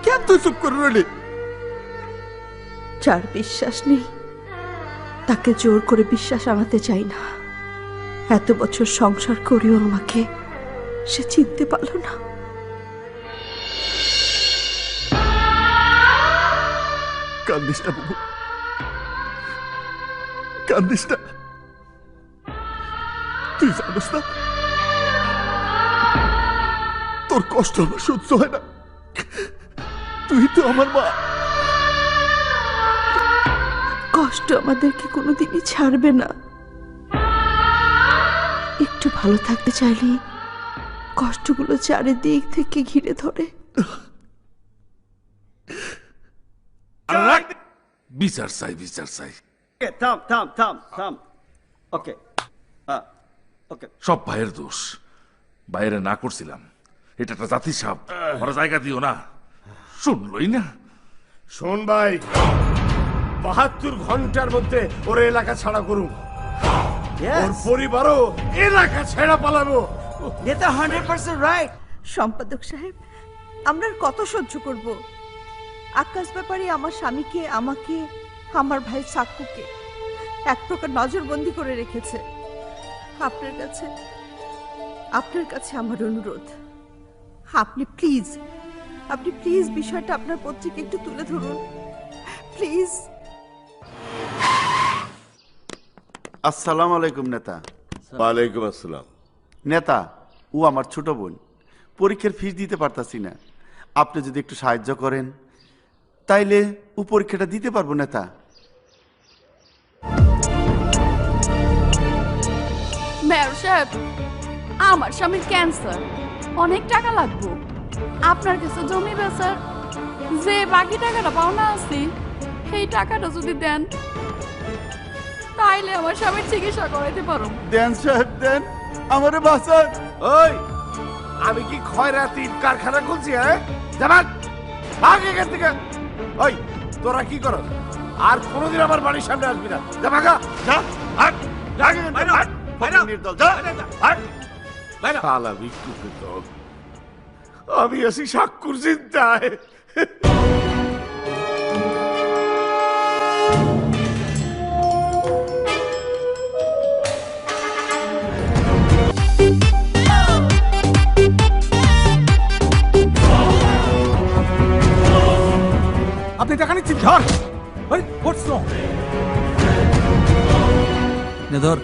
কেন তুই চুপ করে রইলি? যার বিশ্বাস নেই তাকে জোর করে বিশ্বাস আনাতে চাই না। এত বছর সংসার করেও আমাকে সে চিনতে পারল না। কান্দিস না বুবু, কান্দিস না। তুই জানিস না তোর কষ্ট আমার সহ্য হয় না। তুই তো আমার মা। কষ্ট আমাদেরকে কোনোদিনই ছাড়বে না। একটু ভালো থাকতে চাইলে কষ্টগুলো চারিদিক থেকে ঘিরে ধরে। বিচার চাই, বিচার চাই। থাম থাম থাম থাম। ওকে ওকে। সব ভাইয়ের দোষ, বাইরে না করছিলাম। এটা একটা জাতির সাপ, ওরা জায়গা দিও না। শুনলই না। শোন ভাই, ৭২ ঘন্টার মধ্যে ওর এলাকা ছাড়া করুন, ওর পরিবারও এলাকা ছেড়া পালাবো। নেতা 100% রাইট। সম্পাদক সাহেব, আমরা আর কত সহ্য করব? আকাশ ব্যাপারে আমার স্বামীকে, আমাকে, আমার ভাই সাক্কুকে এক প্রকার নজরবন্দি করে রেখেছে। আপনার কাছে আমার অনুরোধ, আপনি প্লিজ বিষয়টা আপনার পত্রিকা একটু তুলে ধরুন, প্লিজ। আসসালামু আলাইকুম নেতা। ওয়ালাইকুম আসসালাম। নেতা, ও আমার ছোট বোন, পরীক্ষার ফিস দিতে পারতাছি না, আপনি যদি একটু সাহায্য করেন তাইলে ও পরীক্ষাটা দিতে পারবো নেতা। মেয়র সাহেব, আমার স্বামীর ক্যান্সার, অনেক টাকা লাগবে। আপনার কাছে জমি বেচার যে বাকি টাকাটা পাওনা আছে, সেই টাকাটা যদি দেন তাইলে আমার স্বামীর চিকিৎসা করাইতে পারো। দেন সাহেব দেন, আমারে বাঁচান। ওই, আমি কি খয়রাতি কারখানা খুলছি? হ্যাঁ, যাবাক ভাগ এখান থেকে। ওই, তোরা কি করস? আর কোনোদিন আমার বাড়ির সামনে আসবি না। যা ভাগা, যা, ভাগ, ভাগ এখান থেকে, ভাগ, ভাগ, নির্দল, যা, ভাগ, ভাগ। শালা ভিক্ষুকের দল। আমি আছি সাক্কুর চিন্তায়। ধর নে ধর,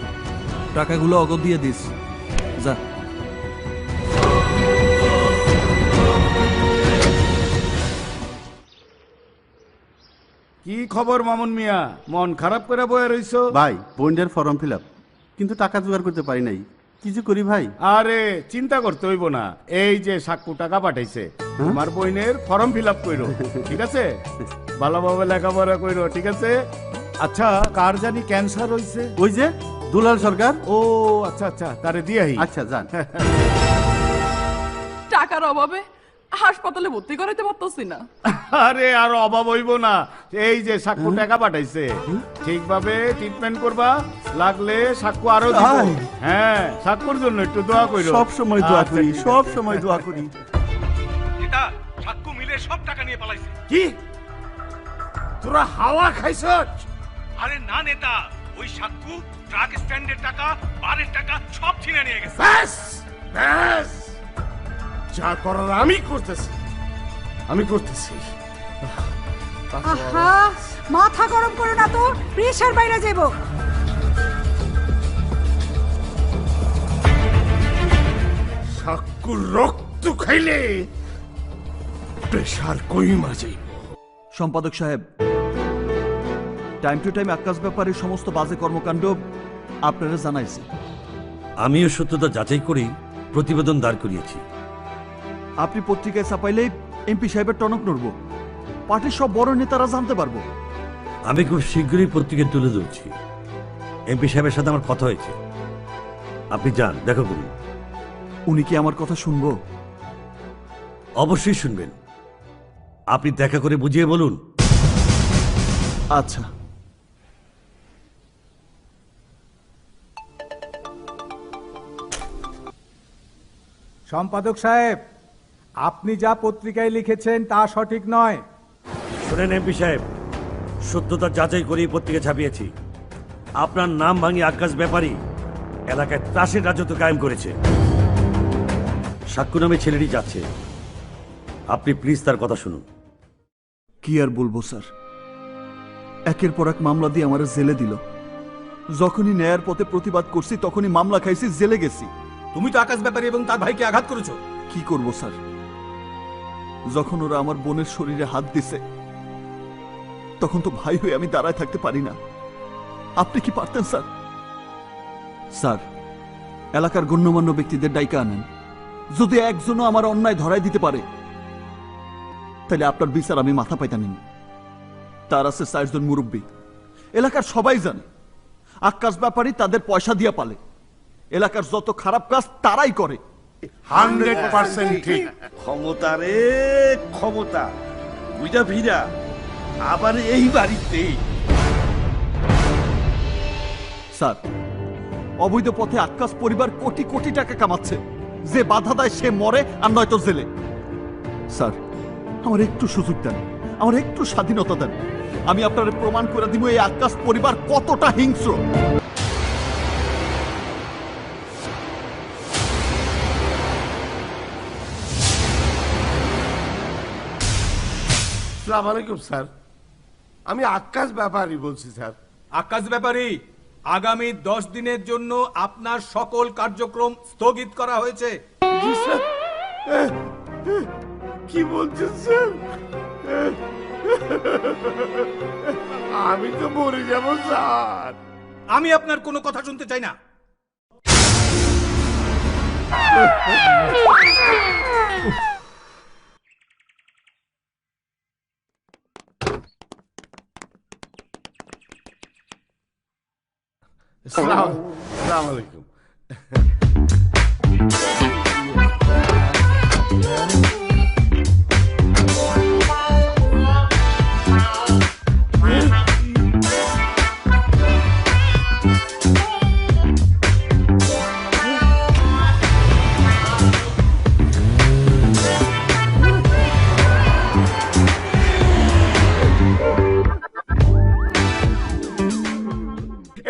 টাকাগুলো অগদ দিয়ে দিস, যা। কি খবর মামুন মিয়া, মন খারাপ করে বয়ে রইছো? ভাই বন্ডের ফর্ম ফিল আপ, কিন্তু টাকা জোগাড় করতে পারি নাই, কিছু করি ভাই। আরে চিন্তা করতে হইব না, এই যে সাক্কু টাকা পাঠাইছে, আমার বইনের ফর্ম ফিল আপ কইরো, ঠিক আছে? ভালোভাবে লেখাপড়া কইরো, ঠিক আছে? আচ্ছা, কার জানি ক্যান্সার হইছে? ওই যে দুলাল সরকার। ও আচ্ছা আচ্ছা, তারে দিয়ে আই। আচ্ছা যান। টাকার অভাবে হাসপাতালে ভর্তি করাইতে পারতেছি না। আরে আর অভাব হইব না, এই যে সাক্কু টাকা পাঠাইছে, ঠিকভাবে ট্রিটমেন্ট করবা, লাগলে সাক্কু আরো দিব। হ্যাঁ, সাক্কুর জন্য একটু দোয়া কইরো। সব সময় দোয়া করি, সব সময় দোয়া করি। এটা সাক্কু মিলে সব টাকা নিয়ে পালাইছে। কি তোরা হাওয়া খাইছস? আরে না নেতা, ওই সাক্কু ট্রাক স্ট্যান্ডের টাকা, বারের টাকা সব ছিনে নিয়ে গেছে। ব্যাস ব্যাস, যা করার আমি করতেছি, আমি করতেছি। আহা, মাথা গরম করো না তো, প্রেসার বাইরে যাব। সাক্কুর রক্ত খাইলে প্রেসার কইমা যাইব। সম্পাদক সাহেব, টাইম টু টাইম আকাশ ব্যাপারে সমস্ত বাজে কর্মকাণ্ড আপনারা জানাইছি। আমিও সত্যতা যাচাই করেই প্রতিবেদন দাঁড় করিয়েছি। আপনি পত্রিকায় ছাপাইলেই এমপি সাহেবের টনক নড়ব, পার্টির সব বড় নেতারা জানতে পারবো। আমি খুব শীঘ্রই পত্রিকায় তুলে ধরছি। এমপি সাহেবের সাথে আমার কথা হয়েছে, আপনি যান, দেখা করুন। উনি কি আমার কথা শুনবো? অবশ্যই শুনবেন, আপনি দেখা করে বুঝিয়ে বলুন। আচ্ছা। সম্পাদক সাহেব, আপনি যা পত্রিকায় লিখেছেন তা সঠিক নয়। শোনেন এমপি সাহেব, সত্যতা যাচাই করেই পত্রিকা ছাপিয়েছি। আপনার নাম ভাঙিয়ে আকাশ ব্যাপারী এলাকায় ত্রাসের রাজত্ব কায়েম করেছে। সাক্কু নামে ছেলেটি যাচ্ছে, আপনি প্লিজ তার কথা শুনুন। কি আর বলবো স্যার, একের পর এক মামলা দিয়ে আমার জেলে দিল। যখনই ন্যায়ের পথে প্রতিবাদ করছি তখনই মামলা খাইছি, জেলে গেছি। তুমি তো আকাশ ব্যাপারী এবং তার ভাইকে আঘাত করেছো। কি করব স্যার, যখন ওরা আমার বোনের শরীরে হাত দিছে তখন তো ভাই হয়ে আমি দাঁড়ায় থাকতে পারি না। আপনি কি পারতেন স্যার? স্যার, এলাকার গণ্যমান্য ব্যক্তিদের ডাইকা আনেন, যদি একজনও আমার অন্যায় ধরাই দিতে পারে তাহলে আপনার বিচার আমি মাথা পাইতে নিন। তার আছে 4 জন মুরব্বী, এলাকার সবাই জানে আকাশ ব্যাপারী তাদের পয়সা দিয়া পালে। এলাকার যত খারাপ কাজ তারাই করে। 100% ঠিক। ক্ষমতা রে ক্ষমতা, বুঝা ভিড়া আবার এই বাড়িতে। স্যার, অবৈধ পথে আকাশ পরিবার কোটি কোটি টাকা কামাচ্ছে, যে বাধা দেয় সে মরে আর নয়তো জেলে। স্যার, আমার একটু সুযোগ দেন, আমার একটু স্বাধীনতা দেন, আমি আপনার প্রমাণ করে দিব এই আকাশ পরিবার কতটা হিংস্র। আসসালামু আলাইকুম স্যার, আমি আকাশ ব্যাপারী বলছি স্যার। আকাশ ব্যাপারী, আগামী 10 দিনের জন্য আপনার সকল কার্যক্রম স্থগিত করা হয়েছে। জি স্যার। কি বলছেন স্যার? আমি তো মরে যাব স্যার। আমি আপনার কোনো কথা শুনতে চাই না। আসসালামু আলাইকুম।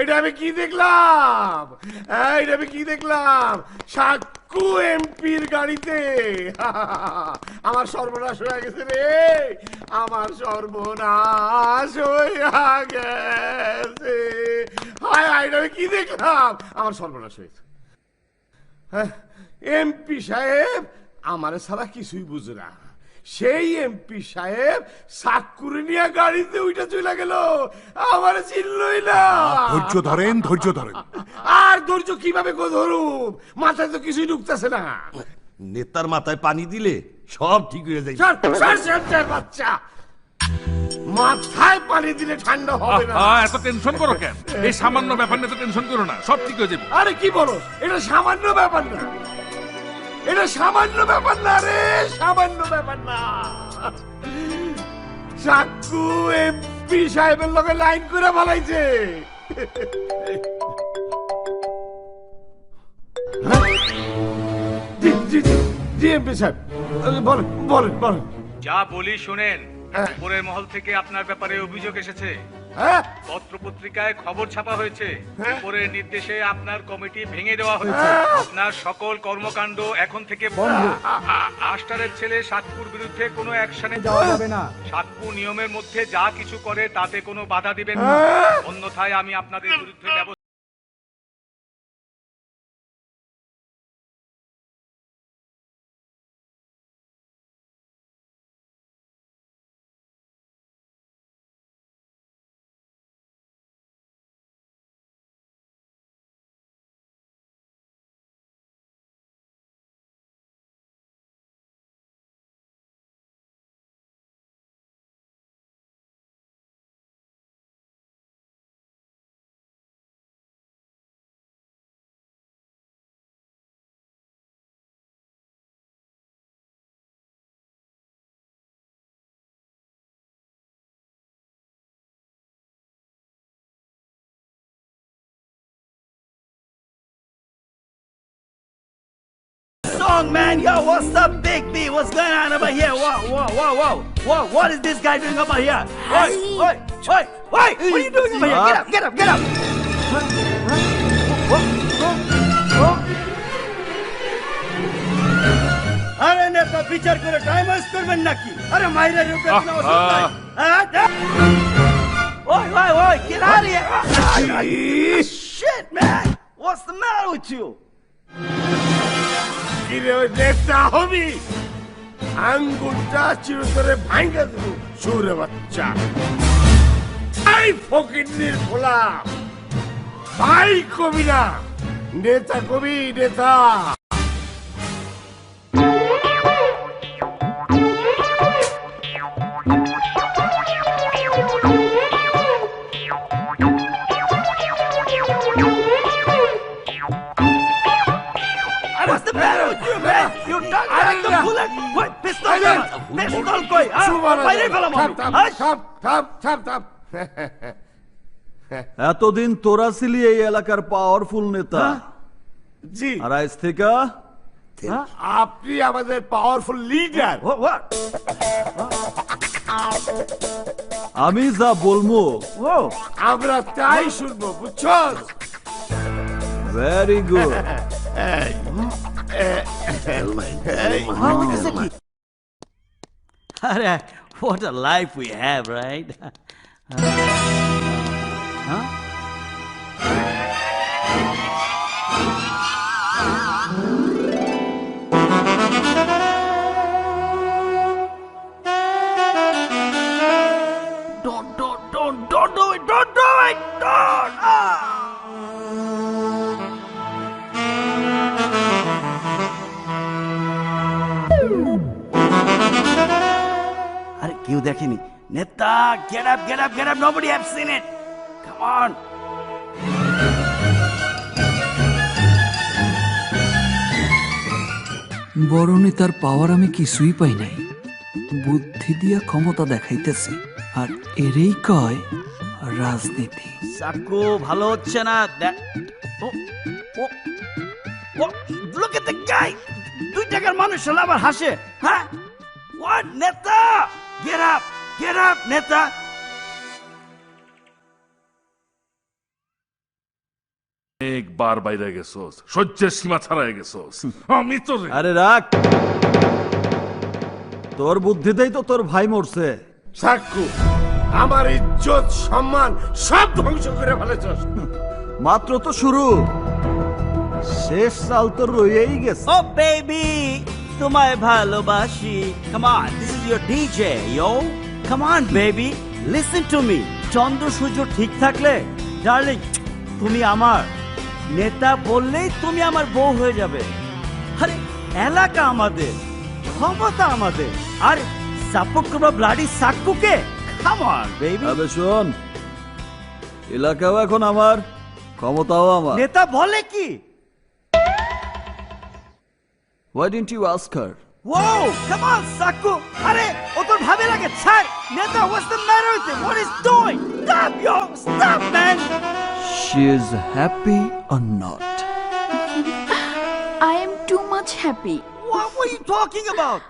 এটা আমি কি দেখলাম, এইটা আমি কি দেখলাম? সাক্কু এমপির গাড়িতে। আমার সর্বনাশ হয়ে গেছে রে, আমার সর্বনাশ হয়ে গেছে। হায় হায়, আমি কি দেখলাম? আমার সর্বনাশ হয়েছে। এমপি সাহেব আমারে ছাড়া কিছুই বুঝে না। সেই এমপি সাহেব সাক্কুরে নিয়ে গাড়িতে উইটা চলে গেল, আমারে চিনলই না। ধৈর্য ধরেন, ধৈর্য ধরেন। আর ধৈর্য কিভাবে ধরুম, মাথায় তো কিছুই ঢুকতেছে না। নেতার মাথায় পানি দিলে সব ঠিক হয়ে যায়। বাচ্চা, মাথায় পানি দিলে ঠান্ডা হবে না। এত টেনশন করো কেন? এই সামান্য ব্যাপার নিয়ে তো টেনশন করো না, সব ঠিক হয়ে যাবে। আরে কি বলো, এটা সামান্য ব্যাপার না, এটা সামান্য ব্যাপার না রে, সামান্য ব্যাপার না। সাক্কু এমপি সাহেবের লগে লাইন করে ভালাইছে। জি জি জি জি এমপি সাহেব, বলেন বলেন বলেন। যা বলি শুনেন, উপরের মহল থেকে আপনার ব্যাপারে অভিযোগ এসেছে। পত্রপত্রিকায় খবর ছাপা হয়েছে, উপরের নির্দেশে আপনার কমিটি ভেঙে দেওয়া হয়েছে। আপনার সকল কর্মকাণ্ড এখন থেকে বন্ধ। মাস্টারের ছেলে সাতপুর বিরুদ্ধে কোনো অ্যাকশনে যাওয়া যাবে না। সাতপুর নিয়মের মধ্যে যা কিছু করে তাতে কোনো বাধা দিবেন না, অন্যথায় আমি আপনাদের বিরুদ্ধে ব্যবস্থা। Song man, yo, what's up, Big B? What's going on over here? Whoa, whoa, whoa, whoa, whoa! What is this guy doing over here? Oi, oi, oi, oi! What are you doing over here? Get up, get up, get up! আরে নেতা বিচার করে time waste করবেন নাকি? আরে মাইরা রূপে না ওষুধ নাই। Oi, oi, oi! Get out of here! Shit, man! What's the matter with you? নেতা হবি, আঙ্গুলটা চিরতরে ভাঙ্গা দেব সুরে বাচ্চা। ভাই ফকিন্নির ফোলা, ভাই কবি না, নেতা কবি, নেতা। What's the matter with you, man? You done like the bullet. What? Pistol gun? Pistol koi? বাইরে ফেলাম আমি। থাম থাম থাম থাম। এতদিন তোরা ছিলি এই এলাকার পাওয়ারফুল নেতা। জি। আর আজ থেকে আপনি আমাদের পাওয়ারফুল লিডার। আমি যা বলবো আমরা তাই শুনবো, বুঝছো? Very good. What a life we have, right? Huh? Don't do it! Don't do it! Don't! আরে কেউ দেখেনি। নেতা, get up, get up, get up! Nobody have seen it. Come on. বড় নেতার পাওয়ার আমি কিছুই পাই নাই, বুদ্ধি দিয়া ক্ষমতা দেখাইতেছি, আর এরই কয় রাজনীতি। সাকু ভালো হচ্ছে না। Look at the guy. 2 টাকার মানুষ হলো আবার হাসে। হ্যাঁ? What? নেতা! Get up, নেতা! অনেকবার বাইরে গেছোস, সহ্যের সীমা ছাড়াই গেছোস। আমি তো আরে রাখ, তোর বুদ্ধিতেই তো তোর ভাই মরছে। সাক্কু, আমার ইজ্জত সম্মান সব ধ্বংস করে ফেলেছস। মাত্র তো শুরু, শেষ সাল তো রয়েই গেছে। ও বেবি, তোমায় ভালোবাসি। Come on, this is your DJ, yo. Come on, baby, listen to me. চন্দ্র সূর্য ঠিক থাকলে, ডার্লিং, তুমি আমার নেতা বললেই তুমি আমার বউ হয়ে যাবে। আরে এলাকা আমাদের, ক্ষমতা আমাদের, আর সাপোর্ট করবো ব্লাডি সাক্কুকে। Come on, baby. আবে শোন, এলাকাও এখন আমার, ক্ষমতাও আমার। নেতা বলে কি? Why didn't you ask her? Whoa, come on, Sakku. আরে ও তোর ভাবে লাগে, ছাড়। নেতা, what's the matter with him? What is doing? Stop, yo, stop, man. She is happy or not? I am too much happy. What are you talking about?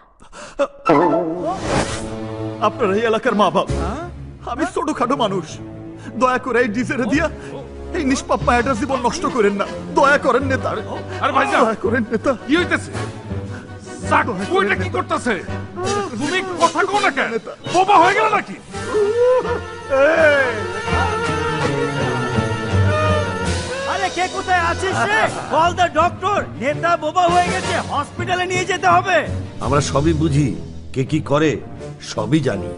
আপনার এই এলাকার মা বাপ, আমি ছোটখাটো মানুষ, দয়া করে এই ডিজেরে দিয়া এই নিষ্পাপ মায়াটার জীবন নষ্ট করেন না। দয়া করেন নেতা। আরে ভাইজান, দয়া করেন নেতা। কি হইতেছে? সাক্কু এটা কি করতেছে? তুমি কথা কও না কেন? বোবা হয়ে গেল নাকি? আরে কে কোথায় আছিস রে? Call the doctor. নেতা বোবা হয়ে গেছে, হসপিটালে নিয়ে যেতে হবে। আমরা সবই বুঝি, কে কি করে সবই জানি।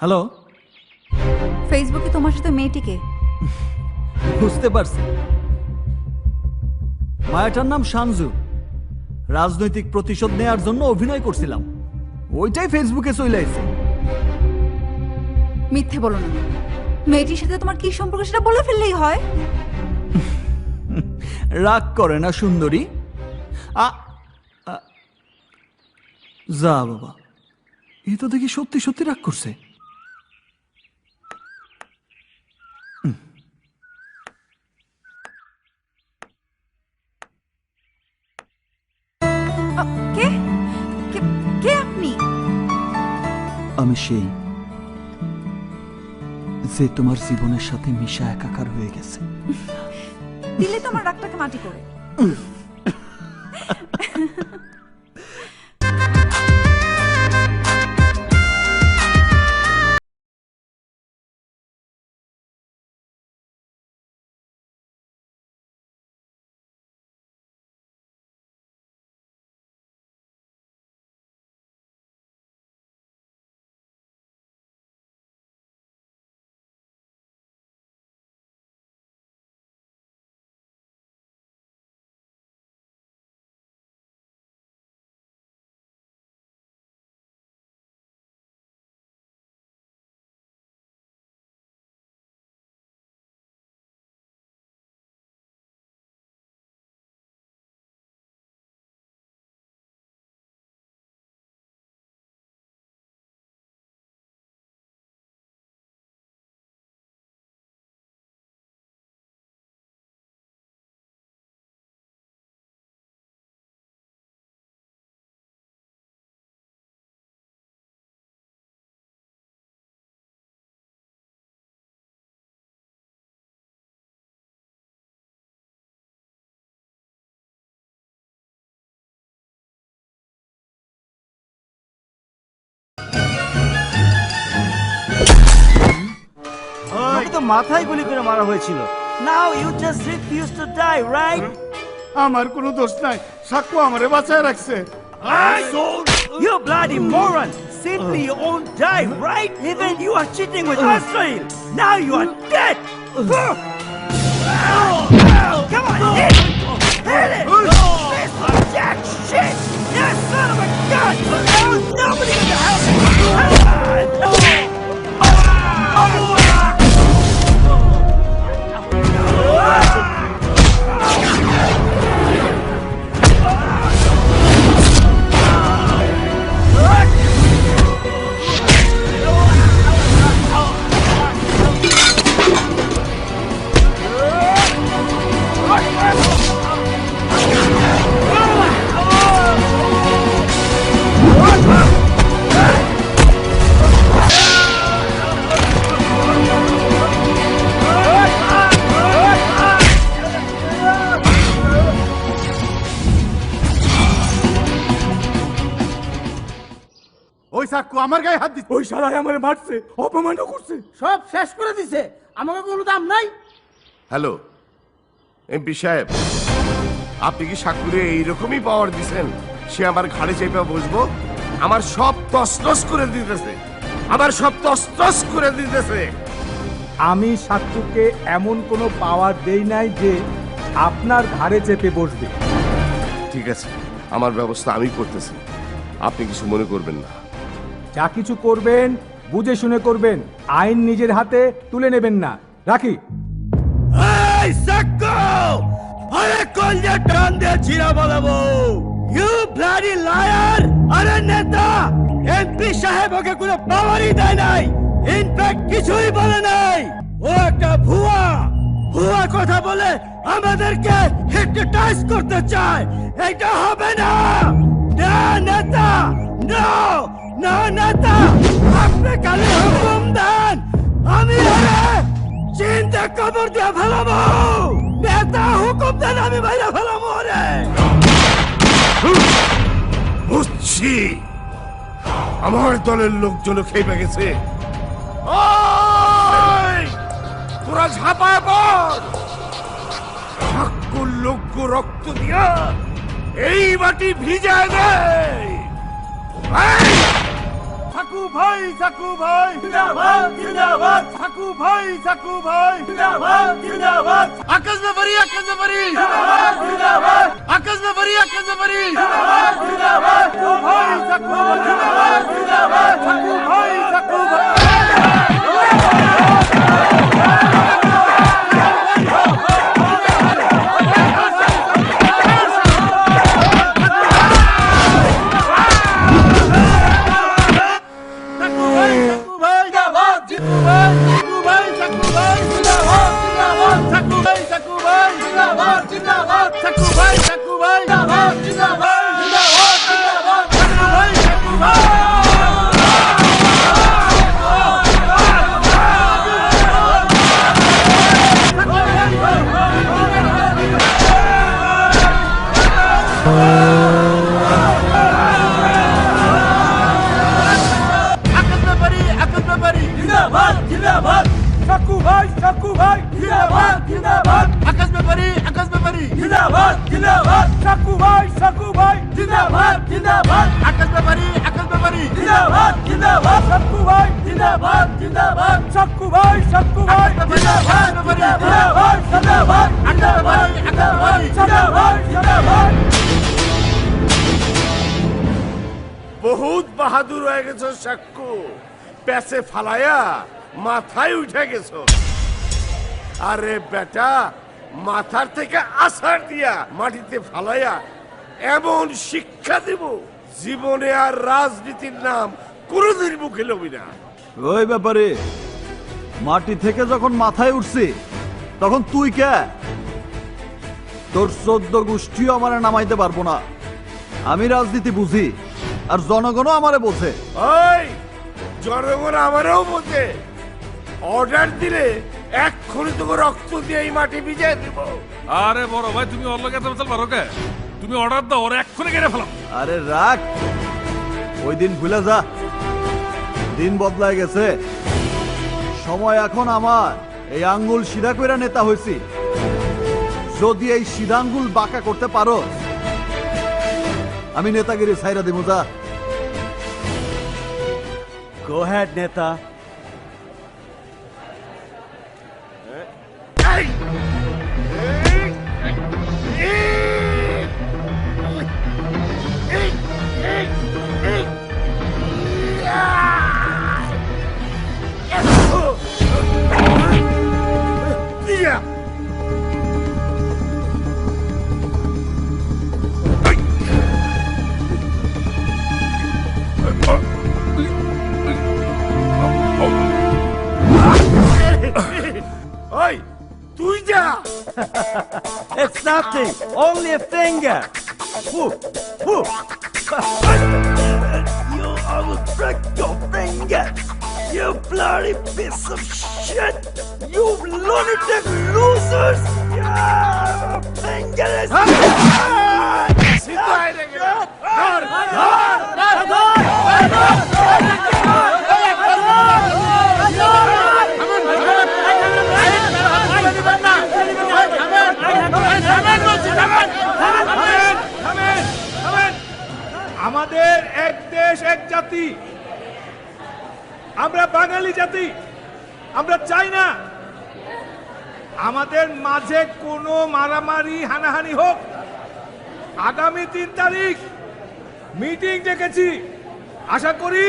হ্যালো, ফেসবুকে তোমার সাথে মেয়েটিকে বুঝতে পারছি, মায়াটার নাম শানজু। রাজনৈতিক প্রতিশোধ নেয়ার জন্য অভিনয় করছিলাম, ওইটাই ফেসবুকে চলে আসছে। মিথ্যে বলো না, মেয়েটির সাথে তোমার কি সম্পর্ক সেটা বলে ফেললেই হয়। রাগ করে না সুন্দরী? যা বাবা, এ তো দেখি সত্যি সত্যি রাগ করছে। কে কে আপনি? আমি সেই যে তোমার জীবনের সাথে মিশা একাকার হয়ে গেছে। দিলে তোমার রাগটাকে মাটি করে। তোকে তো মাথায় গুলি করে মারা হয়েছিল। Now you just refuse to die, right? আমার কোনো দোষ নাই, সাক্কু আমারে বাঁচায় রাখছে। You bloody moron! Simply you won't die, right? Even you are cheating with Israel. Now you are dead. Come on, hit it! This jack shit! You son of a gun! Now nobody gonna help me! Sakku আমার গায়ে হাত দিচ্ছে। ওই শালায় আমারে মারছে, অপমানও করছে, সব শেষ করে দিছে। আমাকে কোনো দাম নাই। হ্যালো এমপি সাহেব, আপনি কি সাক্ষুরে এইরকমই পাওয়ার দিছেন সে আমার ঘাড়ে চেপে বসবো? আমার সব তছনছ করে দিতেছে, আমার সব তছনছ করে দিতেছে। আমি সাক্ষুকে এমন কোনো পাওয়ার দেই নাই যে আপনার ঘাড়ে চেপে বসবে। ঠিক আছে, আমার ব্যবস্থা আমি করতেছি, আপনি কিছু মনে করবেন না। যা কিছু করবেন বুঝে শুনে করবেন, আইন নিজের হাতে তুলে নেবেন না। রাখি। এই সাক্কু, আরে কলজা টান দিয়ে ছিড়া বলাবো। You bloody liar! আরে নেতা, এমপি সাহেব ওকে কোনো পাওয়ারই দেয় নাই, ইনফ্যাক্ট কিছুই বলে নাই। ও একটা ভুয়া ভুয়া কথা বলে আমাদেরকে হিপনোটাইজ করতে চায়। এটা হবে না। না নেতা, নো না নেতা, আপনি খালি হুকুম দেন, আমি চিন্তা কবর দিয়ে ফেলাবো। নেতা হুকুম দেন, আমি বাইরে ফেলাবো। রে বুঝছি, আমার দলের লোকজন খেপে গেছে। তোরা ঝাঁপায় পড়, সাক্কুর লোক রক্ত দিয়া এই মাটি ভিজায় দেয়। সাকু ভাই, সাকু ভাই জিন্দাবাদ, জিন্দাবাদ। সাকু ভাই, সাকু ভাই জিন্দাবাদ, জিন্দাবাদ। আকাশ ব্যাপারী, আকাশ ব্যাপারী জিন্দাবাদ, জিন্দাবাদ। আকাশ ব্যাপারী, আকাশ ব্যাপারী জিন্দাবাদ, জিন্দাবাদ। সাকু ভাই, সাকু ভাই জিন্দাবাদ, জিন্দাবাদ। সাকু ভাই, সাকু ভাই বহুত বাহাদুর হয়ে গেছ সাক্কু, প্যাসে ফালায়া মাথায় উঠে গেছ। আরে বেটা, মাথার থেকে আছাড় দিয়া মাটিতে ফালাইয়া এমন শিক্ষা দেব, জীবনে আর রাজনীতির নাম কোনোদিন মুখে লবি না। ওই ব্যাপারে মাটি থেকে যখন মাথায় উঠছি তখন তুই কে? তোর 14 গোষ্ঠীও আমারে নামাইতে পারবো না। আমি রাজনীতি বুঝি, আর জনগণও আমারে বোঝে। ওই জনগণ আমারও বোঝে। অর্ডার দিলে এক্ষুনি তোকে রক্ত দিয়ে এই মাটি ভিজিয়ে দিব। আরে বড় ভাই, তুমি ওর লগে চল পারো কে? তুমি অর্ডার দাও, ওর এক্ষুনি কেটে ফেলাম। আরে রাখ, ওই দিন ভুলে যা। দিন বদলায় গেছে, সময় এখন আমার। এই আঙ্গুল সিধা কইরা নেতা হইছি। যদি এই সিধা আঙ্গুল বাঁকা করতে পারো, আমি নেতাগিরি ছাইরা দিব। যা। গো হেড নেতা। ওই তুই যা। It's nothing, only a finger. Woo, woo. You, I will break your finger. You bloody piece of shit. You lunatic losers. Your finger is... সিদ্ধ হয়ে গেল। এক জাতি, আমরা বাঙালি জাতি। আমরা চাই না আমাদের মাঝে কোনো মারামারি হানাহানি হোক। আগামী 3 তারিখ মিটিং ডেকেছি, আশা করি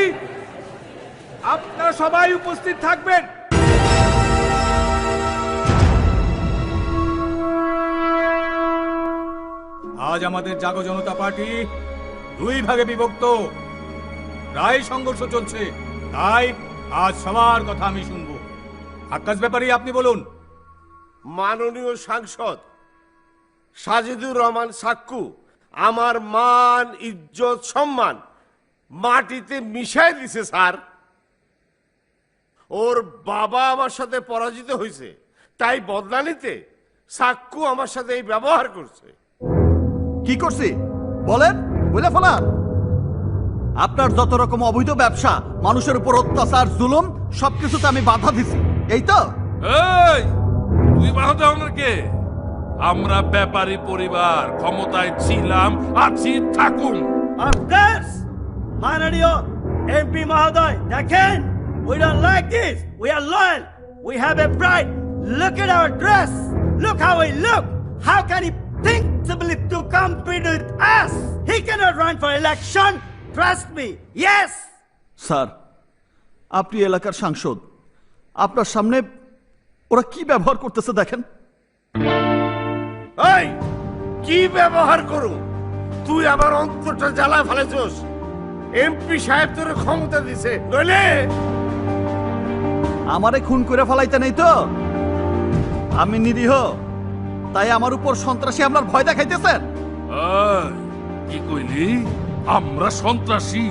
আপনারা সবাই উপস্থিত থাকবেন। আজ আমাদের জাগো জনতা পার্টি 2 ভাগে বিভক্ত, প্রায় সংঘর্ষ চলছে। তাই আজ সবার কথা আমি শুনবো। আকাশ ব্যাপারে আপনি বলুন। মাননীয় সাংসদ সাজিদুর রহমান সাক্কু আমার মান, ইজ্জত, সম্মান মাটিতে মিশাই দিছে স্যার। ওর বাবা আমার সাথে পরাজিত হয়েছে, তাই বদলা নিতে সাক্কু আমার সাথে এই ব্যবহার করছে। কি করছি বলেন, বলে ফেলান। আপনার যত রকম অবৈধ ব্যবসা, মানুষের উপর অত্যাচার, জুলুম, সবকিছুতে আমি বাধা দিছি, এই তো? এই তুই বাধা দাও না কে? আমরা ব্যাপারী পরিবার, ক্ষমতায় ছিলাম, আছি, থাকুম। মাননীয় এমপি মহোদয়, দেখেন, we don't like this. We are loyal. We have a pride. Look at our dress. Look how we look. How can he think to compete with us? He cannot run for election. Trust me. Yes. Sir, আপনি এলাকার সাংসদ, আপনার সামনে ওরা কি ব্যবহার করতেছে দেখেন। এই কি ব্যবহার করু? তুই আমার অন্তরটা জ্বালা ফেলেছস। এমপি সাহেব তোর ক্ষমতা দিছে, নইলে আমারে খুন করে ফেলাইতে নেই তো? আমি নিরীহ, তাই আমার উপর সন্ত্রাসী আপনার ভয় দেখাইতেছেন? কি কইলি? আমরা সন্ত্রাসী?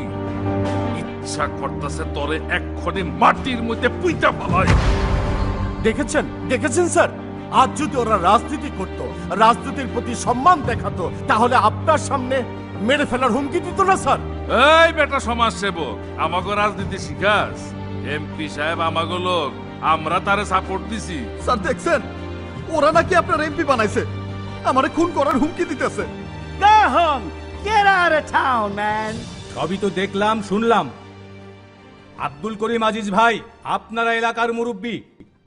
ইচ্ছা করতেছে তোরে এক্ষণে মাটির মধ্যে পুইতা ফেলাই। দেখেছেন স্যার, আজ যদি ওরা রাজনীতি করত, রাজনীতির প্রতি সম্মান দেখাতো, তাহলে আপনার সামনে মেরে ফেলার হুমকি দিত না স্যার। এই বেটা সমাজ সেবক, আমাকে রাজনীতি শিখাস? এমপি সাহেব আমাকে লোক, আমরা তারে সাপোর্ট দিছি। স্যার দেখছেন, ওরা নাকি আপনার এমপি বানাইছে, আমারে খুন করার হুমকি দিতেছে। Go home. Get out of town, man. সবই তো দেখলাম, শুনলাম। আব্দুল করিম আজিজ ভাই, আপনারা এলাকার মুরব্বী,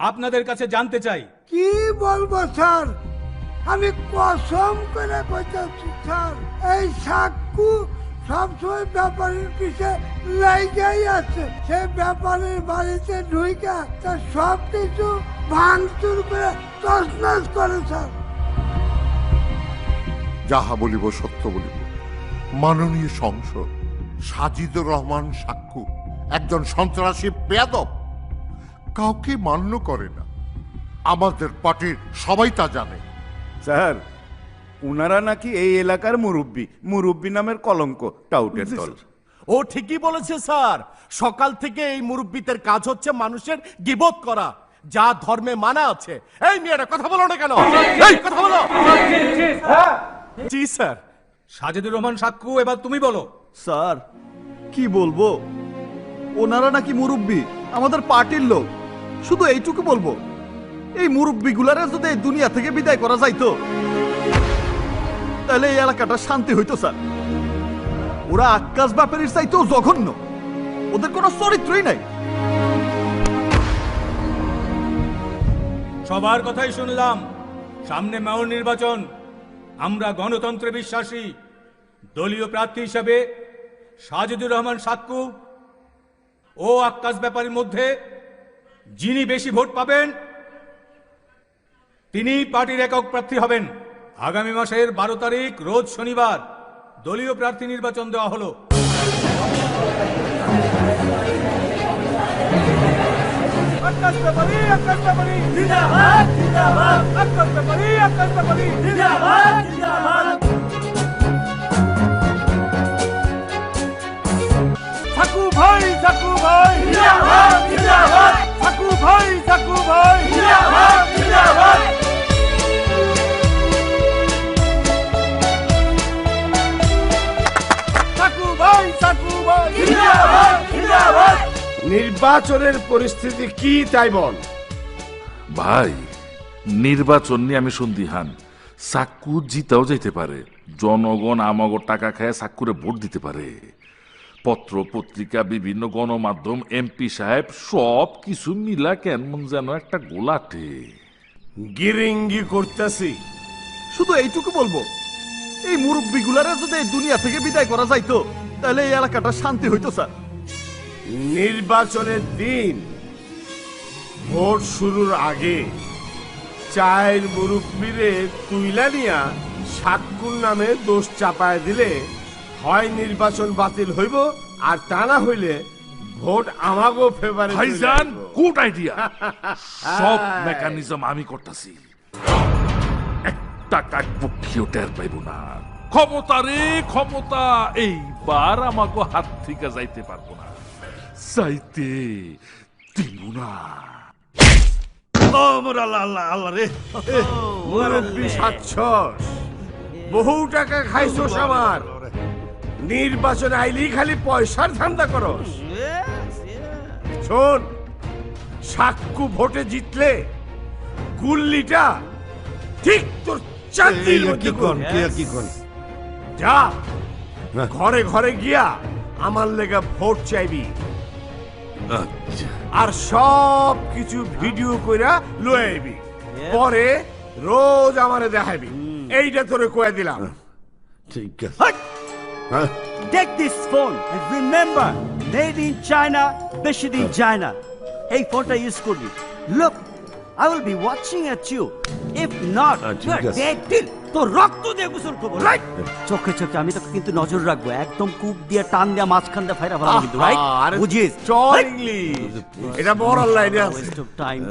আপনাদের কাছে জানতে চাই। কি বলবো স্যার, আমি কসম করে কইতাছি স্যার, এই সাক্কু সবসময় ব্যাপারীর পিছে লাইগাই আছে। সে ব্যাপারীর বাড়িতে ঢুইকা তার সব কিছু ভাঙচুর করে তছনছ করে স্যার। যাহা বলিব সত্য বলিব। মাননীয় সংসদ সাজিদুর রহমান সাক্কু একজন সন্ত্রাসী বেয়াদব, কাউকে মান্য করে না। আমাদের পার্টির সবাই তা জানে। স্যার, উনারা নাকি এই এলাকার মুরব্বী নামের কলঙ্ক, টাউটের দল। ও ঠিকই বলেছে স্যার, সকাল থেকে এই মুরব্বীদের কাজ হচ্ছে মানুষের গিবত করা, যা ধর্মে মানা আছে। এই মেয়েরা কথা বলো না কেন? এই কথা বলো। জি স্যার। সাজিদুর রহমান সাক্কু, এবার তুমি বলো। স্যার কি বলবো, ওনারা নাকি মুরব্বী, আমাদের পার্টির লোক। শুধু এইটুকু বলবো, এই মুরব্বীগুলারে যদি এই দুনিয়া থেকে বিদায় করা যাইতো, তাহলে এই এলাকাটা শান্তি হইতো স্যার। ওরা আকাশ ব্যাপারীর চাইতেও জঘন্য, ওদের কোনো চরিত্রই নাই। সবার কথাই শুনলাম। সামনে মেয়র নির্বাচন, আমরা গণতন্ত্রে বিশ্বাসী। দলীয় প্রার্থী হিসেবে সাজিদুর রহমান সাক্কু ও আক্কাস ব্যাপারীর মধ্যে যিনি বেশি ভোট পাবেন তিনি পার্টির একক প্রার্থী হবেন। আগামী মাসের 12 তারিখ রোজ শনিবার দলীয় প্রার্থী নির্বাচন দেওয়া হলো। আক্কাস ব্যাপারী, আক্কাস ব্যাপারী জিন্দাবাদ, জিন্দাবাদ। আক্কাস ব্যাপারী, আক্কাস ব্যাপারী জিন্দাবাদ, জিন্দাবাদ। সাক্কু ভাই, সাক্কু ভাই জিন্দাবাদ, জিন্দাবাদ। সাক্কু ভাই, সাক্কু ভাই জিন্দাবাদ, জিন্দাবাদ। সাক্কু ভাই, সাক্কু ভাই জিন্দাবাদ, জিন্দাবাদ। নির্বাচনের পরিস্থিতি কি তাই বল ভাই। নির্বাচন নিয়ে আমি সন্দিহান। সাক্কু জিতাও যাইতে পারে, জনগণ আমাগো টাকা খায় সাক্কুরে ভোট দিতে পারে। পত্র পত্রিকা, বিভিন্ন গণমাধ্যম, এমপি সাহেব সব কিছু মিলা কেমন যেন একটা গোলাটে। গিরিঙ্গি করতেছি। শুধু এইটুকু বলবো, এই মুরব্বীগুলারা যদি এই দুনিয়া থেকে বিদায় করা যাইতো তাহলে এই এলাকাটা শান্তি হইতো স্যার। নির্বাচনের দিন ভোট শুরুর আগে চায়ের মুরব্বীরে তুইলা নিয়া সাক্কুর নামে দোষ চাপায় দিলে হয় নির্বাচন বাতিল হইব, আর তা না হইলে ভোট আমাগো ফেভারে। ভাইজান, গুড আইডিয়া। সব মেকানিজম আমি করতেছি, একটা কাকপক্ষীও টের পাইব না। ক্ষমতা রে ক্ষমতা, এইবার আমাকে হাত থেকে যাইতে পারবো না, যাইতে দিব না। মুরব্বী সাচ্ছস, বহু টাকা খাইছস আমার। নির্বাচন আইলেই খালি পয়সার ধান্দা করস। শোন, সাক্কু ভোটে জিতলে গুল্লিটা ঠিক তোর চাকরির মধ্যে যা, ঘরে ঘরে গিয়া আমার লেগা ভোট চাইবি, আর সব কিছু ভিডিও কইরা লয়ে আইবি, পরে রোজ আমারে দেখাইবি। এইটা তোরে কয়ে দিলাম। ঠিক আছে। Take this phone and remember, made in China, made in China. Hey, phoneটা ইউজ করবি। Look, I will be watching at you. If not, you are dead till. তো রক্ত দিয়ে গোসল করব, রাইট? চোখে চোখে আমি তোকে কিন্তু নজর রাখবো, একদম কূপ দিয়ে টান দিয়ে মাঝখান দিয়ে ফাইরা ফেলাবো কিন্তু, রাইট? বুঝিস? চল ইংলিশ, এটা বড় লাইনে আছে। Waste of time.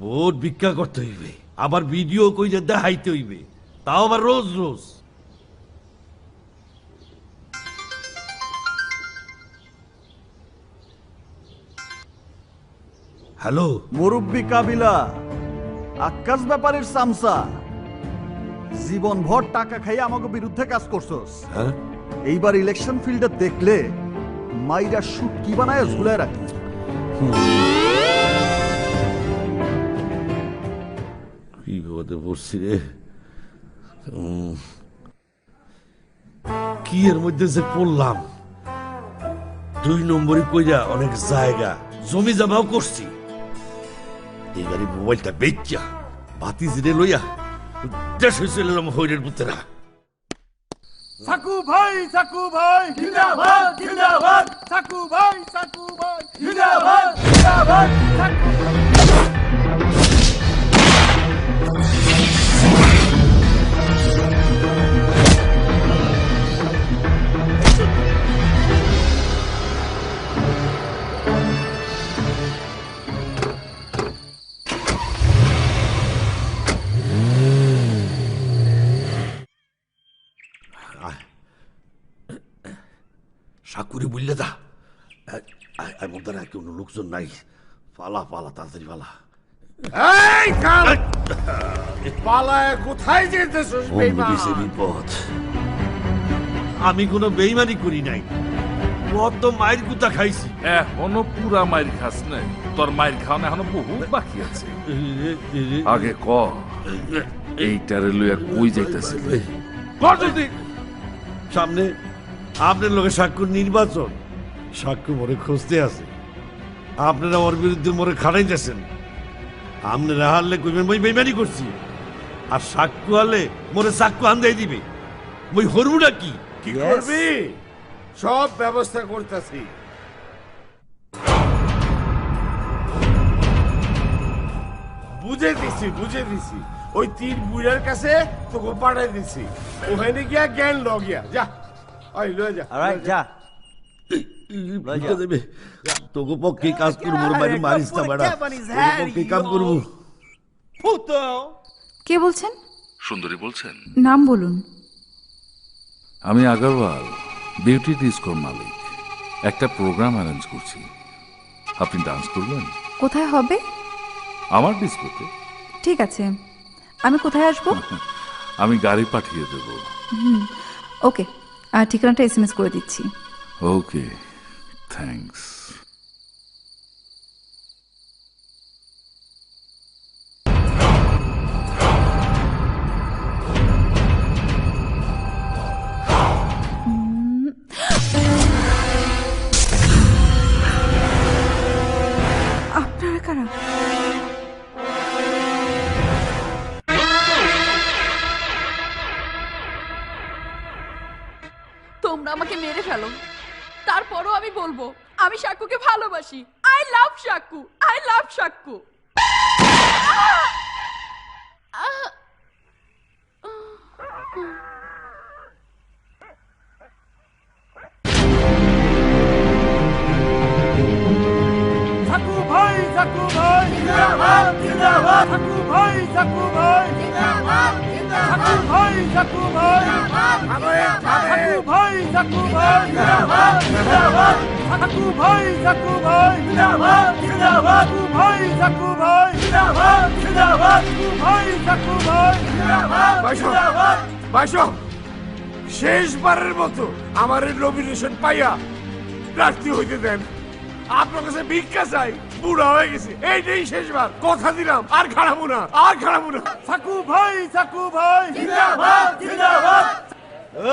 ভোট ভিক্ষা করতে হইবে, আবার ভিডিও কইলে দেখাইতে হইবে, তাও আবার রোজ রোজ। হ্যালো, মুরব্বী কাবিলা, আক্কাস ব্যাপারের সামসা, জীবন ভর টাকা খাইয়ে আমাকে বিরুদ্ধে কাজ করছস। এইবার ইলেকশন ফিল্ডে দেখলে মাইরা শুট কি বানায় ঝুলায় রাখি। কি বিপদে পড়ছি রে, কি এর মধ্যে যে পড়লাম। 2 নম্বরই কইরা অনেক জায়গা জমি জমাও করছি, এইবারে মোবাইলটা বেচা বাতি জিরে লইয়া দেশে চলে এলাম হইরের পুতেরা। সাকু ভাই জিন্দাবাদ জিন্দাবাদ, সাকু ভাই জিন্দাবাদ জিন্দাবাদ, সাকু সাকুরে বললে দা মধ্যে কোনো লোকজন নাই, পালা পালা তাড়াতাড়ি পালা। এই কাল পালায় কোথায় যেতেছস বেঈমান? বিপদ, আমি কোনো বেইমানি করি নাই, কত মায়ের গুতা খাইছি। এখনো পুরা মায়ের খাস নাই, তোর মায়ের খাওয়ানো এখনো বহুত বাকি আছে। আগে ক, এইটারে লইয়া কই যাইতেছে? সামনে আপনার লোকের সাক্ষর নির্বাচন, সাক্ষ্য মরে খুঁজতে আছে, আপনারা ওর বিরুদ্ধে মরে খাড়াইতেছেন। আপনারা হারলে কইবেন মই বেইমানি করছি, আর সাক্ষ্য হারলে মরে সাক্ষ্য আন্দাই দিবে। মই হরুটা কি কি করবি? সব ব্যবস্থা করতেছি। বুঝে দিছি, ওই 3 বুড়ার কাছে তোকে পাঠাই দিছি, ওখানে গিয়া জ্ঞান লগিয়া যা, ওই লয়ে যা। অলরাইট, যা। দেবে তোকে পক্ষে কাজ করবো, মারি মারিস না বেড়া, তোকে পক্ষে কাম করবো। কে বলছেন? সুন্দরী বলছেন? নাম বলুন। আমি আগরওয়াল, বিউটি ডিস্কোর মালিক। একটা প্রোগ্রাম অ্যারেঞ্জ করছি, আপনি ডান্স করবেন? কোথায় হবে? আমার ডিস্কোতে। ঠিক আছে, আমি কোথায় আসবো? আমি গাড়ি পাঠিয়ে দেব। ওকে, আর ঠিকানাটা SMS করে দিচ্ছি। ওকে, থ্যাঙ্কস। তোমরা আমাকে মেরে ফেলো, তারপরও আমি বলবো আমি সাক্কুকে ভালোবাসি। I love Sakku, I love Sakku. Saku ভাই, সাকু ভাই জিন্দাবাদ, জিন্দাবাদ। সাকু ভাই, সাকু ভাই জিন্দাবাদ, জিন্দাবাদ। সাকু ভাই, সাকু ভাই জিন্দাবাদ, সাকু ভাই, সাকু ভাই জিন্দাবাদ, জিন্দাবাদ। সাকু ভাই, সাকু ভাই জিন্দাবাদ, জিন্দাবাদ। সাকু ভাই, সাকু ভাই জিন্দাবাদ, জিন্দাবাদ। সাকু ভাই, সাকু ভাই জিন্দাবাদ, জিন্দাবাদ। বাইশো, শেষবারের মতো আমার নমিনেশন পাইয়া প্রার্থী হইতে দেন। আপনার কাছে ভিক্ষা চাই, বুড়া হয়ে গেছে, এইটাই শেষবার। কথা দিলাম আর খারাপ না, আর খারাপ না। সাকু ভাই, সাকু ভাই জিন্দাবাদ, জিন্দাবাদ।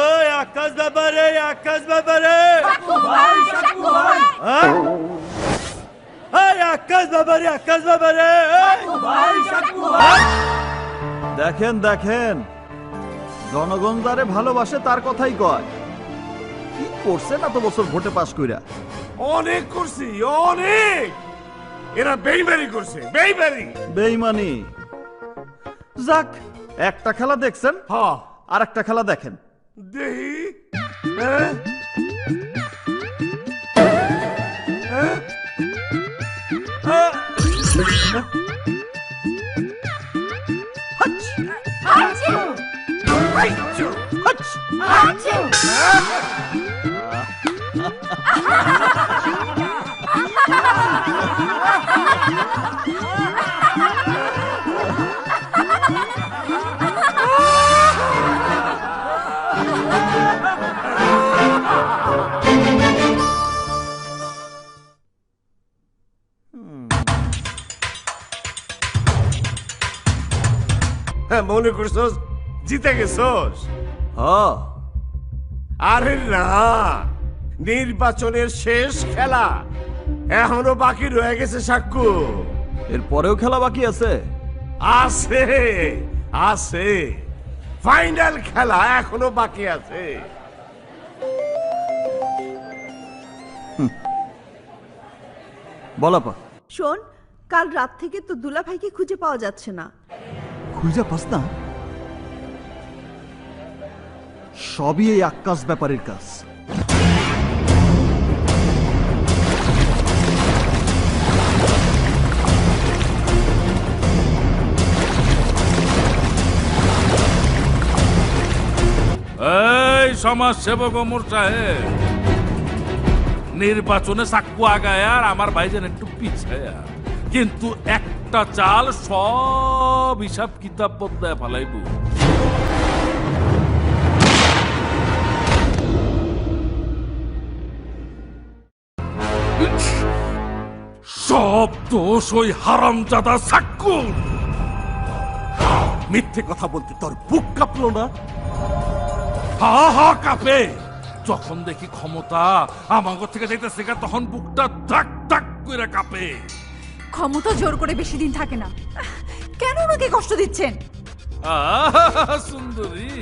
ওই আকাশ ব্যাপারে, আকাশ ব্যাপারে সাকু ভাই, সাকু ভাই এই আকাশ ব্যাপারে, আকাশ ব্যাপারে সাকু ভাই, সাকু ভাই। দেখেন দেখেন, জনগণ যারে ভালোবাসে তার কথাই কয়। কি করছেন এত বছর ভোটে পাস কইরা? অনেক করছি, অনেক। এরা বেইমানি করছে, বেইমানি। বেইমানি? যাক, একটা খেলা দেখছেন, আর একটা খেলা দেখেন। দেহি মনে করছস জিতে গেছস? আরে না, নির্বাচনের শেষ খেলা এখনো বাকি রয়ে গেছে সাক্কু। এরপরেও খেলা বাকি আছে? আছে, আছে। ফাইনাল খেলা এখনো বাকি আছে। বলাপা, শোন, কাল রাত থেকে তো দুলা ভাইকে খুঁজে পাওয়া যাচ্ছে না। খুঁজা পাস না? সবই এই আকাশ ব্যাপারের কাজ। এই সমাজ সেবক ওমর সাহেব, নির্বাচনে সাক্কু আগায় আর আমার ভাইজান একটু পিছায়া, কিন্তু একটা চাল সব হিসাব কিতাব বদলায় ফেলাইব। সব দোষ ওই হারামজাদা সাক্কু। মিথ্যে কথা বলতে তোর বুক কাঁপলো না? হা হা কাঁপে যখন দেখি ক্ষমতা আমাগো থেকে যাইতেছে, তখন বুকটা ধাক ধাক করে কাঁপে। ক্ষমতা জোর করে বেশি দিন থাকে না। কেন ওনাকে কষ্ট দিচ্ছেন? আহা, সুন্দরী,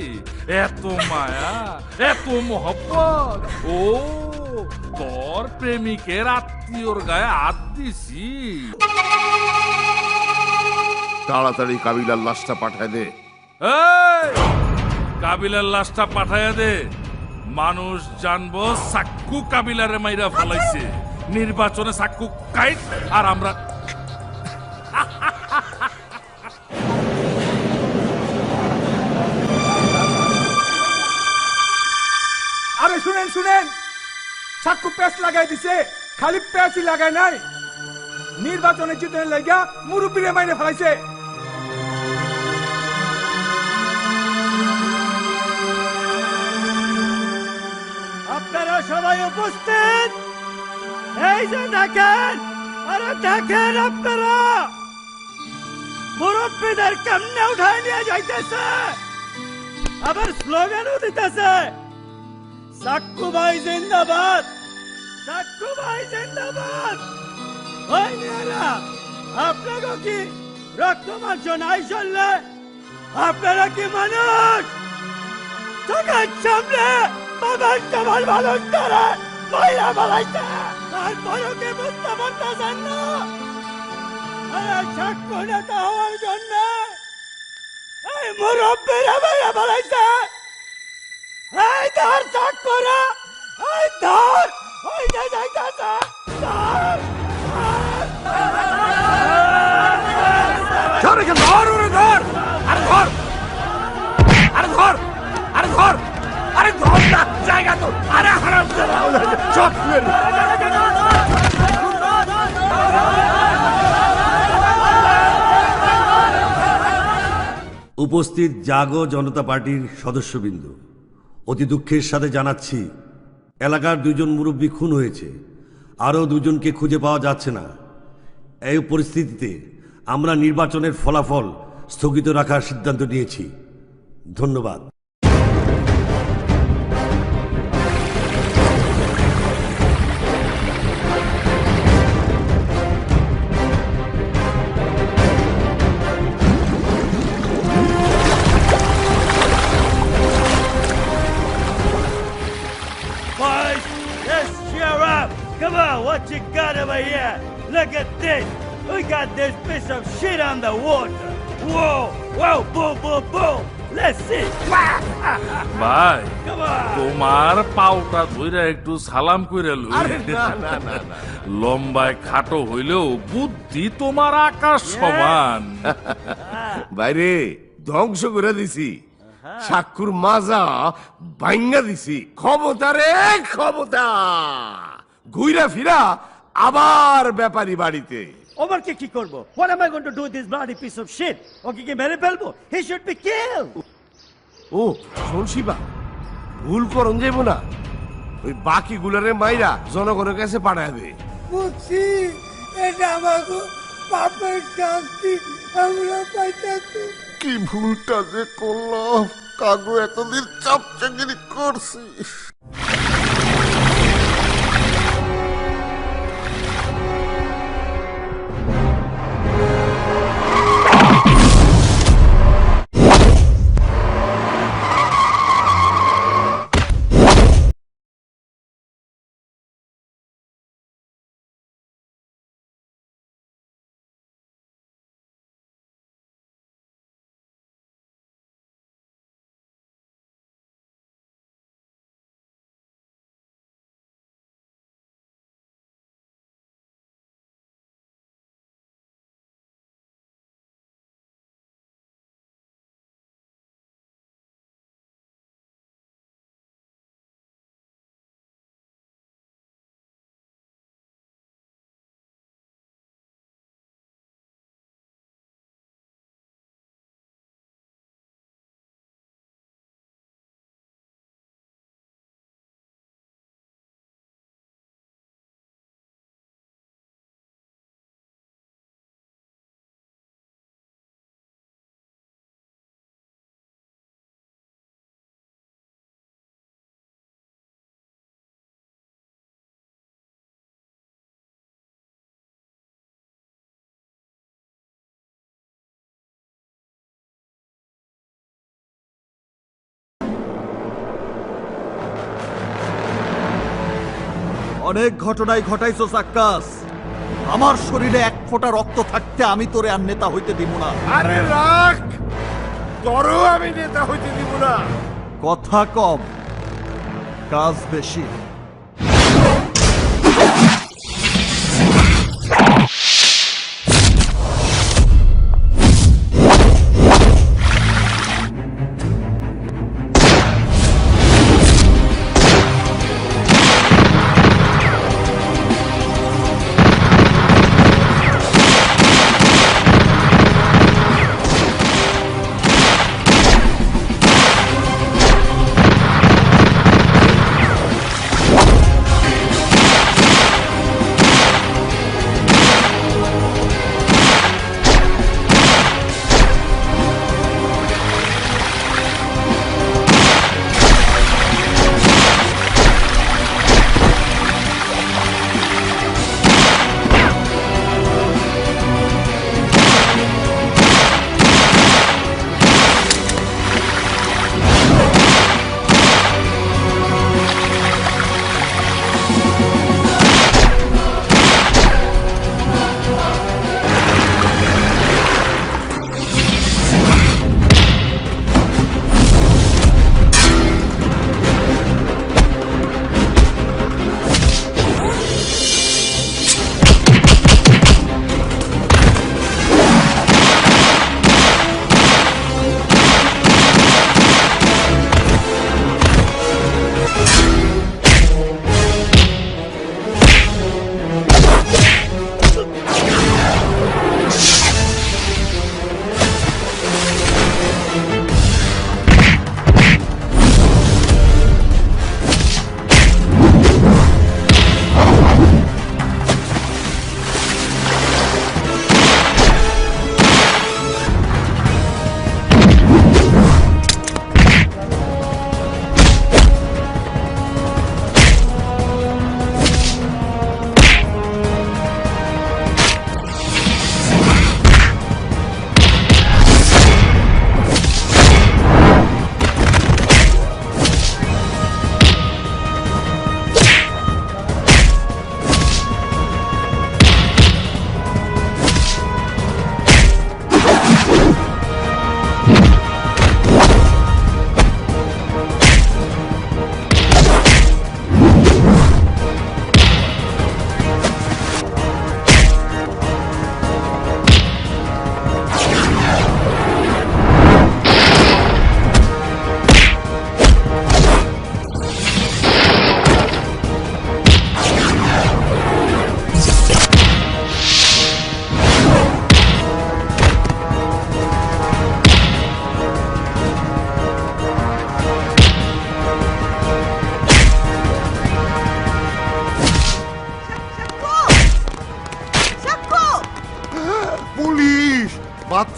এত মায়া, এত মহব্বত। ও তোর প্রেমিকের আত্মীয়র গায়ে হাত দিছি। তাড়াতাড়ি কাবিলার লাশটা পাঠায় দে। এই, কাবিলার লাশটা পাঠাইয়া দে। মানুষ জানবো সাক্কু কাবিলারে মাইরা ফলাইছে। নির্বাচনে সাক্কু কাইট আর আমরা। আরে শুনেন শুনেন, সাক্কু প্যাচ লাগাই দিছে। খালি প্যাচই লাগায় নাই, নির্বাচনে জিতনের লাগা মুরব্বীরে মাইনে ফেলাইছে। আপনারা সবাই উপস্থিত। এই যে দেখেন, আরে দেখেন আপনারা, মুরব্বীদের কেমনে উঠায় নিয়ে যাইতেছে, আবার স্লোগানও দিতেছে, সাক্কু ভাই জিন্দাবাদ, সাক্কু ভাই জিন্দাবাদ। ওই মেয়েরা, আপনাকে কি রক্ত মাংস নাই চললে? আপনারা কি মানুষ? চোখের সামনে বাবার তোমার মানুষ তারা কইরা বালাইছে আর পরকে বুঝতে পারতেছেন না আর সাক্ষ্য নেতা হওয়ার জন্য এই মুরব্বীরা বাইরা বালাইছে এই ধর সাক্ষ্যরা এই ধর ওই যে যাইতাছে ধর ধর একে ধর ওরে ধর আরে ধর আরে ধর আরে ধর আরে ধর না জায়গা তো আরে হারাম চট মেরে উপস্থিত জাগো জনতা পার্টির সদস্যবৃন্দ, অতি দুঃখের সাথে জানাচ্ছি এলাকার 2 জন মুরব্বী খুন হয়েছে, আরও 2 জনকে খুঁজে পাওয়া যাচ্ছে না। এই পরিস্থিতিতে আমরা নির্বাচনের ফলাফল স্থগিত রাখার সিদ্ধান্ত নিয়েছি। ধন্যবাদ। Boys, let's cheer up. Come on, what you got over here? Look at this. We got this piece of shit on the water. Whoa, whoa, boom, boom, boom. Let's see. ভাই Come on. তোমার পাউটা ধইরা একটু সালাম কইরা লই। আরে না না না না লম্বায় খাটো হইলেও বুদ্ধি তোমার আকাশ সমান। বাইরে ধ্বংস করে দিছি সাক্ষুর মাজা ভাঙ্গা দিছি ক্ষমতা রে ক্ষমতা ঘুইরা ফিরা আবার ব্যাপারী বাড়িতে ওমরকে কি করব? What am I going to do with this bloody piece of shit? ওকে কি মেরে ফেলবো? He should be killed. ও শোন শিবা, ভুল করন যাইব না, ওই বাকি গুলারে মাইরা জনগণের কাছে পাঠায় দে। বুঝছি এটা আমাকে পাপের শাস্তি আমরা পাইতেছি। কি ভুলটা যে করলাম, কাগু এতদিন চাপচাগিরি করছি। অনেক ঘটনাই ঘটাইছস আক্কাস। আমার শরীরে 1 ফোঁটা রক্ত থাকতে আমি তোরে আর নেতা হইতে দিব না। আরে রাখ, তোরও আমি নেতা হইতে দিব না। কথা কম, কাজ বেশি।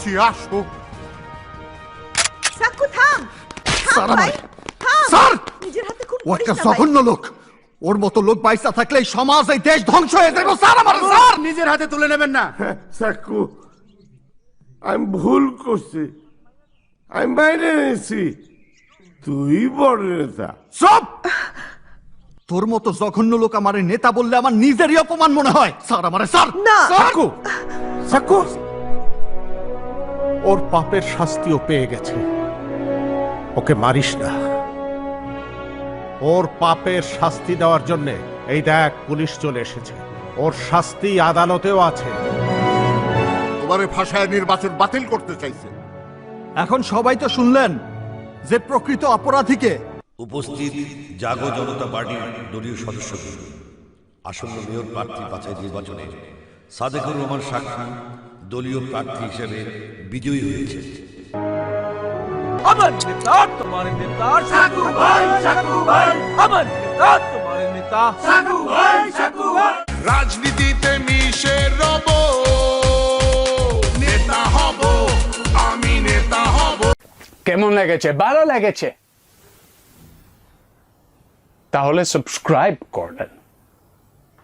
বলছি আসো। সাক্কু থাম। স্যার আমার থাম। স্যার নিজের হাতে খুন ও করিস একটা না ভাই। জঘন্য লোক। ওর মতো লোক বাইসা থাকলে এই সমাজ এই দেশ ধ্বংস হয়ে যাবে। স্যার আমার স্যার নিজের হাতে তুলে নেবেন না। সাকু আমি ভুল করছি, আমি বাইরে এনেছি, তুই বড় নেতা। সব তোর মতো জঘন্য লোক আমারে নেতা বললে আমার নিজেরই অপমান মনে হয়। স্যার আমারে স্যার না। সাকু সাকু ওর পাপের শাস্তিও পেয়ে গেছে, ওকে মারিস না। ওর পাপের শাস্তি দেওয়ার জন্য এই দেখ পুলিশ চলে এসেছে, ওর শাস্তি আদালতেও আছে। তোমারে ভাষায় নির্বাচন বাতিল করতে চাইছে। এখন সবাই তো শুনলেন যে প্রকৃত অপরাধীকে। উপস্থিত জাগো জনতা পার্টির দলীয় সদস্যদের আসন্ন মেয়র প্রার্থী বাছাই নির্বাচনে সাদেকুর রহমান সাক্ষী দলীয় প্রার্থী হিসেবে বিজয়ী হয়েছে। আমার নেতা তোমার নেতা সাকু ভাই, সাকু ভাই। আমার নেতা তোমার নেতা সাকু ভাই, সাকু ভাই। রাজনীতিতে মিশে রব, নেতা হব, আমি নেতা হব। কেমন লেগেছে? ভালো লেগেছে? তাহলে সাবস্ক্রাইব করবেন।